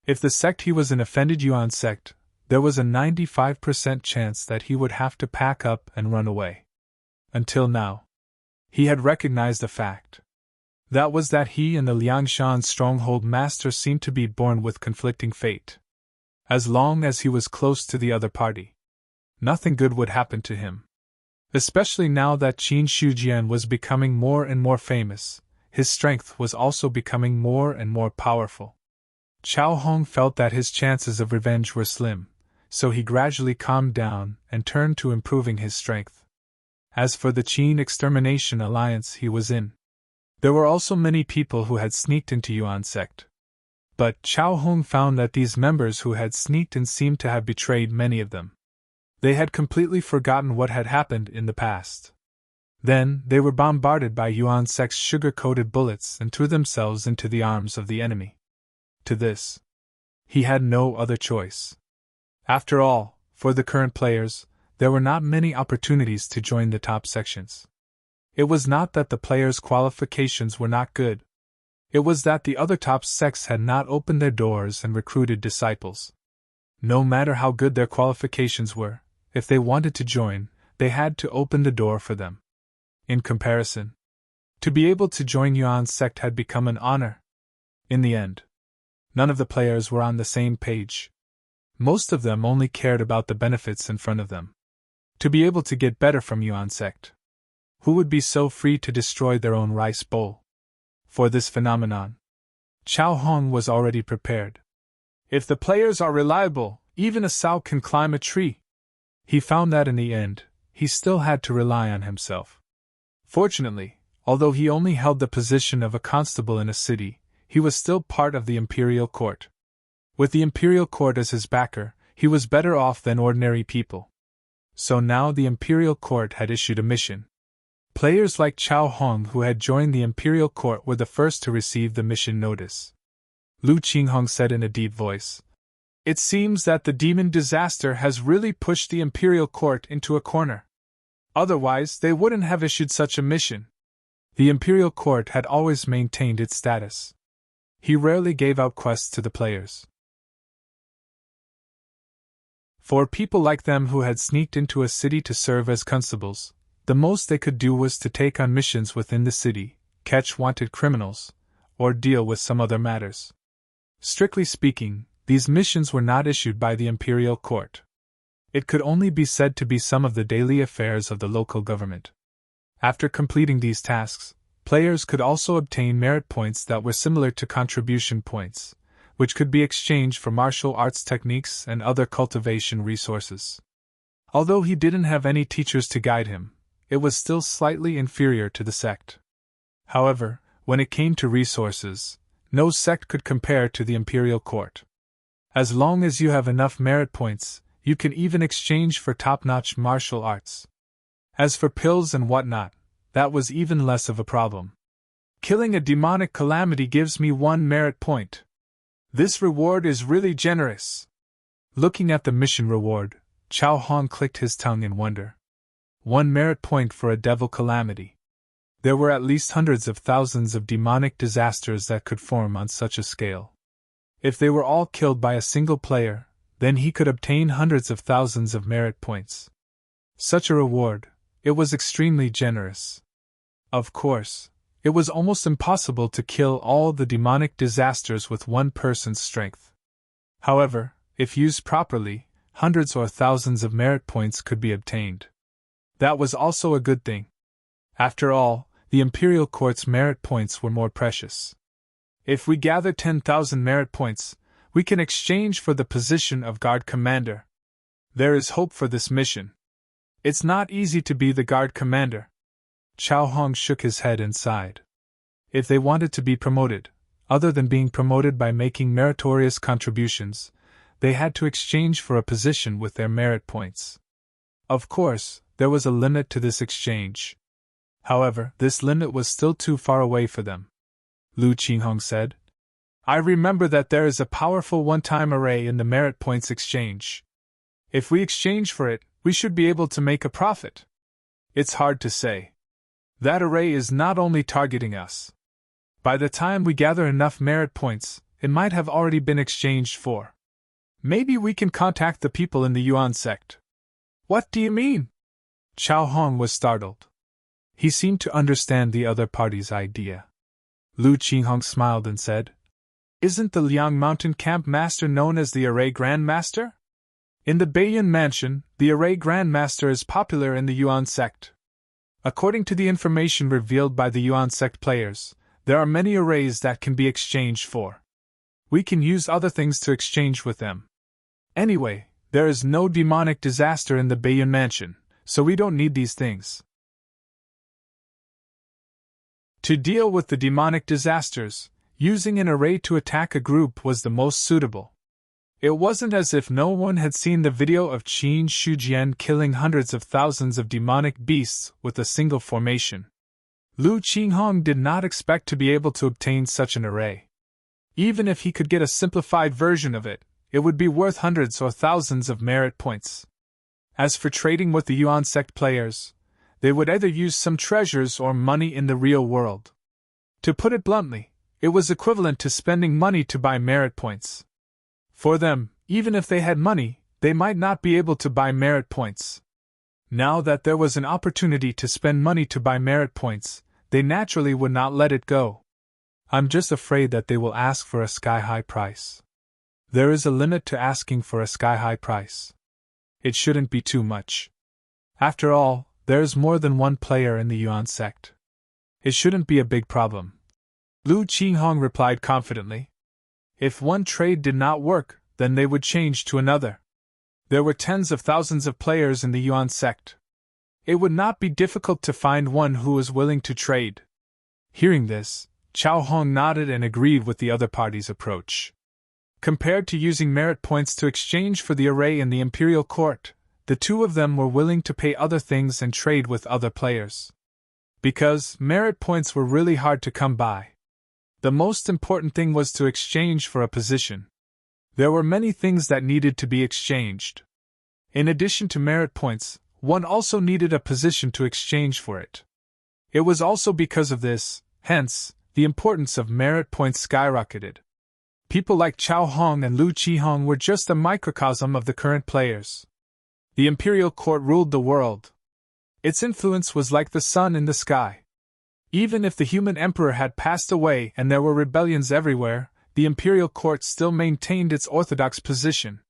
If the sect he was in offended Yuan sect, there was a 95% chance that he would have to pack up and run away. Until now, he had recognized a fact. That was that he and the Liangshan stronghold master seemed to be born with conflicting fate. As long as he was close to the other party, nothing good would happen to him. Especially now that Qin Shujian was becoming more and more famous, his strength was also becoming more and more powerful. Chao Hong felt that his chances of revenge were slim, so he gradually calmed down and turned to improving his strength. As for the Qin Extermination Alliance he was in, there were also many people who had sneaked into Yuan sect. But Chao Hong found that these members who had sneaked in seemed to have betrayed many of them. They had completely forgotten what had happened in the past. Then they were bombarded by Yuan sect's sugar-coated bullets and threw themselves into the arms of the enemy. To this, he had no other choice. After all, for the current players, there were not many opportunities to join the top sections. It was not that the players' qualifications were not good. It was that the other top sects had not opened their doors and recruited disciples. No matter how good their qualifications were, if they wanted to join, they had to open the door for them. In comparison, to be able to join Yuan's sect had become an honor. In the end, none of the players were on the same page. Most of them only cared about the benefits in front of them. To be able to get better from Yuan sect. Who would be so free to destroy their own rice bowl? For this phenomenon, Chao Hong was already prepared. If the players are reliable, even a sow can climb a tree. He found that in the end, he still had to rely on himself. Fortunately, although he only held the position of a constable in a city, he was still part of the Imperial Court. With the Imperial Court as his backer, he was better off than ordinary people. So now the Imperial Court had issued a mission. Players like Chao Hong who had joined the Imperial Court were the first to receive the mission notice. Lu Qinghong said in a deep voice, "It seems that the demon disaster has really pushed the Imperial Court into a corner. Otherwise, they wouldn't have issued such a mission." The Imperial Court had always maintained its status. He rarely gave out quests to the players. For people like them who had sneaked into a city to serve as constables, the most they could do was to take on missions within the city, catch wanted criminals, or deal with some other matters. Strictly speaking, these missions were not issued by the Imperial Court. It could only be said to be some of the daily affairs of the local government. After completing these tasks, players could also obtain merit points that were similar to contribution points, which could be exchanged for martial arts techniques and other cultivation resources. Although he didn't have any teachers to guide him, it was still slightly inferior to the sect. However, when it came to resources, no sect could compare to the Imperial Court. As long as you have enough merit points, you can even exchange for top-notch martial arts. As for pills and whatnot, that was even less of a problem. Killing a demonic calamity gives me 1 merit point. This reward is really generous. Looking at the mission reward, Chao Hong clicked his tongue in wonder. 1 merit point for a devil calamity. There were at least hundreds of thousands of demonic disasters that could form on such a scale. If they were all killed by a single player, then he could obtain hundreds of thousands of merit points. Such a reward, it was extremely generous. Of course, it was almost impossible to kill all the demonic disasters with one person's strength. However, if used properly, hundreds or thousands of merit points could be obtained. That was also a good thing. After all, the Imperial Court's merit points were more precious. If we gather 10,000 merit points, we can exchange for the position of Guard Commander. There is hope for this mission. It's not easy to be the Guard Commander. Chao Hong shook his head and sighed. If they wanted to be promoted, other than being promoted by making meritorious contributions, they had to exchange for a position with their merit points. Of course, there was a limit to this exchange. However, this limit was still too far away for them. Lu Qinghong said, I remember that there is a powerful one-time array in the merit points exchange. If we exchange for it, we should be able to make a profit. It's hard to say. That array is not only targeting us. By the time we gather enough merit points, it might have already been exchanged for. Maybe we can contact the people in the Yuan sect. What do you mean? Chao Hong was startled. He seemed to understand the other party's idea. Lu Qinghong smiled and said, Isn't the Liang Mountain Camp Master known as the Array Grand Master? In the Beiyun Mansion, the Array Grand Master is popular in the Yuan sect. According to the information revealed by the Yuan sect players, there are many arrays that can be exchanged for. We can use other things to exchange with them. Anyway, there is no demonic disaster in the Beiyun Mansion, so we don't need these things. To deal with the demonic disasters, using an array to attack a group was the most suitable. It wasn't as if no one had seen the video of Qin Shujian killing hundreds of thousands of demonic beasts with a single formation. Lu Qinghong did not expect to be able to obtain such an array. Even if he could get a simplified version of it, it would be worth hundreds or thousands of merit points. As for trading with the Yuan sect players, they would either use some treasures or money in the real world. To put it bluntly, it was equivalent to spending money to buy merit points. For them, even if they had money, they might not be able to buy merit points. Now that there was an opportunity to spend money to buy merit points, they naturally would not let it go. I'm just afraid that they will ask for a sky-high price. There is a limit to asking for a sky-high price. It shouldn't be too much. After all, there's more than one player in the Yuan sect. It shouldn't be a big problem. Lu Qinghong replied confidently. If one trade did not work, then they would change to another. There were tens of thousands of players in the Yuan sect. It would not be difficult to find one who was willing to trade. Hearing this, Chao Hong nodded and agreed with the other party's approach. Compared to using merit points to exchange for the array in the Imperial Court, the two of them were willing to pay other things and trade with other players. Because merit points were really hard to come by. The most important thing was to exchange for a position. There were many things that needed to be exchanged. In addition to merit points, one also needed a position to exchange for it. It was also because of this, hence, the importance of merit points skyrocketed. People like Chao Hong and Lu Qihong were just a microcosm of the current players. The imperial court ruled the world. Its influence was like the sun in the sky. Even if the human emperor had passed away and there were rebellions everywhere, the imperial court still maintained its orthodox position.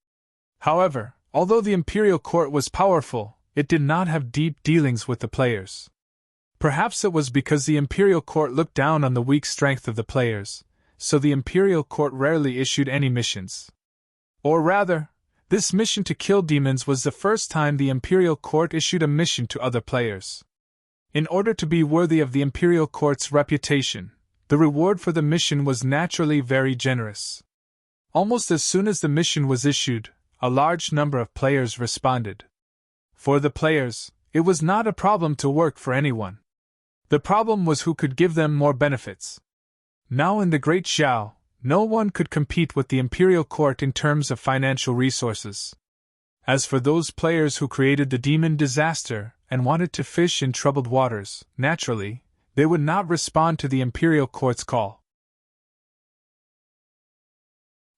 However, although the imperial court was powerful, it did not have deep dealings with the players. Perhaps it was because the imperial court looked down on the weak strength of the players, so the imperial court rarely issued any missions. Or rather, this mission to kill demons was the first time the imperial court issued a mission to other players. In order to be worthy of the imperial court's reputation, the reward for the mission was naturally very generous. Almost as soon as the mission was issued, a large number of players responded. For the players, it was not a problem to work for anyone. The problem was who could give them more benefits. Now in the Great Xiao, no one could compete with the imperial court in terms of financial resources. As for those players who created the demon disaster and wanted to fish in troubled waters, naturally, they would not respond to the imperial court's call.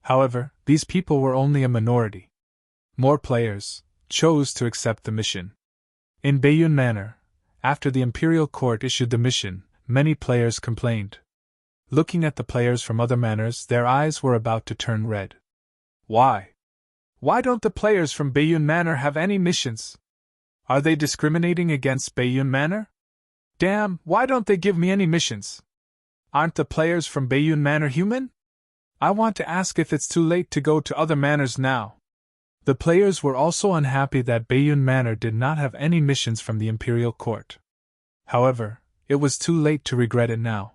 However, these people were only a minority. More players chose to accept the mission. In Baiyun Manor, after the imperial court issued the mission, many players complained. Looking at the players from other manors, their eyes were about to turn red. Why? Why don't the players from Baiyun Manor have any missions? Are they discriminating against Baiyun Manor? Damn, why don't they give me any missions? Aren't the players from Baiyun Manor human? I want to ask if it's too late to go to other manors now. The players were also unhappy that Baiyun Manor did not have any missions from the imperial court. However, it was too late to regret it now.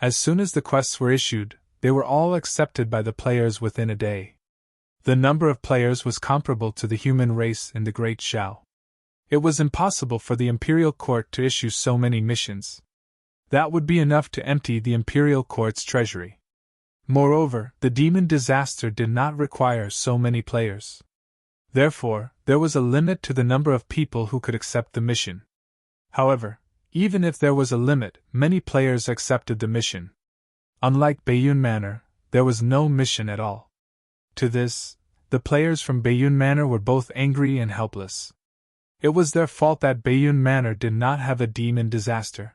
As soon as the quests were issued, they were all accepted by the players within a day. The number of players was comparable to the human race in the Great Xiao. It was impossible for the imperial court to issue so many missions. That would be enough to empty the imperial court's treasury. Moreover, the demon disaster did not require so many players. Therefore, there was a limit to the number of people who could accept the mission. However, even if there was a limit, many players accepted the mission. Unlike Baiyun Manor, there was no mission at all. To this, the players from Baiyun Manor were both angry and helpless. It was their fault that Baiyun Manor did not have a demon disaster.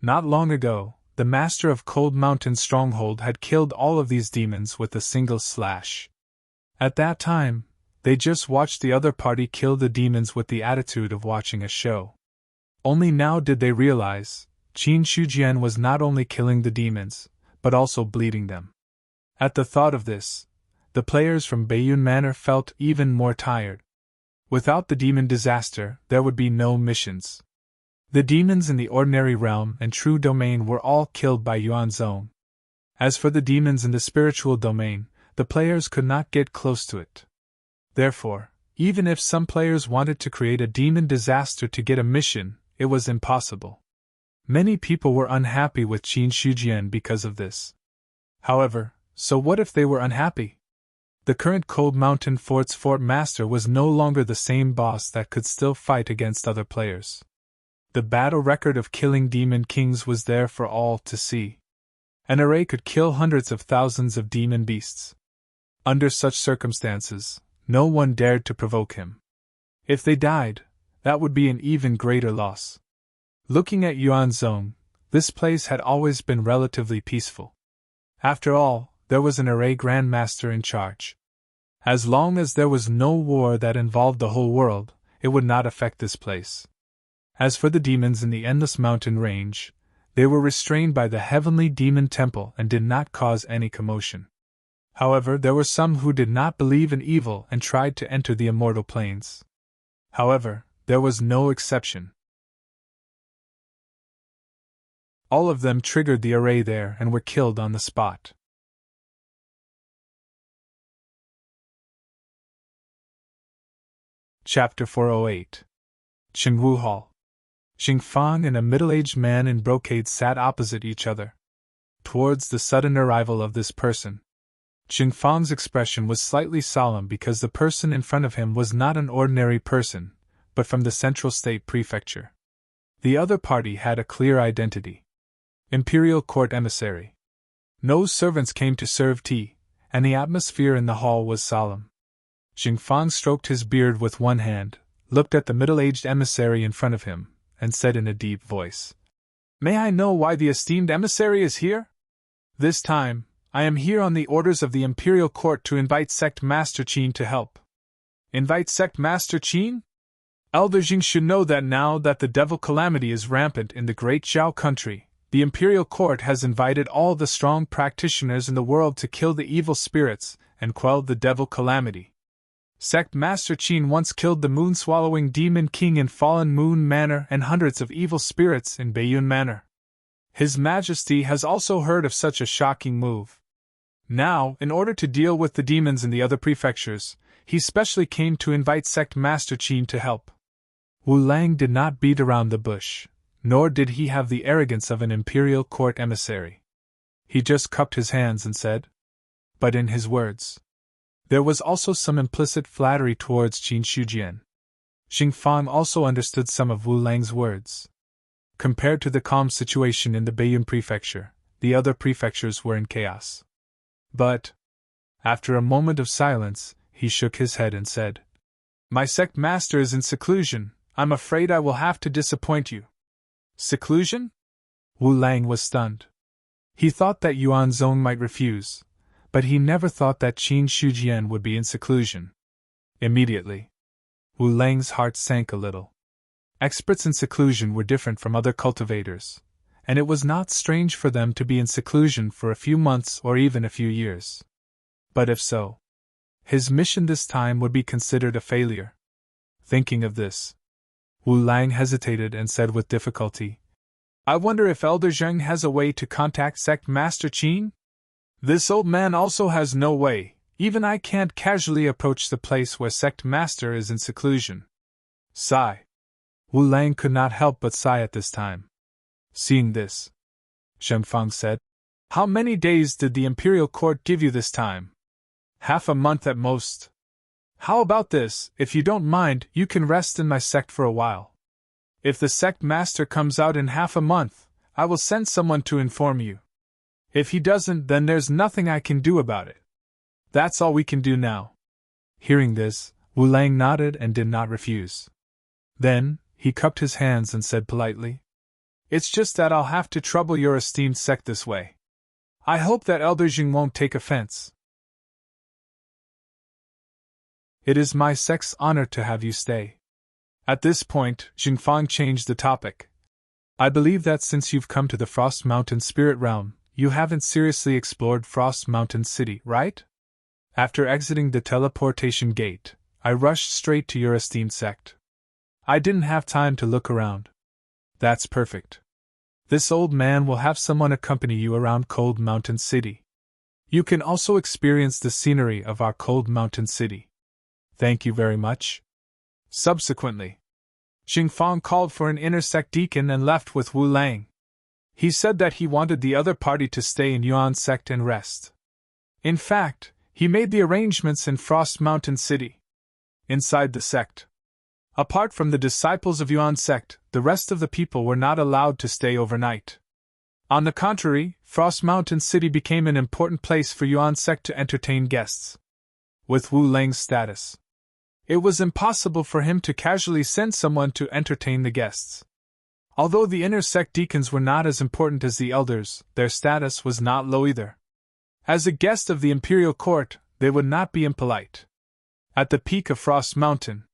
Not long ago, the master of Cold Mountain Stronghold had killed all of these demons with a single slash. At that time, they just watched the other party kill the demons with the attitude of watching a show. Only now did they realize, Qin Shujian was not only killing the demons, but also bleeding them. At the thought of this, the players from Baiyun Manor felt even more tired. Without the demon disaster, there would be no missions. The demons in the ordinary realm and true domain were all killed by Yuanzong. As for the demons in the spiritual domain, the players could not get close to it. Therefore, even if some players wanted to create a demon disaster to get a mission, it was impossible. Many people were unhappy with Qin Shujian because of this. However, so what if they were unhappy? The current Cold Mountain Fort's fort master was no longer the same boss that could still fight against other players. The battle record of killing demon kings was there for all to see. An array could kill hundreds of thousands of demon beasts. Under such circumstances, no one dared to provoke him. If they died, that would be an even greater loss. Looking at Yuanzong, this place had always been relatively peaceful. After all, there was an array grandmaster in charge. As long as there was no war that involved the whole world, it would not affect this place. As for the demons in the Endless Mountain Range, they were restrained by the Heavenly Demon Temple and did not cause any commotion. However, there were some who did not believe in evil and tried to enter the immortal planes. However, there was no exception. All of them triggered the array there and were killed on the spot. Chapter 408. Xingwu Hall. Xingfang and a middle-aged man in brocade sat opposite each other. Towards the sudden arrival of this person, Xingfang's expression was slightly solemn because the person in front of him was not an ordinary person, but from the Central State Prefecture. The other party had a clear identity: Imperial Court Emissary. No servants came to serve tea, and the atmosphere in the hall was solemn. Xingfang stroked his beard with one hand, looked at the middle-aged emissary in front of him, and said in a deep voice, "May I know why the esteemed emissary is here? This time, I am here on the orders of the Imperial Court to invite Sect Master Qin to help." "Invite Sect Master Qin?" "Elder Jing should know that now that the devil calamity is rampant in the great Zhao country, the Imperial Court has invited all the strong practitioners in the world to kill the evil spirits and quell the devil calamity. Sect Master Qin once killed the moon-swallowing demon king in Fallen Moon Manor and hundreds of evil spirits in Baiyun Manor. His Majesty has also heard of such a shocking move. Now, in order to deal with the demons in the other prefectures, he specially came to invite Sect Master Qin to help." Wu Lang did not beat around the bush, nor did he have the arrogance of an Imperial Court emissary. He just cupped his hands and said, but in his words, there was also some implicit flattery towards Qin Shujian. Xingfang also understood some of Wu Lang's words. Compared to the calm situation in the Baiyun prefecture, the other prefectures were in chaos. But, after a moment of silence, he shook his head and said, "My sect master is in seclusion. I'm afraid I will have to disappoint you." "Seclusion?" Wu Lang was stunned. He thought that Yuan Zong might refuse, but he never thought that Qin Shujian would be in seclusion. Immediately, Wu Lang's heart sank a little. Experts in seclusion were different from other cultivators, and it was not strange for them to be in seclusion for a few months or even a few years. But if so, his mission this time would be considered a failure. Thinking of this, Wu Lang hesitated and said with difficulty, "I wonder if Elder Zheng has a way to contact Sect Master Qin? This old man also has no way. Even I can't casually approach the place where Sect Master is in seclusion." Sigh. Wu Lang could not help but sigh at this time. Seeing this, Xingfang said, "How many days did the Imperial Court give you this time?" "Half a month at most." "How about this? If you don't mind, you can rest in my sect for a while. If the sect master comes out in half a month, I will send someone to inform you. If he doesn't, then there's nothing I can do about it. That's all we can do now." Hearing this, Wu Lang nodded and did not refuse. Then, he cupped his hands and said politely, "It's just that I'll have to trouble your esteemed sect this way. I hope that Elder Jing won't take offense." "It is my sect's honor to have you stay." At this point, Xingfang changed the topic. "I believe that since you've come to the Frost Mountain Spirit Realm, you haven't seriously explored Frost Mountain City, right? After exiting the teleportation gate, I rushed straight to your esteemed sect. I didn't have time to look around." "That's perfect. This old man will have someone accompany you around Cold Mountain City. You can also experience the scenery of our Cold Mountain City." "Thank you very much." Subsequently, Xingfang called for an inter-sect deacon and left with Wu Lang. He said that he wanted the other party to stay in Yuan sect and rest. In fact, he made the arrangements in Frost Mountain City. Inside the sect, apart from the disciples of Yuan sect, the rest of the people were not allowed to stay overnight. On the contrary, Frost Mountain City became an important place for Yuan sect to entertain guests. With Wu Lang's status, it was impossible for him to casually send someone to entertain the guests. Although the inter-sect deacons were not as important as the elders, their status was not low either. As a guest of the Imperial Court, they would not be impolite. At the peak of Frost Mountain,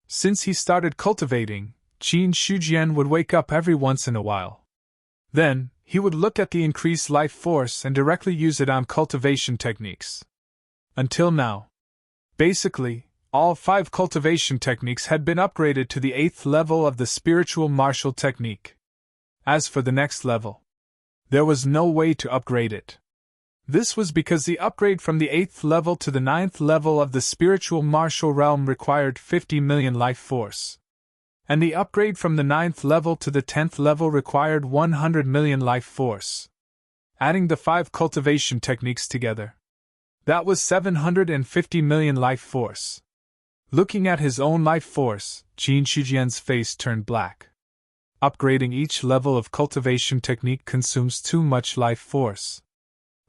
since he started cultivating, Qin Shujian would wake up every once in a while. Then, he would look at the increased life force and directly use it on cultivation techniques. Until now, basically, all 5 cultivation techniques had been upgraded to the 8th level of the spiritual martial technique. As for the next level, there was no way to upgrade it. This was because the upgrade from the 8th level to the 9th level of the spiritual martial realm required 50 million life force. And the upgrade from the 9th level to the 10th level required 100 million life force. Adding the 5 cultivation techniques together, that was 750 million life force. Looking at his own life force, Qin Shujian's face turned black. Upgrading each level of cultivation technique consumes too much life force.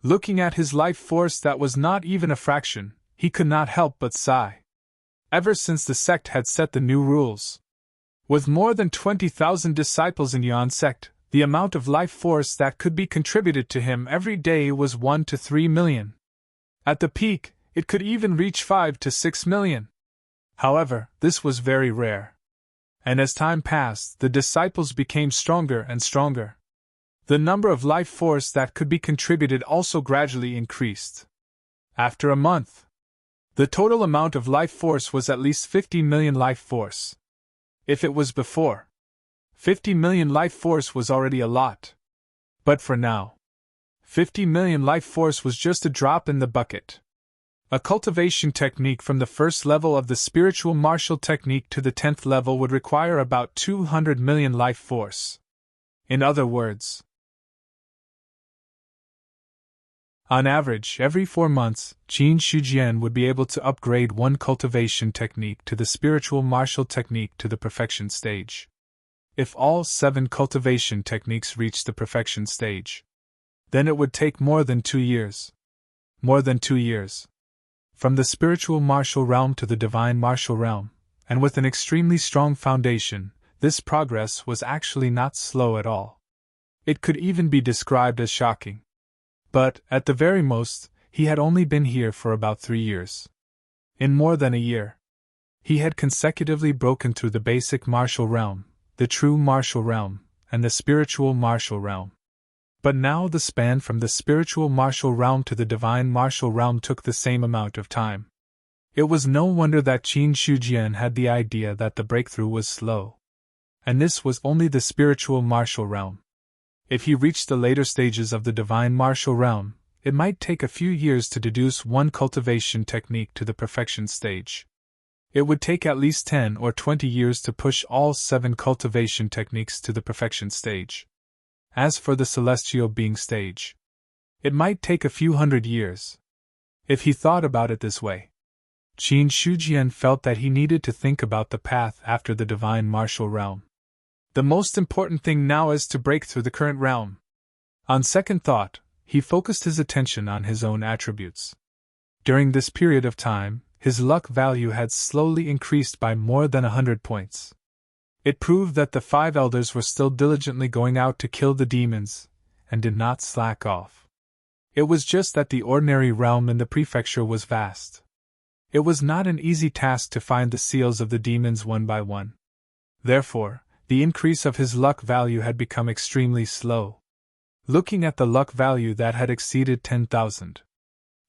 Looking at his life force that was not even a fraction, he could not help but sigh. Ever since the sect had set the new rules, with more than 20,000 disciples in Yuan sect, the amount of life force that could be contributed to him every day was 1 to 3 million. At the peak, it could even reach 5 to 6 million. However, this was very rare. And as time passed, the disciples became stronger and stronger. The number of life force that could be contributed also gradually increased. After a month, the total amount of life force was at least 50 million life force. If it was before, 50 million life force was already a lot. But for now, 50 million life force was just a drop in the bucket. A cultivation technique from the first level of the spiritual martial technique to the 10th level would require about 200 million life force. In other words, on average, every 4 months, Qin Shujian would be able to upgrade one cultivation technique to the spiritual martial technique to the perfection stage. If all 7 cultivation techniques reached the perfection stage, then it would take more than 2 years. More than 2 years. From the spiritual martial realm to the divine martial realm, and with an extremely strong foundation, this progress was actually not slow at all. It could even be described as shocking. But, at the very most, he had only been here for about 3 years. In more than a year, he had consecutively broken through the basic martial realm, the true martial realm, and the spiritual martial realm. But now the span from the spiritual martial realm to the divine martial realm took the same amount of time. It was no wonder that Qin Shujian had the idea that the breakthrough was slow. And this was only the spiritual martial realm. If he reached the later stages of the divine martial realm, it might take a few years to deduce one cultivation technique to the perfection stage. It would take at least 10 or 20 years to push all 7 cultivation techniques to the perfection stage. As for the celestial being stage, it might take a few hundred years. If he thought about it this way, Qin Shujian felt that he needed to think about the path after the divine martial realm. The most important thing now is to break through the current realm. On second thought, he focused his attention on his own attributes. During this period of time, his luck value had slowly increased by more than 100 points. It proved that the 5 elders were still diligently going out to kill the demons, and did not slack off. It was just that the ordinary realm in the prefecture was vast. It was not an easy task to find the seals of the demons one by one. Therefore, the increase of his luck value had become extremely slow. Looking at the luck value that had exceeded 10,000,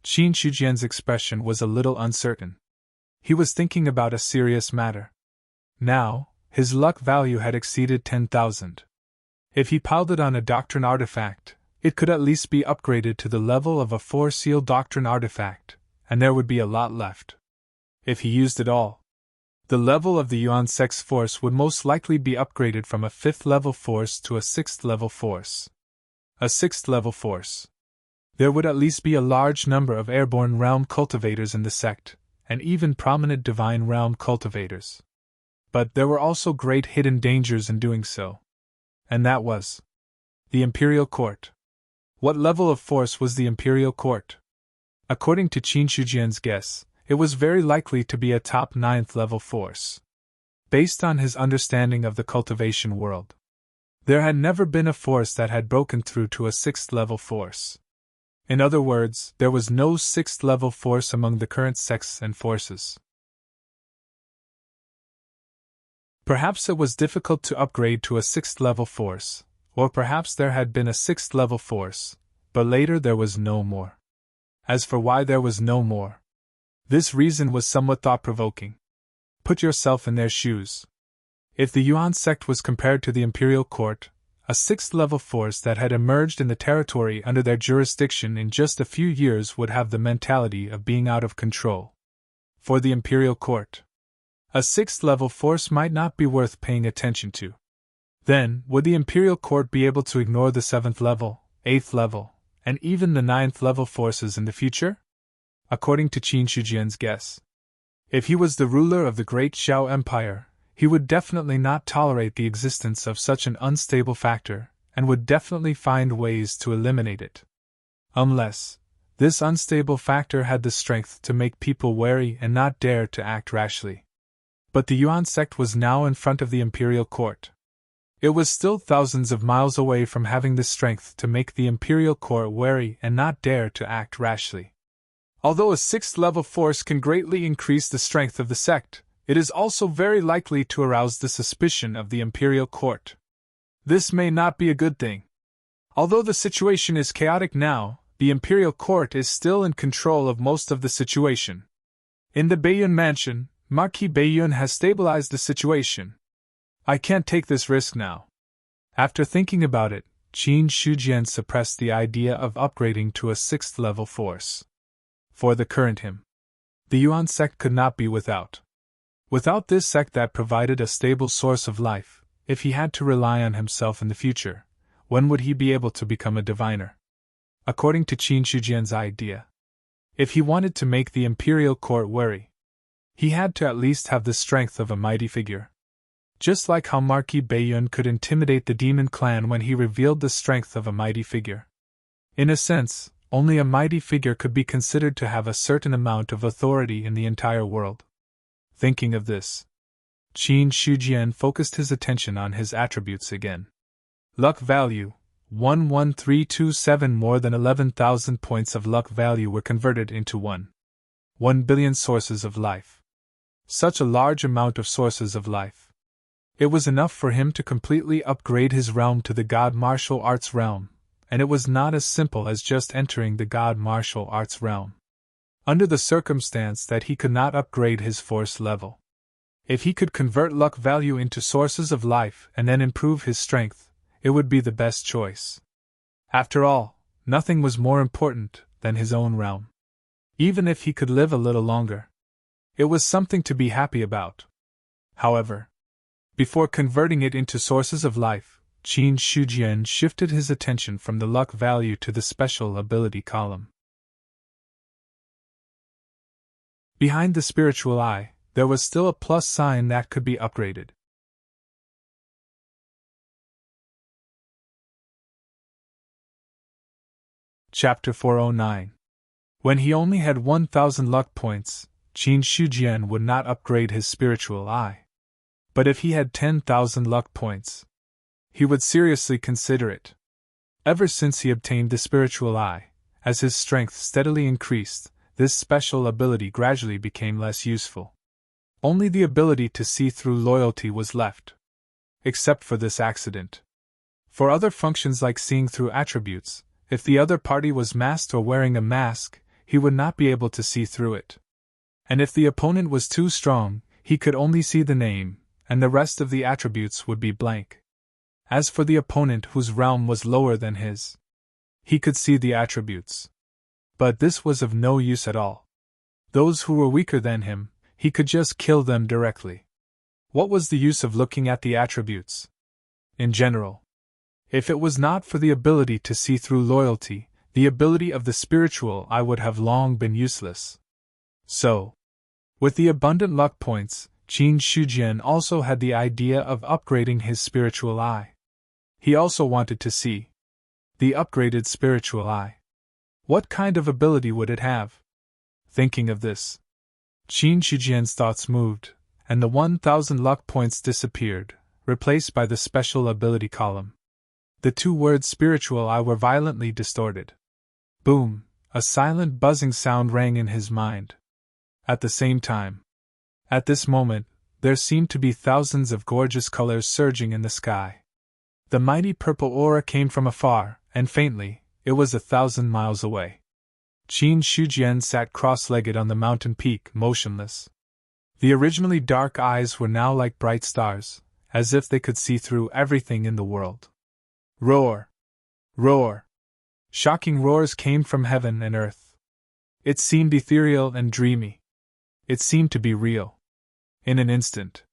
Qin Shujian's expression was a little uncertain. He was thinking about a serious matter. Now, his luck value had exceeded 10,000. If he piled it on a doctrine artifact, it could at least be upgraded to the level of a 4-seal doctrine artifact, and there would be a lot left. If he used it all, the level of the Yuan sect's force would most likely be upgraded from a 5th level force to a 6th level force. A 6th level force. There would at least be a large number of airborne realm cultivators in the sect, and even prominent divine realm cultivators. But there were also great hidden dangers in doing so. And that was the Imperial Court. What level of force was the Imperial Court? According to Qin Shujian's guess, it was very likely to be a top 9th level force. Based on his understanding of the cultivation world, there had never been a force that had broken through to a 6th level force. In other words, there was no 6th level force among the current sects and forces. Perhaps it was difficult to upgrade to a 6th level force, or perhaps there had been a 6th level force, but later there was no more. As for why there was no more, this reason was somewhat thought-provoking. Put yourself in their shoes. If the Yuan sect was compared to the Imperial Court, a 6th level force that had emerged in the territory under their jurisdiction in just a few years would have the mentality of being out of control. For the Imperial Court, a 6th level force might not be worth paying attention to. Then, would the Imperial Court be able to ignore the 7th level, 8th level, and even the 9th level forces in the future? According to Qin Shujian's guess, if he was the ruler of the great Xiao Empire, he would definitely not tolerate the existence of such an unstable factor, and would definitely find ways to eliminate it. Unless this unstable factor had the strength to make people wary and not dare to act rashly. But the Yuan sect was now in front of the imperial court. It was still thousands of miles away from having the strength to make the imperial court wary and not dare to act rashly. Although a 6th-level force can greatly increase the strength of the sect, it is also very likely to arouse the suspicion of the imperial court. This may not be a good thing. Although the situation is chaotic now, the imperial court is still in control of most of the situation. In the Baiyun mansion, Marquis Baiyun has stabilized the situation. I can't take this risk now. After thinking about it, Qin Shujian suppressed the idea of upgrading to a 6th-level force. For the current him, the Yuan sect could not be without. Without this sect that provided a stable source of life, if he had to rely on himself in the future, when would he be able to become a diviner? According to Qin Shujian's idea, if he wanted to make the imperial court wary, he had to at least have the strength of a mighty figure. Just like how Marquis Baiyun could intimidate the demon clan when he revealed the strength of a mighty figure. In a sense, only a mighty figure could be considered to have a certain amount of authority in the entire world. Thinking of this, Qin Shujian focused his attention on his attributes again. Luck value, 11327. More than 11,000 points of luck value were converted into 1 billion sources of life. Such a large amount of sources of life. It was enough for him to completely upgrade his realm to the God Martial Arts realm, and it was not as simple as just entering the God Martial Arts realm. Under the circumstance that he could not upgrade his force level. If he could convert luck value into sources of life and then improve his strength, it would be the best choice. After all, nothing was more important than his own realm. Even if he could live a little longer, it was something to be happy about. However, before converting it into sources of life, Qin Shujian shifted his attention from the luck value to the special ability column. Behind the spiritual eye, there was still a plus sign that could be upgraded. Chapter 409. When he only had 1,000 luck points, Qin Shujian would not upgrade his spiritual eye. But if he had 10,000 luck points, he would seriously consider it. Ever since he obtained the spiritual eye, as his strength steadily increased, this special ability gradually became less useful. Only the ability to see through loyalty was left. Except for this accident. For other functions like seeing through attributes, if the other party was masked or wearing a mask, he would not be able to see through it. And if the opponent was too strong, he could only see the name, and the rest of the attributes would be blank. As for the opponent whose realm was lower than his, he could see the attributes. But this was of no use at all. Those who were weaker than him, he could just kill them directly. What was the use of looking at the attributes? In general, if it was not for the ability to see through loyalty, the ability of the spiritual eye would have long been useless. So, with the abundant luck points, Qin Shujian also had the idea of upgrading his spiritual eye. He also wanted to see the upgraded spiritual eye. What kind of ability would it have? Thinking of this, Qin Shujian's thoughts moved, and the 1,000 luck points disappeared, replaced by the special ability column. The two words spiritual eye were violently distorted. Boom! A silent buzzing sound rang in his mind. At the same time, at this moment, there seemed to be thousands of gorgeous colors surging in the sky. The mighty purple aura came from afar, and faintly, it was 1,000 miles away. Qin Shujian sat cross-legged on the mountain peak, motionless. The originally dark eyes were now like bright stars, as if they could see through everything in the world. Roar! Roar! Shocking roars came from heaven and earth. It seemed ethereal and dreamy. It seemed to be real. In an instant,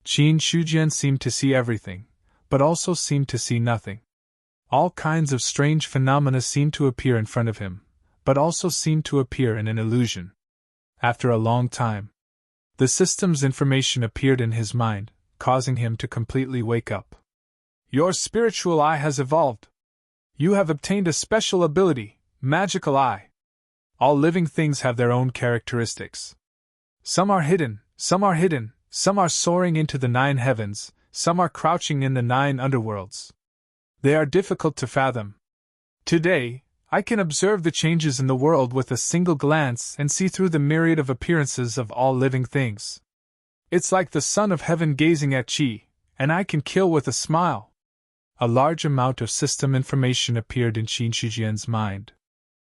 Qin Shujian seemed to see everything, but also seemed to see nothing. All kinds of strange phenomena seemed to appear in front of him, but also seemed to appear in an illusion. After a long time, the system's information appeared in his mind, causing him to completely wake up. Your spiritual eye has evolved. You have obtained a special ability, magical eye. All living things have their own characteristics. Some are hidden, some are soaring into the 9 heavens, some are crouching in the 9 underworlds. They are difficult to fathom. Today, I can observe the changes in the world with a single glance and see through the myriad of appearances of all living things. It's like the Son of Heaven gazing at Qi, and I can kill with a smile. A large amount of system information appeared in Qin Shijian's mind.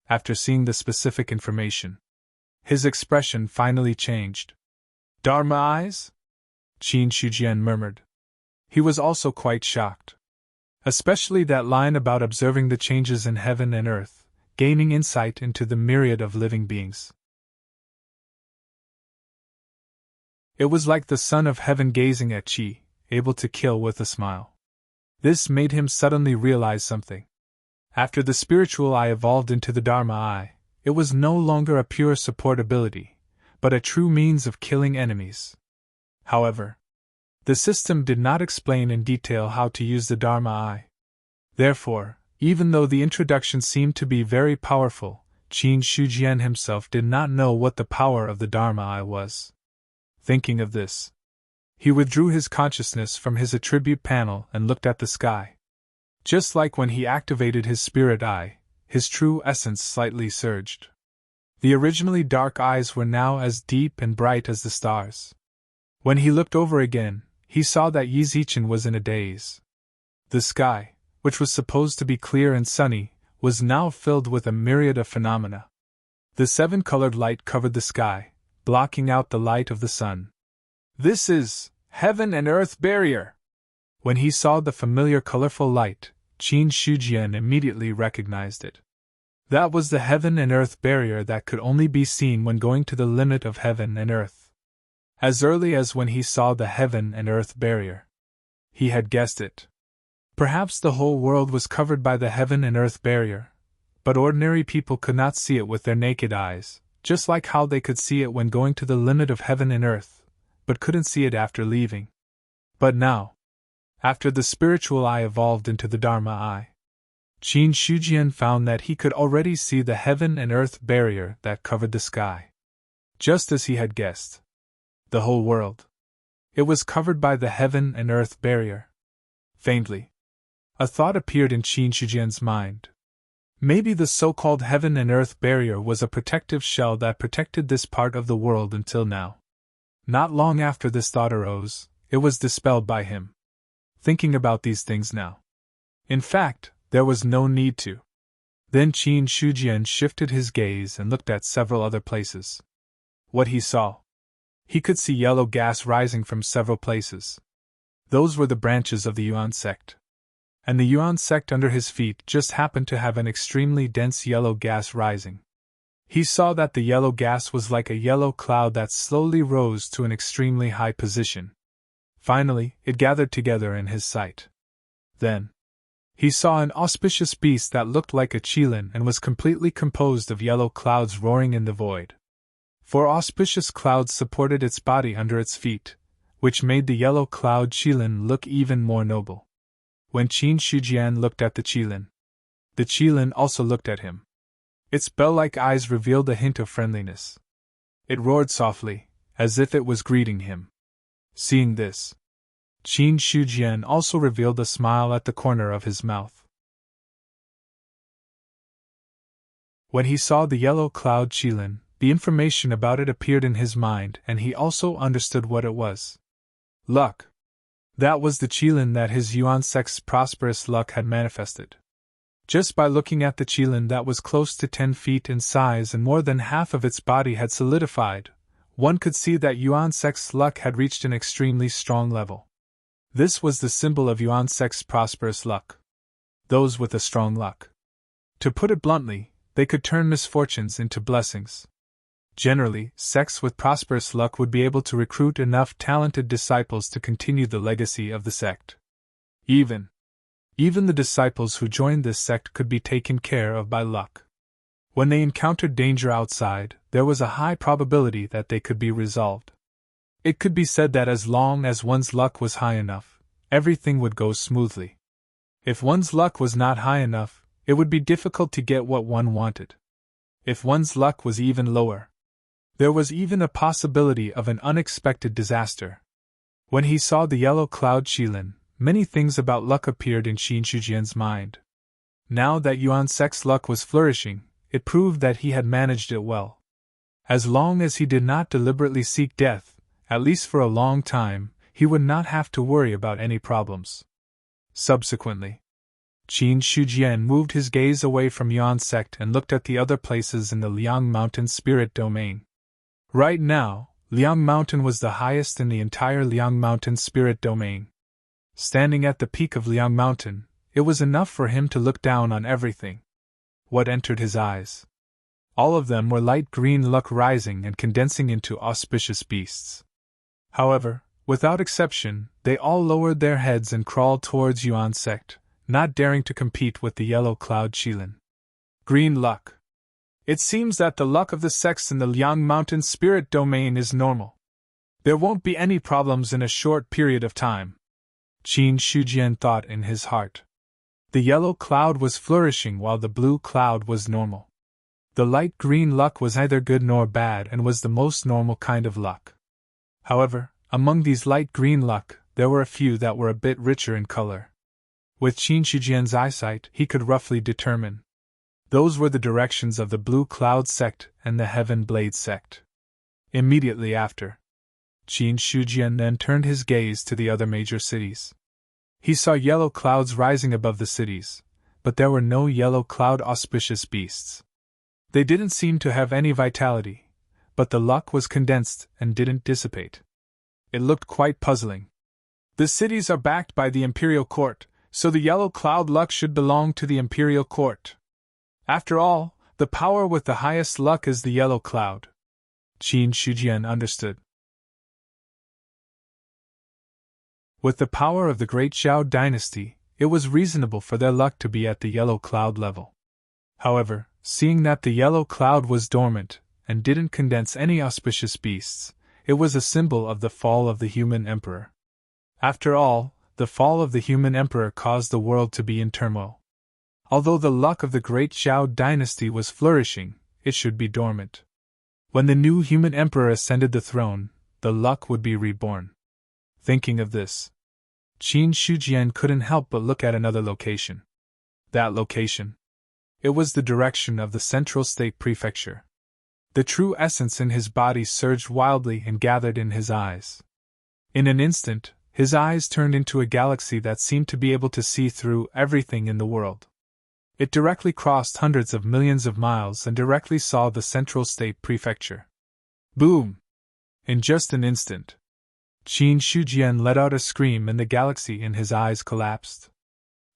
After seeing the specific information, his expression finally changed. Dharma eyes? Qin Shijian murmured. He was also quite shocked. Especially that line about observing the changes in heaven and earth, gaining insight into the myriad of living beings. It was like the Son of Heaven gazing at Qi, able to kill with a smile. This made him suddenly realize something. After the spiritual eye evolved into the Dharma eye, it was no longer a pure support ability, but a true means of killing enemies. However, the system did not explain in detail how to use the Dharma eye. Therefore, even though the introduction seemed to be very powerful, Qin Shijian himself did not know what the power of the Dharma eye was. Thinking of this, he withdrew his consciousness from his attribute panel and looked at the sky. Just like when he activated his spirit eye, his true essence slightly surged. The originally dark eyes were now as deep and bright as the stars. When he looked over again, he saw that Yi Zichen was in a daze. The sky, which was supposed to be clear and sunny, was now filled with a myriad of phenomena. The 7-colored light covered the sky, blocking out the light of the sun. This is heaven and earth barrier. When he saw the familiar colorful light, Qin Shijian immediately recognized it. That was the heaven and earth barrier that could only be seen when going to the limit of heaven and earth. As early as when he saw the heaven and earth barrier, he had guessed it. Perhaps the whole world was covered by the heaven and earth barrier, but ordinary people could not see it with their naked eyes, just like how they could see it when going to the limit of heaven and earth, but couldn't see it after leaving. But now, after the spiritual eye evolved into the Dharma eye, Qin Shijian found that he could already see the heaven and earth barrier that covered the sky. Just as he had guessed. The whole world. It was covered by the heaven and earth barrier. Faintly, a thought appeared in Qin Shijian's mind. Maybe the so-called heaven and earth barrier was a protective shell that protected this part of the world until now. Not long after this thought arose, it was dispelled by him. Thinking about these things now. In fact, there was no need to. Then Qin Shijian shifted his gaze and looked at several other places. What he saw. He could see yellow gas rising from several places. Those were the branches of the Yuan sect. And the Yuan sect under his feet just happened to have an extremely dense yellow gas rising. He saw that the yellow gas was like a yellow cloud that slowly rose to an extremely high position. Finally, it gathered together in his sight. Then, he saw an auspicious beast that looked like a qilin and was completely composed of yellow clouds roaring in the void. 4 auspicious clouds supported its body under its feet, which made the yellow cloud qilin look even more noble. When Qin Shijian looked at the qilin also looked at him. Its bell-like eyes revealed a hint of friendliness. It roared softly, as if it was greeting him. Seeing this, Qin Shijian also revealed a smile at the corner of his mouth. When he saw the yellow cloud qilin, the information about it appeared in his mind and he also understood what it was. Luck. That was the qilin that his Yuan sect's prosperous luck had manifested. Just by looking at the qilin that was close to 10 feet in size and more than half of its body had solidified, one could see that Yuan sect's luck had reached an extremely strong level. This was the symbol of Yuan sect's prosperous luck. Those with a strong luck. To put it bluntly, they could turn misfortunes into blessings. Generally, sects with prosperous luck would be able to recruit enough talented disciples to continue the legacy of the sect. Even the disciples who joined this sect could be taken care of by luck. When they encountered danger outside, there was a high probability that they could be resolved. It could be said that as long as one's luck was high enough, everything would go smoothly. If one's luck was not high enough, it would be difficult to get what one wanted. If one's luck was even lower, there was even a possibility of an unexpected disaster. When he saw the yellow cloud Qilin, many things about luck appeared in Qin Shujian's mind. Now that Yuan Sek's luck was flourishing, it proved that he had managed it well. As long as he did not deliberately seek death, at least for a long time, he would not have to worry about any problems. Subsequently, Qin Shujian moved his gaze away from Yuan Sect and looked at the other places in the Liang Mountain spirit domain. Right now, Liang Mountain was the highest in the entire Liang Mountain spirit domain. Standing at the peak of Liang Mountain, it was enough for him to look down on everything. What entered his eyes? All of them were light green luck rising and condensing into auspicious beasts. However, without exception, they all lowered their heads and crawled towards Yuan Sect, not daring to compete with the yellow cloud Qilin. Green luck. It seems that the luck of the sects in the Liang Mountain spirit domain is normal. There won't be any problems in a short period of time, Qin Shujian thought in his heart. The yellow cloud was flourishing while the blue cloud was normal. The light green luck was neither good nor bad and was the most normal kind of luck. However, among these light green luck, there were a few that were a bit richer in color. With Qin Shujian's eyesight, he could roughly determine. Those were the directions of the Blue Cloud sect and the Heaven Blade sect. Immediately after, Qin Shujian then turned his gaze to the other major cities. He saw yellow clouds rising above the cities, but there were no yellow cloud auspicious beasts. They didn't seem to have any vitality, but the luck was condensed and didn't dissipate. It looked quite puzzling. The cities are backed by the Imperial Court, so the yellow cloud luck should belong to the Imperial Court. After all, the power with the highest luck is the yellow cloud. Qin Shujian understood. With the power of the great Zhao dynasty, it was reasonable for their luck to be at the yellow cloud level. However, seeing that the yellow cloud was dormant and didn't condense any auspicious beasts, it was a symbol of the fall of the human emperor. After all, the fall of the human emperor caused the world to be in turmoil. Although the luck of the great Zhao dynasty was flourishing, it should be dormant. When the new human emperor ascended the throne, the luck would be reborn. Thinking of this, Qin Shujian couldn't help but look at another location. That location. It was the direction of the Central State Prefecture. The true essence in his body surged wildly and gathered in his eyes. In an instant, his eyes turned into a galaxy that seemed to be able to see through everything in the world. It directly crossed hundreds of millions of miles and directly saw the Central State Prefecture. Boom! In just an instant, Qin Shujian let out a scream and the galaxy in his eyes collapsed.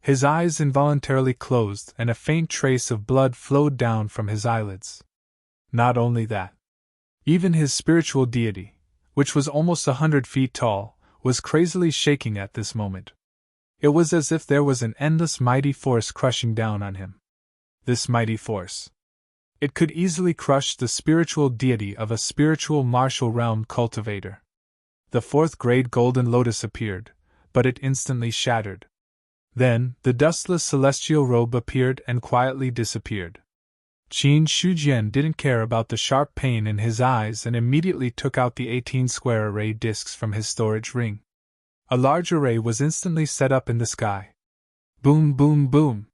His eyes involuntarily closed and a faint trace of blood flowed down from his eyelids. Not only that, even his spiritual deity, which was almost 100 feet tall, was crazily shaking at this moment. It was as if there was an endless mighty force crushing down on him. This mighty force. It could easily crush the spiritual deity of a spiritual martial realm cultivator. The fourth grade golden lotus appeared, but it instantly shattered. Then, the dustless celestial robe appeared and quietly disappeared. Qin Shujian didn't care about the sharp pain in his eyes and immediately took out the 18 square array discs from his storage ring. A large array was instantly set up in the sky. Boom, boom, boom.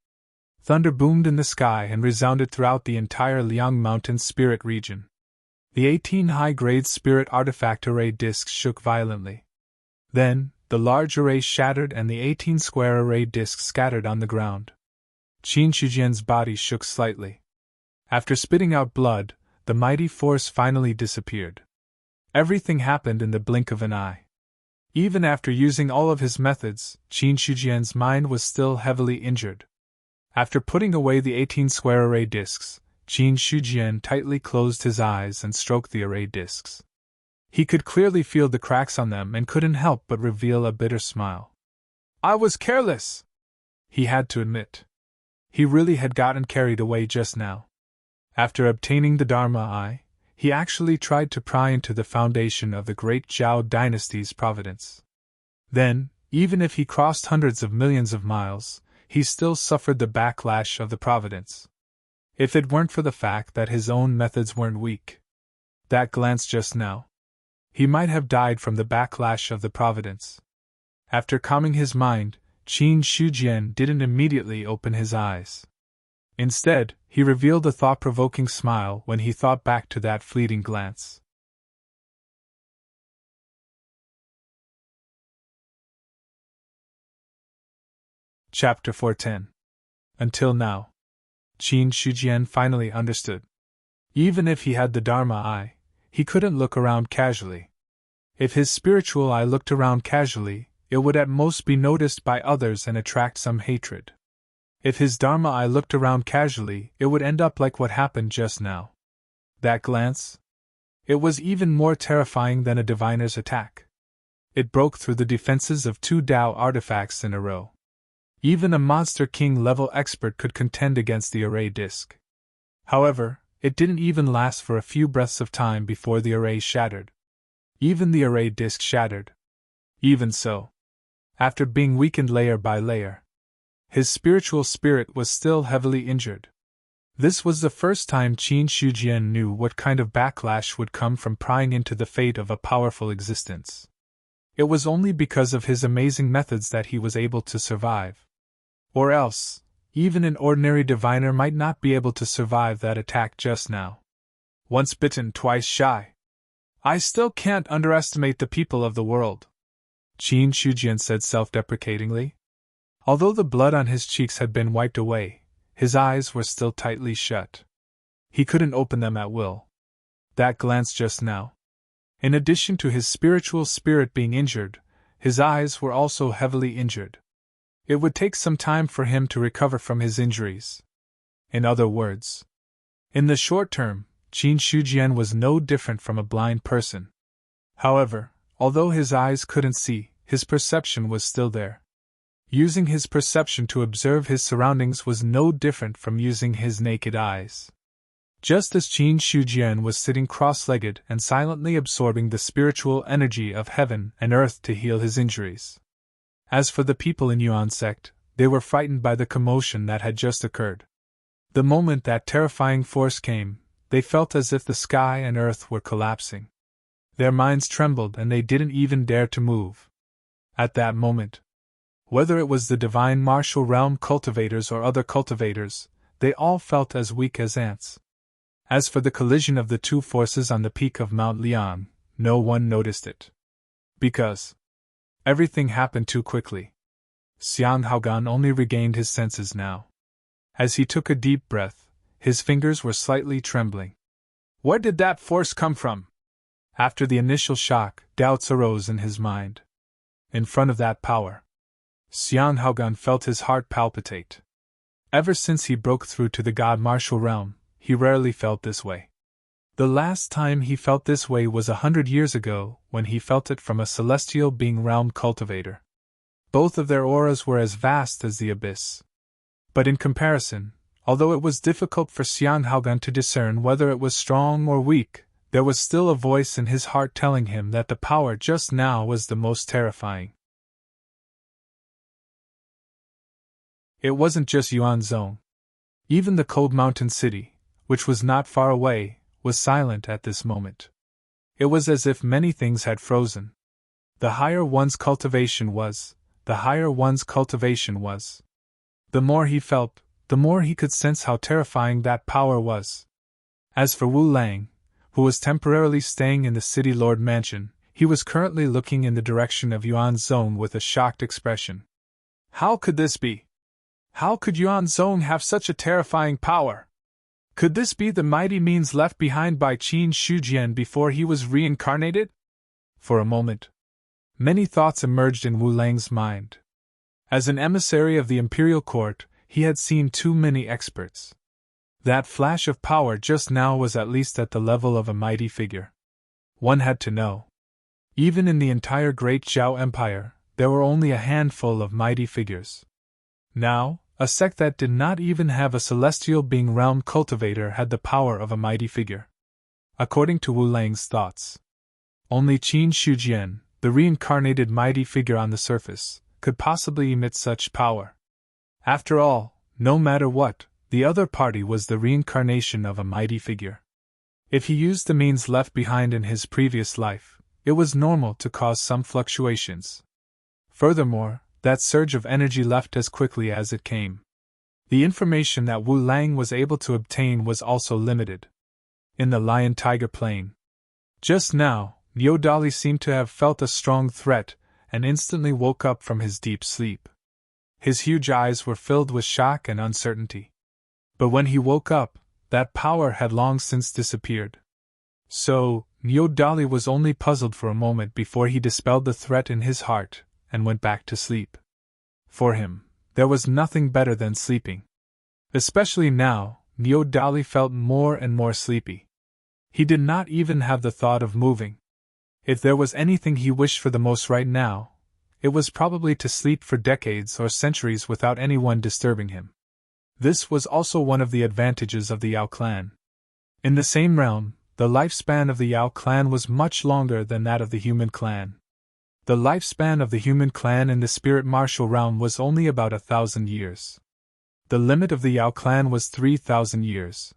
Thunder boomed in the sky and resounded throughout the entire Liang Mountain spirit region. The 18 high-grade spirit artifact array discs shook violently. Then, the large array shattered and the 18 square array discs scattered on the ground. Qin Shujian's body shook slightly. After spitting out blood, the mighty force finally disappeared. Everything happened in the blink of an eye. Even after using all of his methods, Qin Shujian's mind was still heavily injured. After putting away the 18 square array discs, Qin Shujian tightly closed his eyes and stroked the array discs. He could clearly feel the cracks on them and couldn't help but reveal a bitter smile. I was careless, he had to admit. He really had gotten carried away just now. After obtaining the Dharma Eye, he actually tried to pry into the foundation of the great Zhao dynasty's providence. Then, even if he crossed hundreds of millions of miles, he still suffered the backlash of the providence. If it weren't for the fact that his own methods weren't weak. That glance just now. He might have died from the backlash of the providence. After calming his mind, Qin Shujian didn't immediately open his eyes. Instead, he revealed a thought-provoking smile when he thought back to that fleeting glance. Chapter 410. Until now. Qin Shujian finally understood. Even if he had the Dharma eye, he couldn't look around casually. If his spiritual eye looked around casually, it would at most be noticed by others and attract some hatred. If his Dharma eye looked around casually, it would end up like what happened just now. That glance? It was even more terrifying than a diviner's attack. It broke through the defenses of 2 Dao artifacts in a row. Even a Monster King-level expert could contend against the array disc. However, it didn't even last for a few breaths of time before the array shattered. Even the array disc shattered. Even so, after being weakened layer by layer, his spiritual spirit was still heavily injured. This was the first time Qin Shujian knew what kind of backlash would come from prying into the fate of a powerful existence. It was only because of his amazing methods that he was able to survive. Or else, even an ordinary diviner might not be able to survive that attack just now. Once bitten, twice shy. I still can't underestimate the people of the world, Qin Shujian said self-deprecatingly. Although the blood on his cheeks had been wiped away, his eyes were still tightly shut. He couldn't open them at will. That glance just now. In addition to his spiritual spirit being injured, his eyes were also heavily injured. It would take some time for him to recover from his injuries. In other words, in the short term, Qin Shujian was no different from a blind person. However, although his eyes couldn't see, his perception was still there. Using his perception to observe his surroundings was no different from using his naked eyes. Just as Qin Shujian was sitting cross-legged and silently absorbing the spiritual energy of heaven and earth to heal his injuries. As for the people in Yuan sect, they were frightened by the commotion that had just occurred. The moment that terrifying force came, they felt as if the sky and earth were collapsing. Their minds trembled and they didn't even dare to move. At that moment, whether it was the divine martial realm cultivators or other cultivators, they all felt as weak as ants. As for the collision of the two forces on the peak of Mount Liang, no one noticed it. Because everything happened too quickly. Xiang Haogan only regained his senses now. As he took a deep breath, his fingers were slightly trembling. Where did that force come from? After the initial shock, doubts arose in his mind. In front of that power, Xiang Haogan felt his heart palpitate. Ever since he broke through to the god martial realm, he rarely felt this way. The last time he felt this way was 100 years ago, when he felt it from a celestial being realm cultivator. Both of their auras were as vast as the abyss. But in comparison, although it was difficult for Xian Haogan to discern whether it was strong or weak, there was still a voice in his heart telling him that the power just now was the most terrifying. It wasn't just Yuanzhong. Even the cold mountain city, which was not far away, was silent at this moment. It was as if many things had frozen. The higher one's cultivation was, the higher one's cultivation was. The more he felt, the more he could sense how terrifying that power was. As for Wu Lang, who was temporarily staying in the city lord mansion, he was currently looking in the direction of Yuanzhong with a shocked expression. How could this be? How could Yuanzhong have such a terrifying power? Could this be the mighty means left behind by Qin Shujian before he was reincarnated? For a moment, many thoughts emerged in Wu Lang's mind. As an emissary of the imperial court, he had seen too many experts. That flash of power just now was at least at the level of a mighty figure. One had to know. Even in the entire great Zhao Empire, there were only a handful of mighty figures. Now, a sect that did not even have a celestial being realm cultivator had the power of a mighty figure. according to Wu Lang's thoughts. Only Qin Shujian, the reincarnated mighty figure on the surface, could possibly emit such power. After all, no matter what, the other party was the reincarnation of a mighty figure. If he used the means left behind in his previous life, it was normal to cause some fluctuations. Furthermore, that surge of energy left as quickly as it came. The information that Wu Lang was able to obtain was also limited. In the lion-tiger plain. Just now, Liu Dali seemed to have felt a strong threat and instantly woke up from his deep sleep. His huge eyes were filled with shock and uncertainty. But when he woke up, that power had long since disappeared. So, Liu Dali was only puzzled for a moment before he dispelled the threat in his heart and went back to sleep. For him, there was nothing better than sleeping. Especially now, Liu Dali felt more and more sleepy. He did not even have the thought of moving. If there was anything he wished for the most right now, it was probably to sleep for decades or centuries without anyone disturbing him. This was also one of the advantages of the Yao clan. In the same realm, the lifespan of the Yao clan was much longer than that of the human clan. The lifespan of the human clan in the spirit martial realm was only about 1,000 years. The limit of the Yao clan was 3,000 years.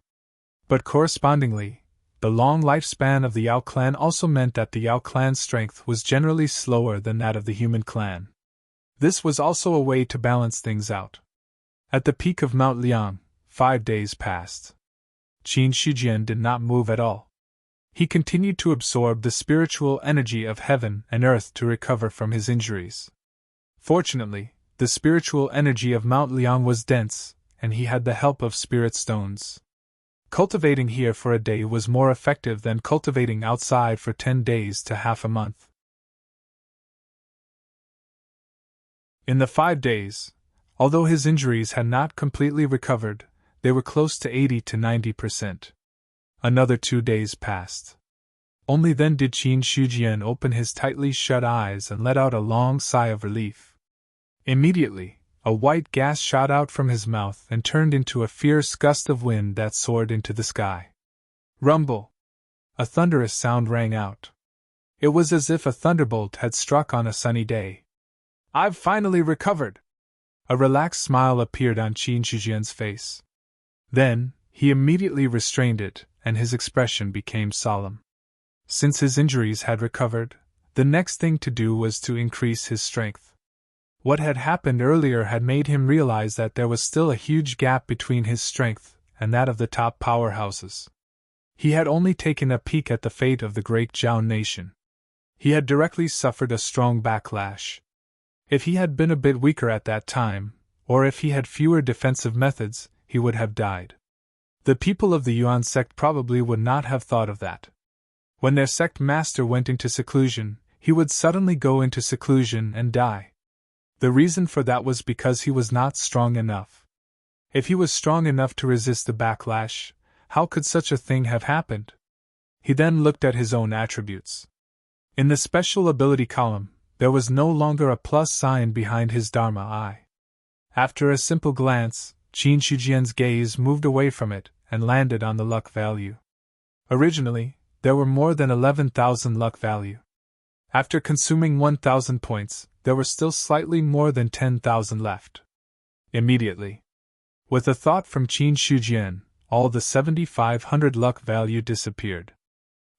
But correspondingly, the long lifespan of the Yao clan also meant that the Yao clan's strength was generally slower than that of the human clan. This was also a way to balance things out. At the peak of Mount Liang, 5 days passed. Qin Shijian did not move at all. He continued to absorb the spiritual energy of heaven and earth to recover from his injuries. Fortunately, the spiritual energy of Mount Liang was dense, and he had the help of spirit stones. Cultivating here for a day was more effective than cultivating outside for 10 days to half a month. In the 5 days, although his injuries had not completely recovered, they were close to 80 to 90%. Another 2 days passed. Only then did Qin Shujian open his tightly shut eyes and let out a long sigh of relief. Immediately, a white gas shot out from his mouth and turned into a fierce gust of wind that soared into the sky. Rumble! A thunderous sound rang out. It was as if a thunderbolt had struck on a sunny day. "I've finally recovered!" A relaxed smile appeared on Qin Shujian's face. Then, he immediately restrained it, and his expression became solemn. Since his injuries had recovered, the next thing to do was to increase his strength. What had happened earlier had made him realize that there was still a huge gap between his strength and that of the top powerhouses. He had only taken a peek at the fate of the great Zhao nation. He had directly suffered a strong backlash. If he had been a bit weaker at that time, or if he had fewer defensive methods, he would have died. The people of the Yuan sect probably would not have thought of that. When their sect master went into seclusion, he would suddenly go into seclusion and die. The reason for that was because he was not strong enough. If he was strong enough to resist the backlash, how could such a thing have happened? He then looked at his own attributes. In the special ability column, there was no longer a plus sign behind his Dharma eye. After a simple glance, Qin Shujian's gaze moved away from it and landed on the luck value. Originally, there were more than 11,000 luck value. After consuming 1,000 points, there were still slightly more than 10,000 left. Immediately, with a thought from Qin Shujian, all the 7,500 luck value disappeared.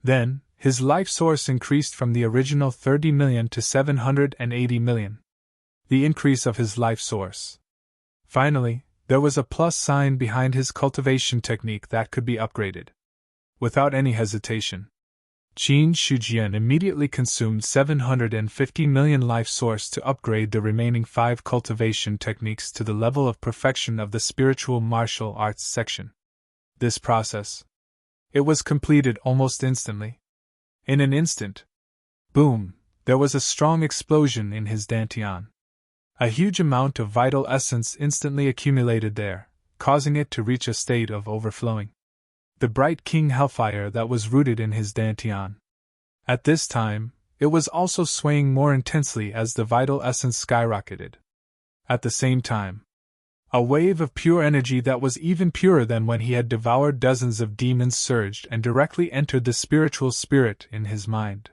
Then, his life source increased from the original 30 million to 780 million. The increase of his life source. Finally, there was a plus sign behind his cultivation technique that could be upgraded. Without any hesitation, Qin Shujian immediately consumed 750 million life source to upgrade the remaining 5 cultivation techniques to the level of perfection of the spiritual martial arts section. This process, it was completed almost instantly. In an instant, boom, there was a strong explosion in his dantian. A huge amount of vital essence instantly accumulated there, causing it to reach a state of overflowing. The bright king hellfire that was rooted in his dantian. At this time, it was also swaying more intensely as the vital essence skyrocketed. At the same time, A wave of pure energy that was even purer than when he had devoured dozens of demons surged and directly entered the spiritual spirit in his mind.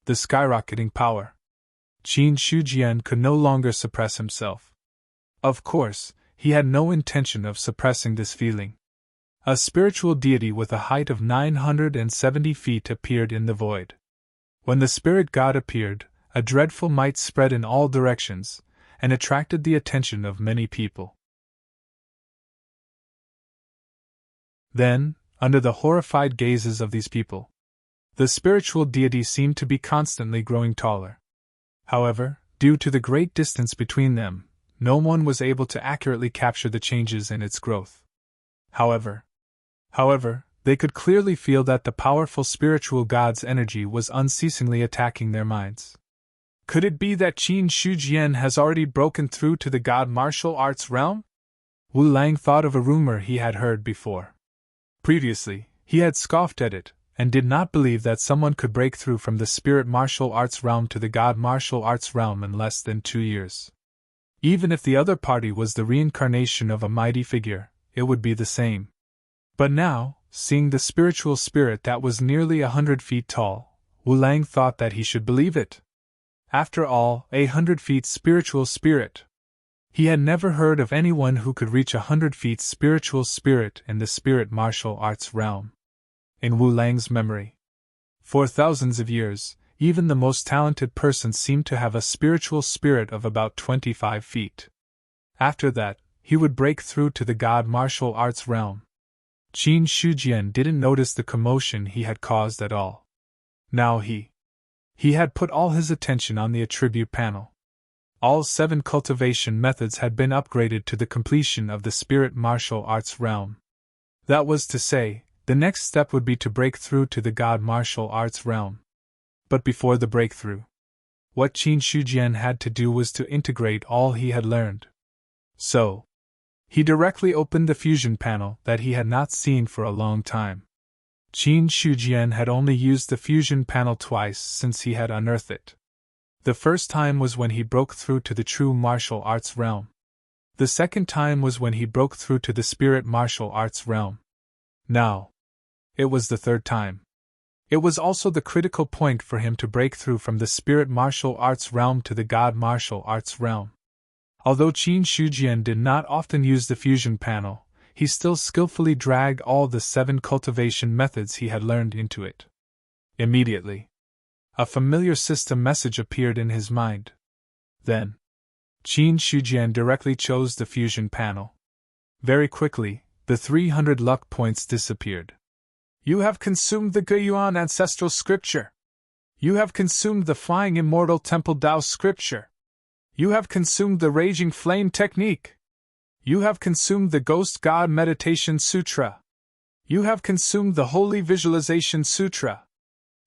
The skyrocketing power. Qin Shujian could no longer suppress himself. Of course, he had no intention of suppressing this feeling. A spiritual deity with a height of 970 feet appeared in the void. When the spirit god appeared, a dreadful might spread in all directions, and attracted the attention of many people. Then, under the horrified gazes of these people, the spiritual deity seemed to be constantly growing taller. However, due to the great distance between them, no one was able to accurately capture the changes in its growth. However, they could clearly feel that the powerful spiritual god's energy was unceasingly attacking their minds. Could it be that Qin Shujian has already broken through to the god martial arts realm? Wu Lang thought of a rumor he had heard before. Previously, he had scoffed at it, and did not believe that someone could break through from the spirit martial arts realm to the god martial arts realm in less than 2 years. Even if the other party was the reincarnation of a mighty figure, it would be the same. But now, seeing the spiritual spirit that was nearly 100 feet tall, Wu Lang thought that he should believe it. After all, 100 feet spiritual spirit. He had never heard of anyone who could reach 100 feet spiritual spirit in the spirit martial arts realm. In Wu Lang's memory, for thousands of years, even the most talented person seemed to have a spiritual spirit of about 25 feet. After that, he would break through to the god martial arts realm. Qin Shujian didn't notice the commotion he had caused at all. Now he had put all his attention on the attribute panel. All 7 cultivation methods had been upgraded to the completion of the spirit martial arts realm. That was to say, the next step would be to break through to the god martial arts realm. But before the breakthrough, what Qin Shujian had to do was to integrate all he had learned. So, he directly opened the fusion panel that he had not seen for a long time. Qin Shujian had only used the fusion panel twice since he had unearthed it. The first time was when he broke through to the true martial arts realm. The second time was when he broke through to the spirit martial arts realm. Now, it was the third time. It was also the critical point for him to break through from the spirit martial arts realm to the god martial arts realm. Although Qin Shujian did not often use the fusion panel, he still skillfully dragged all the 7 cultivation methods he had learned into it. Immediately, a familiar system message appeared in his mind. Then, Qin Shujian directly chose the fusion panel. Very quickly, the 300 luck points disappeared. You have consumed the Guiyuan ancestral scripture. You have consumed the Flying Immortal Temple Tao scripture. You have consumed the Raging Flame technique. You have consumed the Ghost God Meditation Sutra. You have consumed the Holy Visualization Sutra.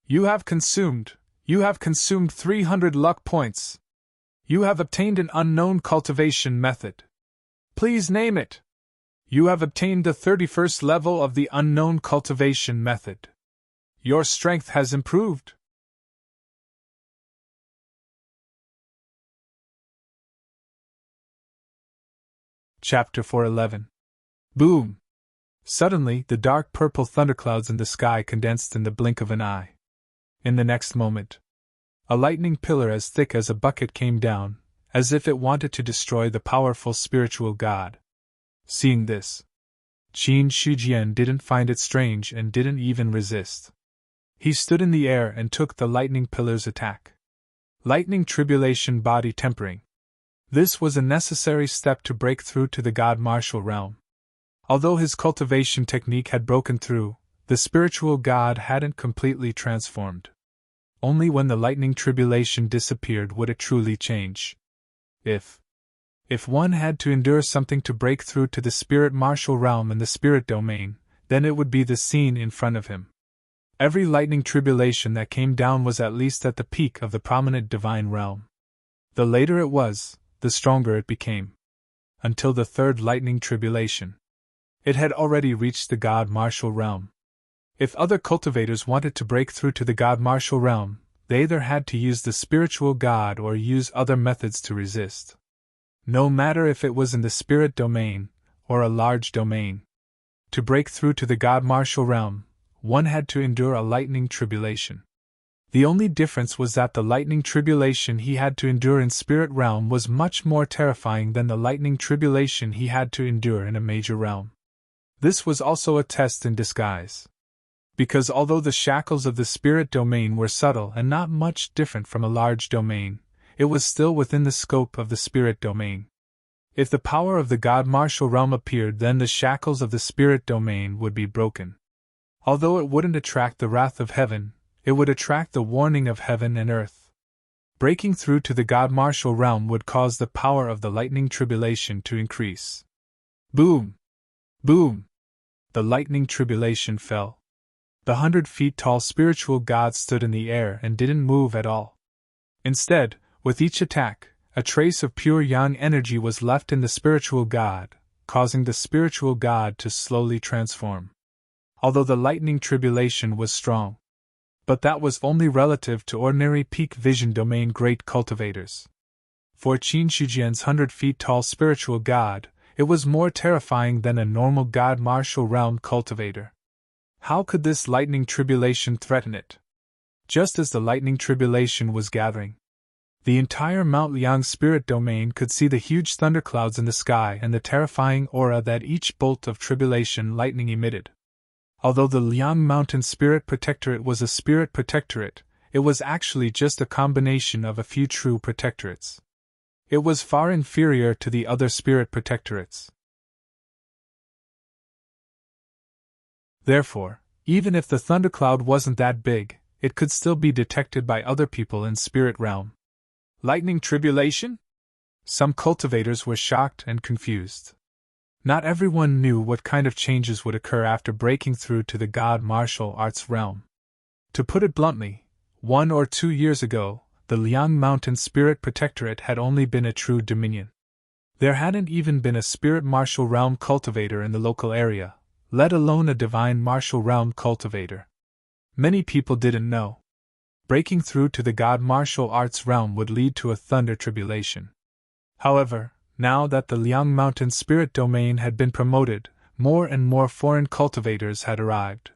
You have consumed 300 luck points. You have obtained an unknown cultivation method. Please name it. You have obtained the 31st level of the unknown cultivation method. Your strength has improved. Chapter 411. Boom! Suddenly, the dark purple thunderclouds in the sky condensed in the blink of an eye. In the next moment, a lightning pillar as thick as a bucket came down, as if it wanted to destroy the powerful spiritual god. Seeing this, Qin Shujian didn't find it strange and didn't even resist. He stood in the air and took the lightning pillar's attack. Lightning tribulation body tempering. This was a necessary step to break through to the god martial realm. Although his cultivation technique had broken through, the spiritual god hadn't completely transformed. Only when the lightning tribulation disappeared would it truly change. If one had to endure something to break through to the spirit martial realm in the spirit domain, then it would be the scene in front of him. Every lightning tribulation that came down was at least at the peak of the prominent divine realm. The later it was, the stronger it became. Until the third lightning tribulation, it had already reached the god martial realm. If other cultivators wanted to break through to the god martial realm, they either had to use the spiritual god or use other methods to resist. no matter if it was in the spirit domain or a large domain. To break through to the God-martial realm, one had to endure a lightning tribulation. The only difference was that the lightning tribulation he had to endure in spirit realm was much more terrifying than the lightning tribulation he had to endure in a major realm. This was also a test in disguise. Because although the shackles of the spirit domain were subtle and not much different from a large domain, it was still within the scope of the spirit domain. If the power of the God-martial realm appeared, then the shackles of the spirit domain would be broken. Although it wouldn't attract the wrath of heaven, it would attract the warning of heaven and earth. Breaking through to the God-martial realm would cause the power of the lightning tribulation to increase. Boom! Boom! The lightning tribulation fell. The 100-feet-tall spiritual god stood in the air and didn't move at all. Instead, with each attack, a trace of pure yang energy was left in the spiritual god, causing the spiritual god to slowly transform. Although the lightning tribulation was strong. But that was only relative to ordinary peak vision domain great cultivators. For Qin Shijian's 100-feet-tall spiritual god, it was more terrifying than a normal God-martial realm cultivator. How could this lightning tribulation threaten it? Just as the lightning tribulation was gathering, the entire Mount Liang spirit domain could see the huge thunderclouds in the sky and the terrifying aura that each bolt of tribulation lightning emitted. Although the Liang Mountain Spirit Protectorate was a spirit protectorate, it was actually just a combination of a few true protectorates. It was far inferior to the other spirit protectorates. Therefore, even if the thundercloud wasn't that big, it could still be detected by other people in spirit realm. Lightning tribulation? Some cultivators were shocked and confused. Not everyone knew what kind of changes would occur after breaking through to the God martial arts realm. To put it bluntly, 1 or 2 years ago, the Liang Mountain Spirit Protectorate had only been a true dominion. There hadn't even been a spirit martial realm cultivator in the local area, let alone a divine martial realm cultivator. Many people didn't know. Breaking through to the God martial arts realm would lead to a thunder tribulation. However, now that the Liang Mountain Spirit Domain had been promoted, more and more foreign cultivators had arrived.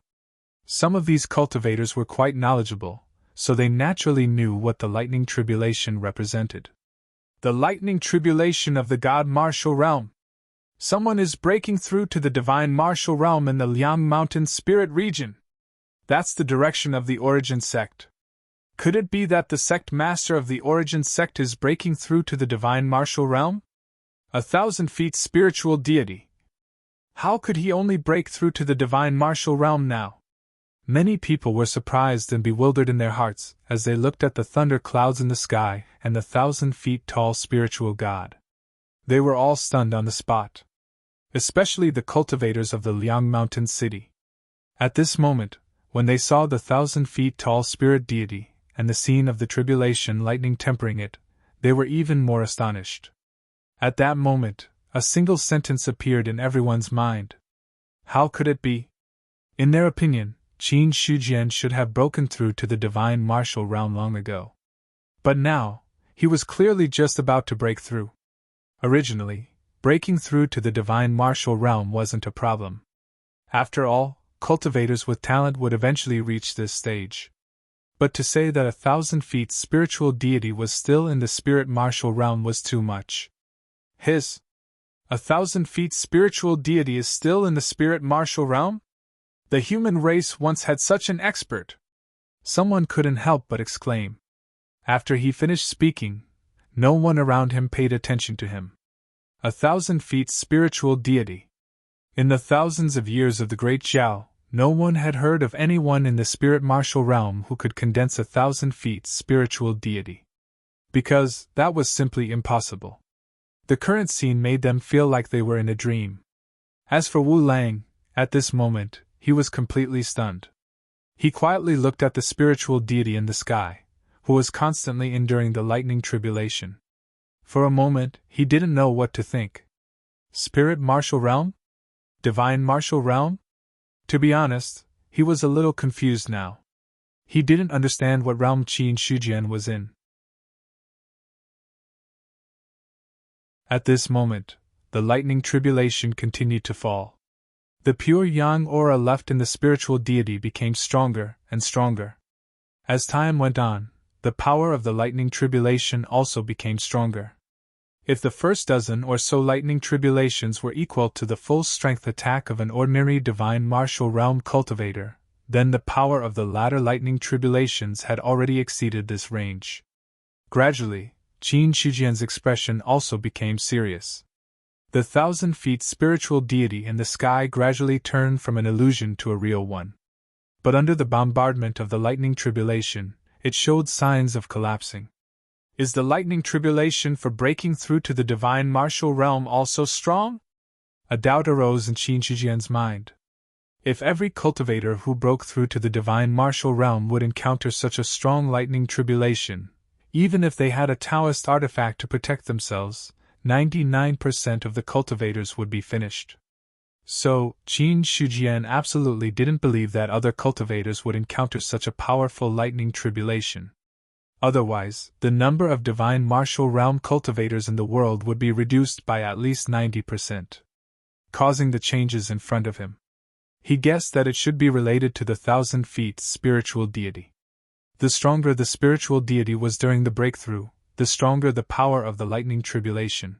Some of these cultivators were quite knowledgeable, so they naturally knew what the lightning tribulation represented. The lightning tribulation of the God martial realm. Someone is breaking through to the divine martial realm in the Liang Mountain Spirit region. That's the direction of the Origin sect. Could it be that the sect master of the Origin sect is breaking through to the divine martial realm? 1,000 feet spiritual deity. How could he only break through to the divine martial realm now? Many people were surprised and bewildered in their hearts as they looked at the thunder clouds in the sky and the 1,000 feet tall spiritual god. They were all stunned on the spot. Especially the cultivators of the Liang Mountain city. At this moment, when they saw the 1,000 feet tall spirit deity and the scene of the tribulation lightning tempering it, they were even more astonished. At that moment, a single sentence appeared in everyone's mind. How could it be? In their opinion, Qin Shijian should have broken through to the divine martial realm long ago. But now, he was clearly just about to break through. Originally, breaking through to the divine martial realm wasn't a problem. After all, cultivators with talent would eventually reach this stage. But to say that 1,000 feet spiritual deity was still in the spirit martial realm was too much. 1,000 feet spiritual deity is still in the spirit martial realm? The human race once had such an expert. Someone couldn't help but exclaim. After he finished speaking, no one around him paid attention to him. 1,000 feet spiritual deity. In the thousands of years of the Great Zhao, no one had heard of anyone in the spirit martial realm who could condense 1,000 feet spiritual deity. Because that was simply impossible. The current scene made them feel like they were in a dream. As for Wu Lang, at this moment, he was completely stunned. He quietly looked at the spiritual deity in the sky, who was constantly enduring the lightning tribulation. For a moment, he didn't know what to think. Spirit martial realm? Divine martial realm? To be honest, he was a little confused now. He didn't understand what realm Qin Shijian was in. At this moment, the lightning tribulation continued to fall. The pure yang aura left in the spiritual deity became stronger and stronger. As time went on, the power of the lightning tribulation also became stronger. If the first dozen or so lightning tribulations were equal to the full strength attack of an ordinary divine martial realm cultivator, then the power of the latter lightning tribulations had already exceeded this range. Gradually, Qin Shijian's expression also became serious. The 1,000 feet spiritual deity in the sky gradually turned from an illusion to a real one. But under the bombardment of the lightning tribulation, it showed signs of collapsing. Is the lightning tribulation for breaking through to the divine martial realm also strong? A doubt arose in Qin Shijian's mind. If every cultivator who broke through to the divine martial realm would encounter such a strong lightning tribulation, even if they had a Taoist artifact to protect themselves, 99% of the cultivators would be finished. So, Qin Shijian absolutely didn't believe that other cultivators would encounter such a powerful lightning tribulation. Otherwise, the number of divine martial realm cultivators in the world would be reduced by at least 90%, causing the changes in front of him. He guessed that it should be related to the 1,000 feet spiritual deity. The stronger the spiritual deity was during the breakthrough, the stronger the power of the lightning tribulation.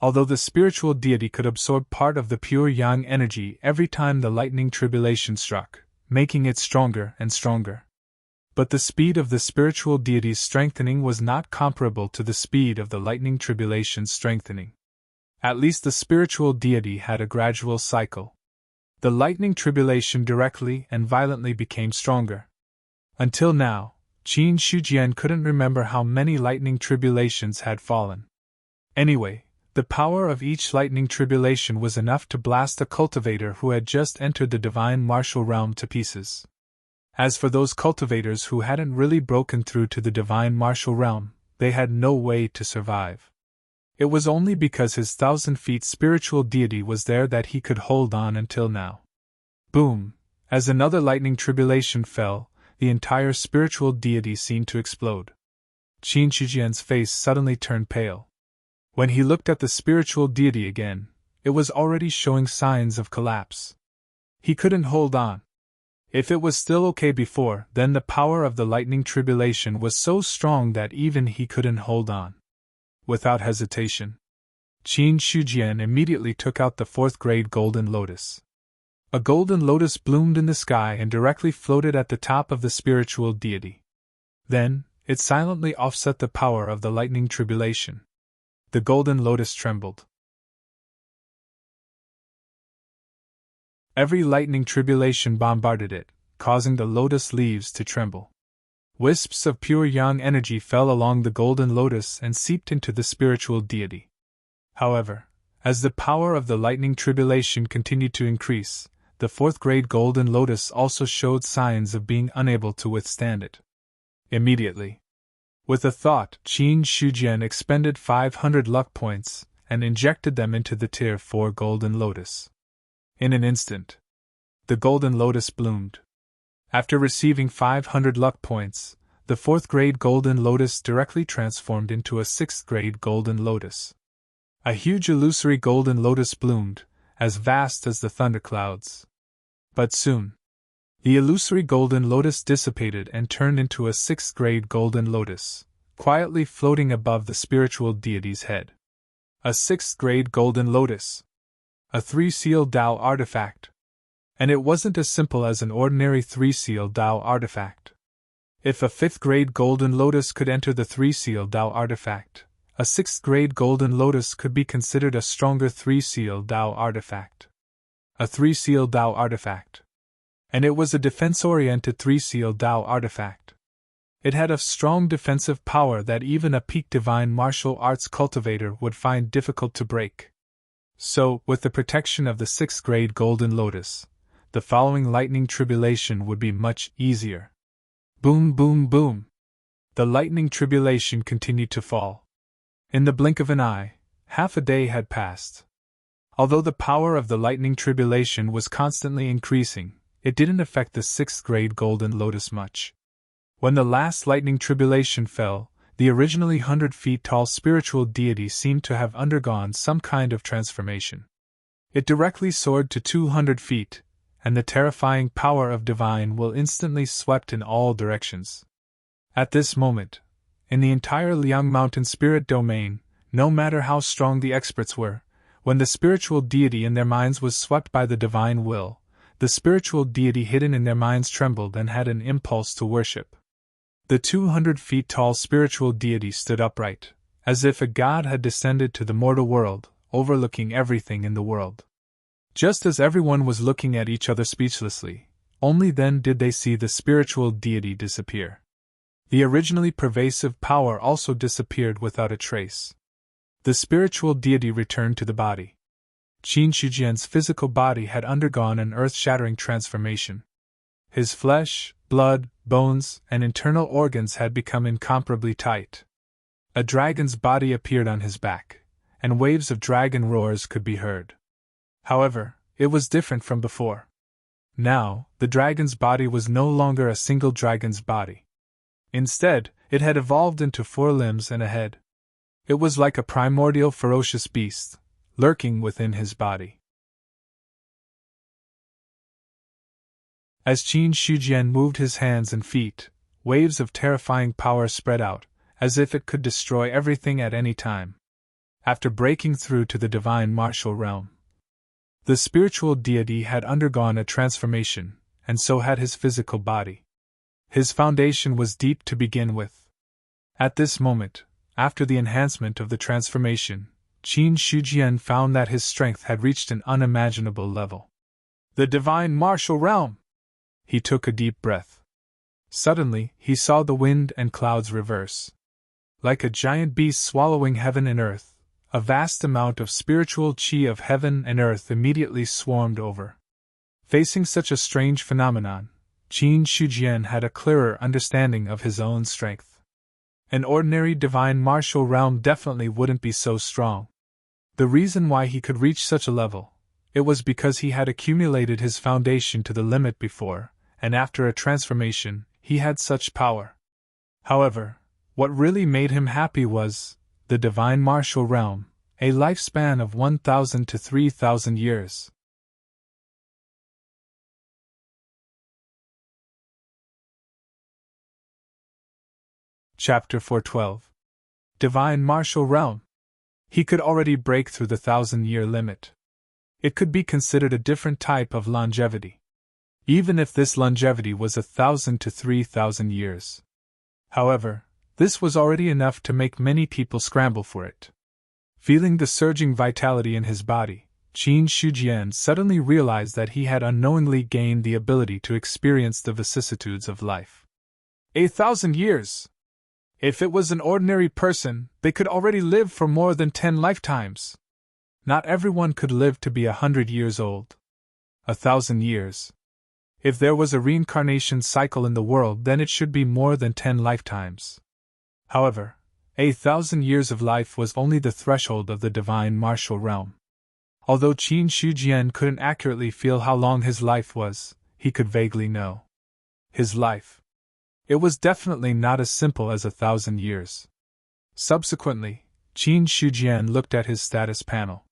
Although the spiritual deity could absorb part of the pure yang energy every time the lightning tribulation struck, making it stronger and stronger. But the speed of the spiritual deity's strengthening was not comparable to the speed of the lightning tribulation's strengthening. At least the spiritual deity had a gradual cycle. The lightning tribulation directly and violently became stronger. Until now, Qin Shijian couldn't remember how many lightning tribulations had fallen. Anyway, the power of each lightning tribulation was enough to blast a cultivator who had just entered the divine martial realm to pieces. As for those cultivators who hadn't really broken through to the divine martial realm, they had no way to survive. It was only because his 1,000 feet spiritual deity was there that he could hold on until now. Boom! As another lightning tribulation fell, the entire spiritual deity seemed to explode. Qin Shijian's face suddenly turned pale. When he looked at the spiritual deity again, it was already showing signs of collapse. He couldn't hold on. If it was still okay before, then the power of the lightning tribulation was so strong that even he couldn't hold on. Without hesitation, Qin Shijian immediately took out the 4th grade golden lotus. A golden lotus bloomed in the sky and directly floated at the top of the spiritual deity. Then, it silently offset the power of the lightning tribulation. The golden lotus trembled. Every lightning tribulation bombarded it, causing the lotus leaves to tremble. Wisps of pure yang energy fell along the golden lotus and seeped into the spiritual deity. However, as the power of the lightning tribulation continued to increase, the 4th grade golden lotus also showed signs of being unable to withstand it. Immediately, with a thought, Qin Shijian expended 500 luck points and injected them into the Tier 4 golden lotus. In an instant, the golden lotus bloomed. After receiving 500 luck points, the 4th grade golden lotus directly transformed into a 6th grade golden lotus. A huge illusory golden lotus bloomed, as vast as the thunderclouds. But soon, the illusory golden lotus dissipated and turned into a 6th grade golden lotus, quietly floating above the spiritual deity's head. A 6th grade golden lotus. A 3-seal Dao artifact. And it wasn't as simple as an ordinary 3-seal Dao artifact. If a 5th grade golden lotus could enter the 3-seal Dao artifact, a 6th grade golden lotus could be considered a stronger 3-seal Dao artifact. A 3-seal Dao artifact. And it was a defense-oriented 3-seal Dao artifact. It had a strong defensive power that even a peak divine martial arts cultivator would find difficult to break. So, with the protection of the 6th grade golden lotus, the following lightning tribulation would be much easier. Boom, boom, boom. The lightning tribulation continued to fall. In the blink of an eye, half a day had passed. Although the power of the lightning tribulation was constantly increasing, it didn't affect the 6th grade golden lotus much. When the last lightning tribulation fell, the originally 100 feet tall spiritual deity seemed to have undergone some kind of transformation. It directly soared to 200 feet, and the terrifying power of divine will instantly swept in all directions. At this moment, in the entire Liang Mountain spirit domain, no matter how strong the experts were, when the spiritual deity in their minds was swept by the divine will, the spiritual deity hidden in their minds trembled and had an impulse to worship. The 200 feet tall spiritual deity stood upright, as if a god had descended to the mortal world, overlooking everything in the world. Just as everyone was looking at each other speechlessly, only then did they see the spiritual deity disappear. The originally pervasive power also disappeared without a trace. The spiritual deity returned to the body. Qin Shijian's physical body had undergone an earth-shattering transformation. His flesh, blood, bones, and internal organs had become incomparably tight. A dragon's body appeared on his back, and waves of dragon roars could be heard. However, it was different from before. Now, the dragon's body was no longer a single dragon's body. Instead, it had evolved into 4 limbs and a head. It was like a primordial ferocious beast, lurking within his body. As Qin Shijian moved his hands and feet, waves of terrifying power spread out, as if it could destroy everything at any time. After breaking through to the divine martial realm, the spiritual deity had undergone a transformation, and so had his physical body. His foundation was deep to begin with. At this moment, after the enhancement of the transformation, Qin Shijian found that his strength had reached an unimaginable level. The divine martial realm! He took a deep breath. Suddenly, he saw the wind and clouds reverse. Like a giant beast swallowing heaven and earth, a vast amount of spiritual qi of heaven and earth immediately swarmed over. Facing such a strange phenomenon, Qin Shijian had a clearer understanding of his own strength. An ordinary divine martial realm definitely wouldn't be so strong. The reason why he could reach such a level, it was because he had accumulated his foundation to the limit before, and after a transformation, he had such power. However, what really made him happy was the divine martial realm, a lifespan of 1,000 to 3,000 years. Chapter 412. Divine Martial Realm. He could already break through the 1,000-year limit. It could be considered a different type of longevity, even if this longevity was 1,000 to 3,000 years. However, this was already enough to make many people scramble for it. Feeling the surging vitality in his body, Qin Shijian suddenly realized that he had unknowingly gained the ability to experience the vicissitudes of life. 1,000 years! If it was an ordinary person, they could already live for more than 10 lifetimes. Not everyone could live to be 100 years old. 1,000 years. If there was a reincarnation cycle in the world, then it should be more than 10 lifetimes. However, 1,000 years of life was only the threshold of the divine martial realm. Although Qin Shijian couldn't accurately feel how long his life was, he could vaguely know. His life. It was definitely not as simple as 1,000 years. Subsequently, Qin Shijian looked at his status panel.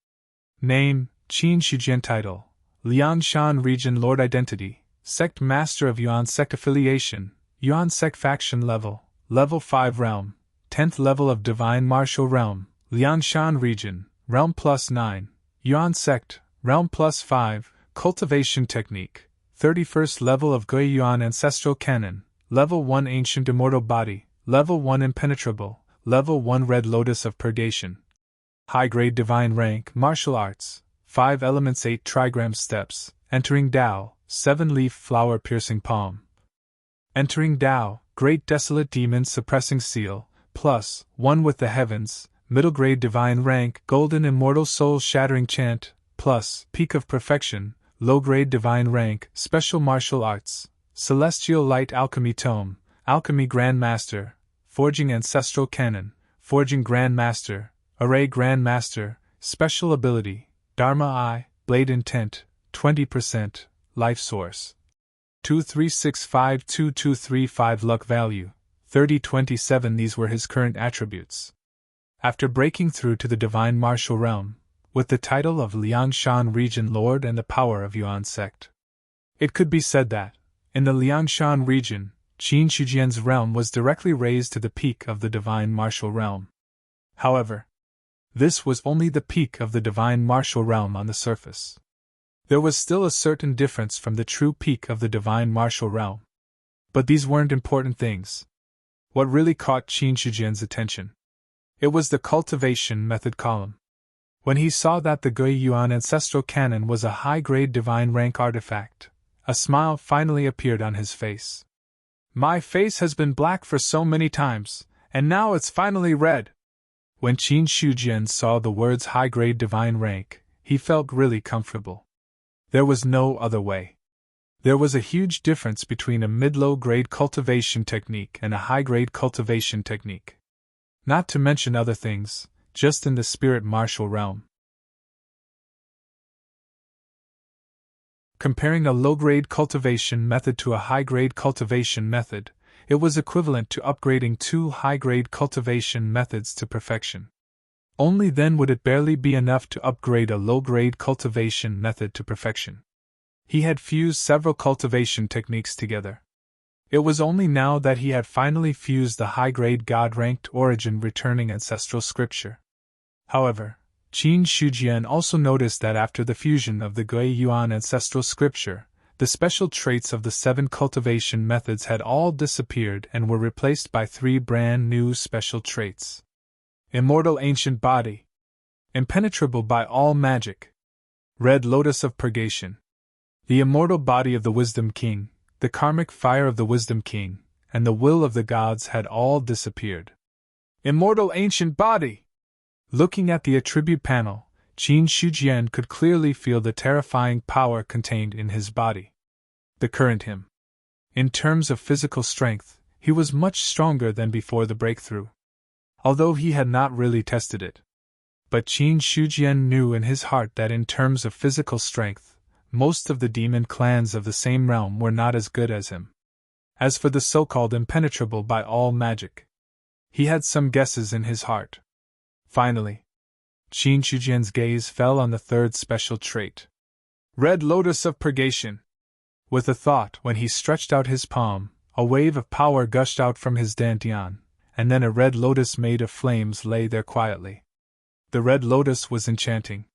Name, Qin Shijian. Title, Liangshan Region Lord. Identity, Sect Master of Yuan Sect. Affiliation, Yuan Sect. Faction Level, Level 5 Realm, 10th Level of Divine Martial Realm, Liangshan Region, Realm +9, Yuan Sect, Realm +5, Cultivation Technique, 31st Level of Gui Yuan Ancestral Canon, Level 1 Ancient Immortal Body, Level 1 Impenetrable, Level 1 Red Lotus of Purgation. High-grade Divine Rank, Martial Arts, 5 Elements 8 Trigram Steps, Entering Tao, 7-Leaf Flower Piercing Palm. Entering Tao, Great Desolate Demon Suppressing Seal, +1 with the Heavens, Middle Grade Divine Rank, Golden Immortal Soul Shattering Chant, Peak of Perfection, Low Grade Divine Rank, Special Martial Arts, Celestial Light Alchemy Tome, Alchemy Grand Master, Forging Ancestral Canon, Forging Grand Master, Array Grand Master, Special Ability, Dharma Eye, Blade Intent, 20%, Life Source. 2365223 Luck Value, 3027. These were his current attributes. After breaking through to the divine martial realm, with the title of Liangshan Region Lord and the power of Yuan Sect, it could be said that, in the Liangshan region, Qin Shijian's realm was directly raised to the peak of the divine martial realm. However, this was only the peak of the divine martial realm on the surface. There was still a certain difference from the true peak of the divine martial realm. But these weren't important things. What really caught Qin Shijian's attention? It was the cultivation method column. When he saw that the Gui Yuan ancestral canon was a high-grade divine rank artifact, a smile finally appeared on his face. My face has been black for so many times, and now it's finally red. When Qin Shijian saw the words high-grade divine rank, he felt really comfortable. There was no other way. There was a huge difference between a mid-low grade cultivation technique and a high-grade cultivation technique. Not to mention other things, just in the spirit martial realm. Comparing a low-grade cultivation method to a high-grade cultivation method, it was equivalent to upgrading 2 high-grade cultivation methods to perfection. Only then would it barely be enough to upgrade a low-grade cultivation method to perfection. He had fused several cultivation techniques together. It was only now that he had finally fused the high-grade God-ranked origin returning ancestral scripture. However, Qin Shijian also noticed that after the fusion of the Gui Yuan ancestral scripture, the special traits of the 7 cultivation methods had all disappeared and were replaced by 3 brand new special traits. Immortal ancient body. Impenetrable by all magic. Red lotus of purgation. The immortal body of the Wisdom King, the karmic fire of the Wisdom King, and the will of the gods had all disappeared. Immortal ancient body! Looking at the attribute panel, Qin Shijian could clearly feel the terrifying power contained in his body. The current him. In terms of physical strength, he was much stronger than before the breakthrough. Although he had not really tested it. But Qin Shijian knew in his heart that in terms of physical strength, most of the demon clans of the same realm were not as good as him. As for the so-called impenetrable by all magic, he had some guesses in his heart. Finally, Qin Shijian's gaze fell on the 3rd special trait. Red lotus of purgation. With a thought, when he stretched out his palm, a wave of power gushed out from his dantian, and then a red lotus made of flames lay there quietly. The red lotus was enchanting.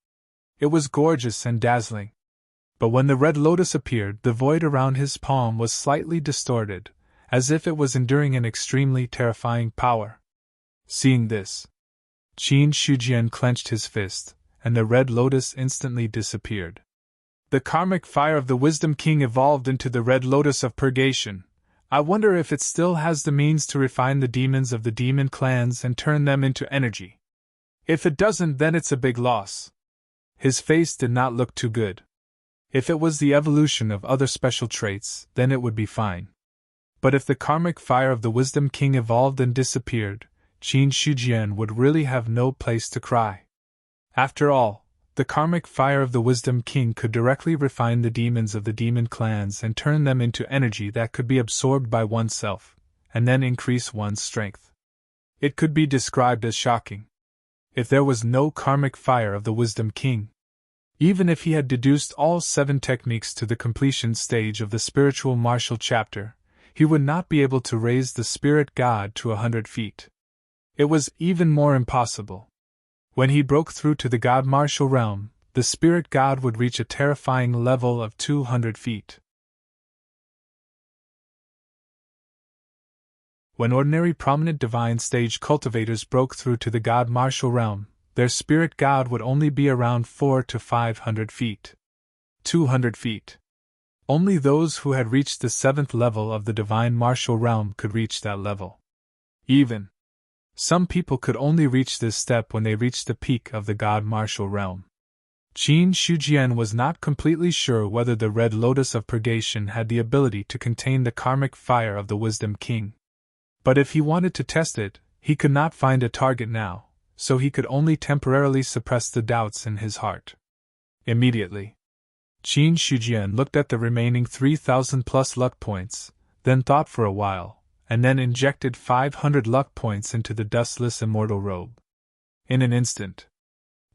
It was gorgeous and dazzling. But when the red lotus appeared, the void around his palm was slightly distorted, as if it was enduring an extremely terrifying power. Seeing this, Qin Shijian clenched his fist, and the red lotus instantly disappeared. The karmic fire of the Wisdom King evolved into the red lotus of purgation. I wonder if it still has the means to refine the demons of the demon clans and turn them into energy. If it doesn't, then it's a big loss. His face did not look too good. If it was the evolution of other special traits, then it would be fine. But if the karmic fire of the Wisdom King evolved and disappeared, Qin Shijian would really have no place to cry. After all, the karmic fire of the Wisdom King could directly refine the demons of the demon clans and turn them into energy that could be absorbed by oneself, and then increase one's strength. It could be described as shocking. If there was no karmic fire of the Wisdom King, even if he had deduced all 7 techniques to the completion stage of the spiritual martial chapter, he would not be able to raise the spirit god to 100 feet. It was even more impossible. When he broke through to the god martial realm, the spirit god would reach a terrifying level of 200 feet. When ordinary prominent divine stage cultivators broke through to the god martial realm, their spirit god would only be around 400 to 500 feet. 200 feet. Only those who had reached the 7th level of the divine martial realm could reach that level. Even some people could only reach this step when they reached the peak of the god martial realm. Qin Shijian was not completely sure whether the red lotus of purgation had the ability to contain the karmic fire of the Wisdom King. But if he wanted to test it, he could not find a target now, so he could only temporarily suppress the doubts in his heart. Immediately, Qin Shijian looked at the remaining 3,000 plus luck points, then thought for a while, and then injected 500 luck points into the dustless immortal robe. In an instant,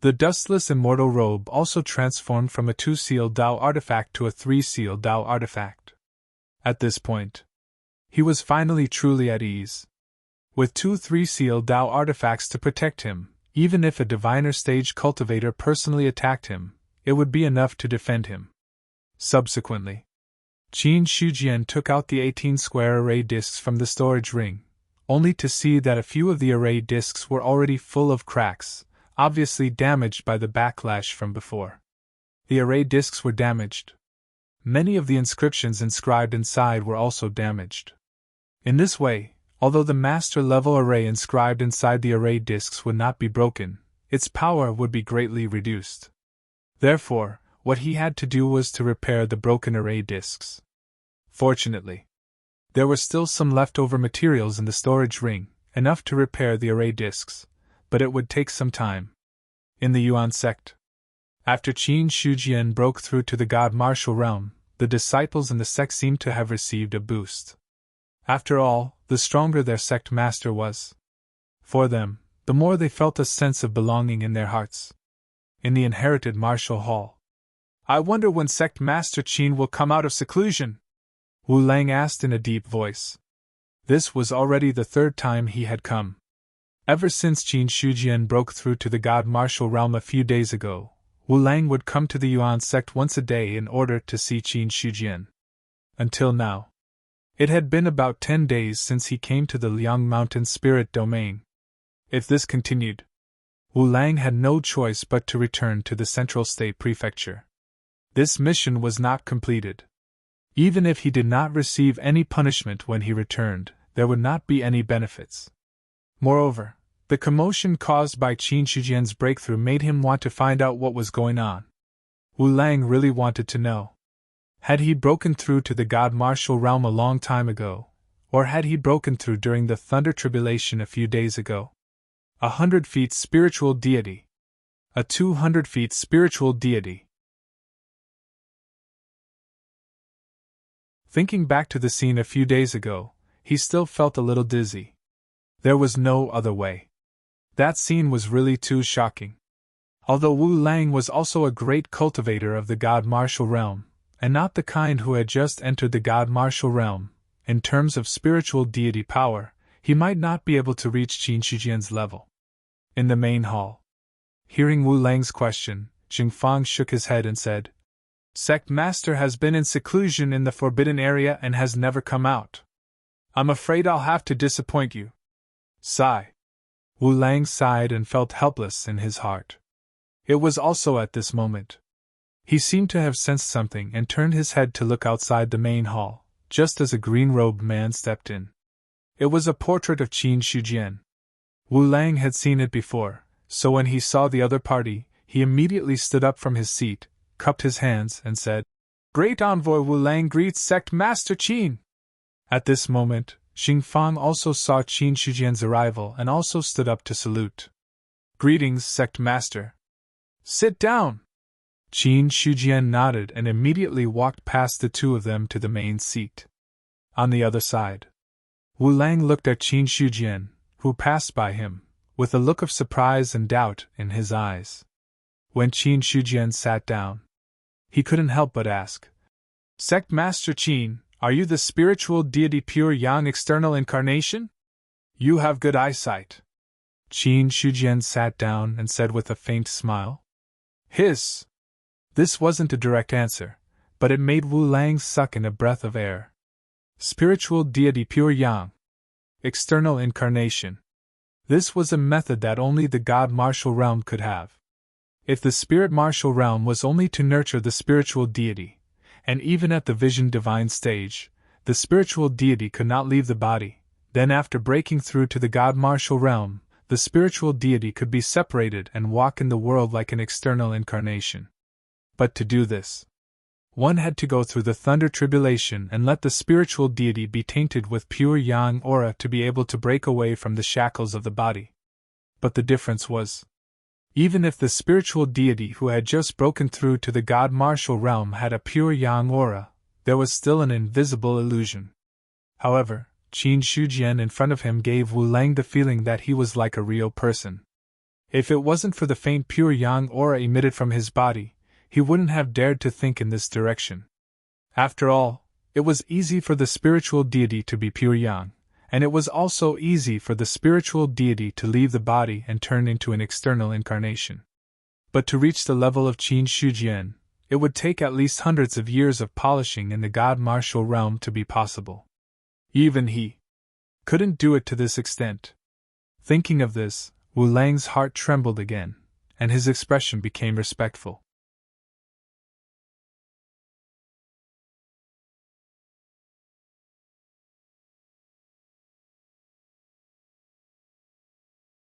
the dustless immortal robe also transformed from a 2-sealed Dao artifact to a 3-sealed Dao artifact. At this point, he was finally truly at ease. With 2 3-sealed Dao artifacts to protect him, even if a diviner stage cultivator personally attacked him, it would be enough to defend him. Subsequently, Qin Shujian took out the 18 square array discs from the storage ring, only to see that a few of the array discs were already full of cracks, obviously damaged by the backlash from before. The array discs were damaged. Many of the inscriptions inscribed inside were also damaged. In this way, although the master-level array inscribed inside the array discs would not be broken, its power would be greatly reduced. Therefore, what he had to do was to repair the broken array discs. Fortunately, there were still some leftover materials in the storage ring, enough to repair the array discs, but it would take some time. In the Yuan sect, after Qin Shujian broke through to the God Martial Realm, the disciples in the sect seemed to have received a boost. After all, the stronger their sect master was, for them, the more they felt a sense of belonging in their hearts. In the inherited martial hall, "I wonder when sect master Qin will come out of seclusion?" Wu Lang asked in a deep voice. This was already the 3rd time he had come. Ever since Qin Shujian broke through to the God Martial Realm a few days ago, Wu Lang would come to the Yuan sect once a day in order to see Qin Shujian. Until now, it had been about 10 days since he came to the Liang Mountain Spirit Domain. If this continued, Wu Lang had no choice but to return to the Central State Prefecture. This mission was not completed. Even if he did not receive any punishment when he returned, there would not be any benefits. Moreover, the commotion caused by Qin Shujian's breakthrough made him want to find out what was going on. Wu Lang really wanted to know. Had he broken through to the God Martial Realm a long time ago, or had he broken through during the Thunder Tribulation a few days ago? 100 feet spiritual deity. A 200 feet spiritual deity. Thinking back to the scene a few days ago, he still felt a little dizzy. There was no other way. That scene was really too shocking. Although Wu Lang was also a great cultivator of the God Martial Realm, and not the kind who had just entered the God Martial Realm, in terms of spiritual deity power, he might not be able to reach Qin Shujian's level. In the main hall, hearing Wu Lang's question, Jingfang shook his head and said, "Sect Master has been in seclusion in the forbidden area and has never come out. I'm afraid I'll have to disappoint you." Sigh. Wu Lang sighed and felt helpless in his heart. It was also at this moment. He seemed to have sensed something and turned his head to look outside the main hall, just as a green-robed man stepped in. It was a portrait of Qin Shujian. Wu Lang had seen it before, so when he saw the other party, he immediately stood up from his seat, cupped his hands, and said, "Great Envoy Wu Lang greets Sect Master Qin." At this moment, Xingfang also saw Qin Shujian's arrival and also stood up to salute. "Greetings, Sect Master. Sit down." Qin Shujian nodded and immediately walked past the two of them to the main seat. On the other side, Wu Lang looked at Qin Shujian, who passed by him, with a look of surprise and doubt in his eyes. When Qin Shujian sat down, he couldn't help but ask, "Sect Master Qin, are you the spiritual deity Pure Yang external incarnation? You have good eyesight." Qin Shujian sat down and said with a faint smile, "Hiss." This wasn't a direct answer, but it made Wu Lang suck in a breath of air. Spiritual deity Pure Yang. External incarnation. This was a method that only the God Martial Realm could have. If the Spirit Martial Realm was only to nurture the spiritual deity, and even at the Vision Divine stage, the spiritual deity could not leave the body, then after breaking through to the God Martial Realm, the spiritual deity could be separated and walk in the world like an external incarnation. But to do this, one had to go through the Thunder Tribulation and let the spiritual deity be tainted with pure Yang aura to be able to break away from the shackles of the body. But the difference was, even if the spiritual deity who had just broken through to the God Martial Realm had a pure Yang aura, there was still an invisible illusion. However, Qin Shujian in front of him gave Wu Lang the feeling that he was like a real person. If it wasn't for the faint pure yang aura emitted from his body, he wouldn't have dared to think in this direction. After all, it was easy for the spiritual deity to be pure yang, and it was also easy for the spiritual deity to leave the body and turn into an external incarnation. But to reach the level of Qin Shujian, it would take at least hundreds of years of polishing in the god martial realm to be possible. Even he couldn't do it to this extent. Thinking of this, Wu Lang's heart trembled again, and his expression became respectful.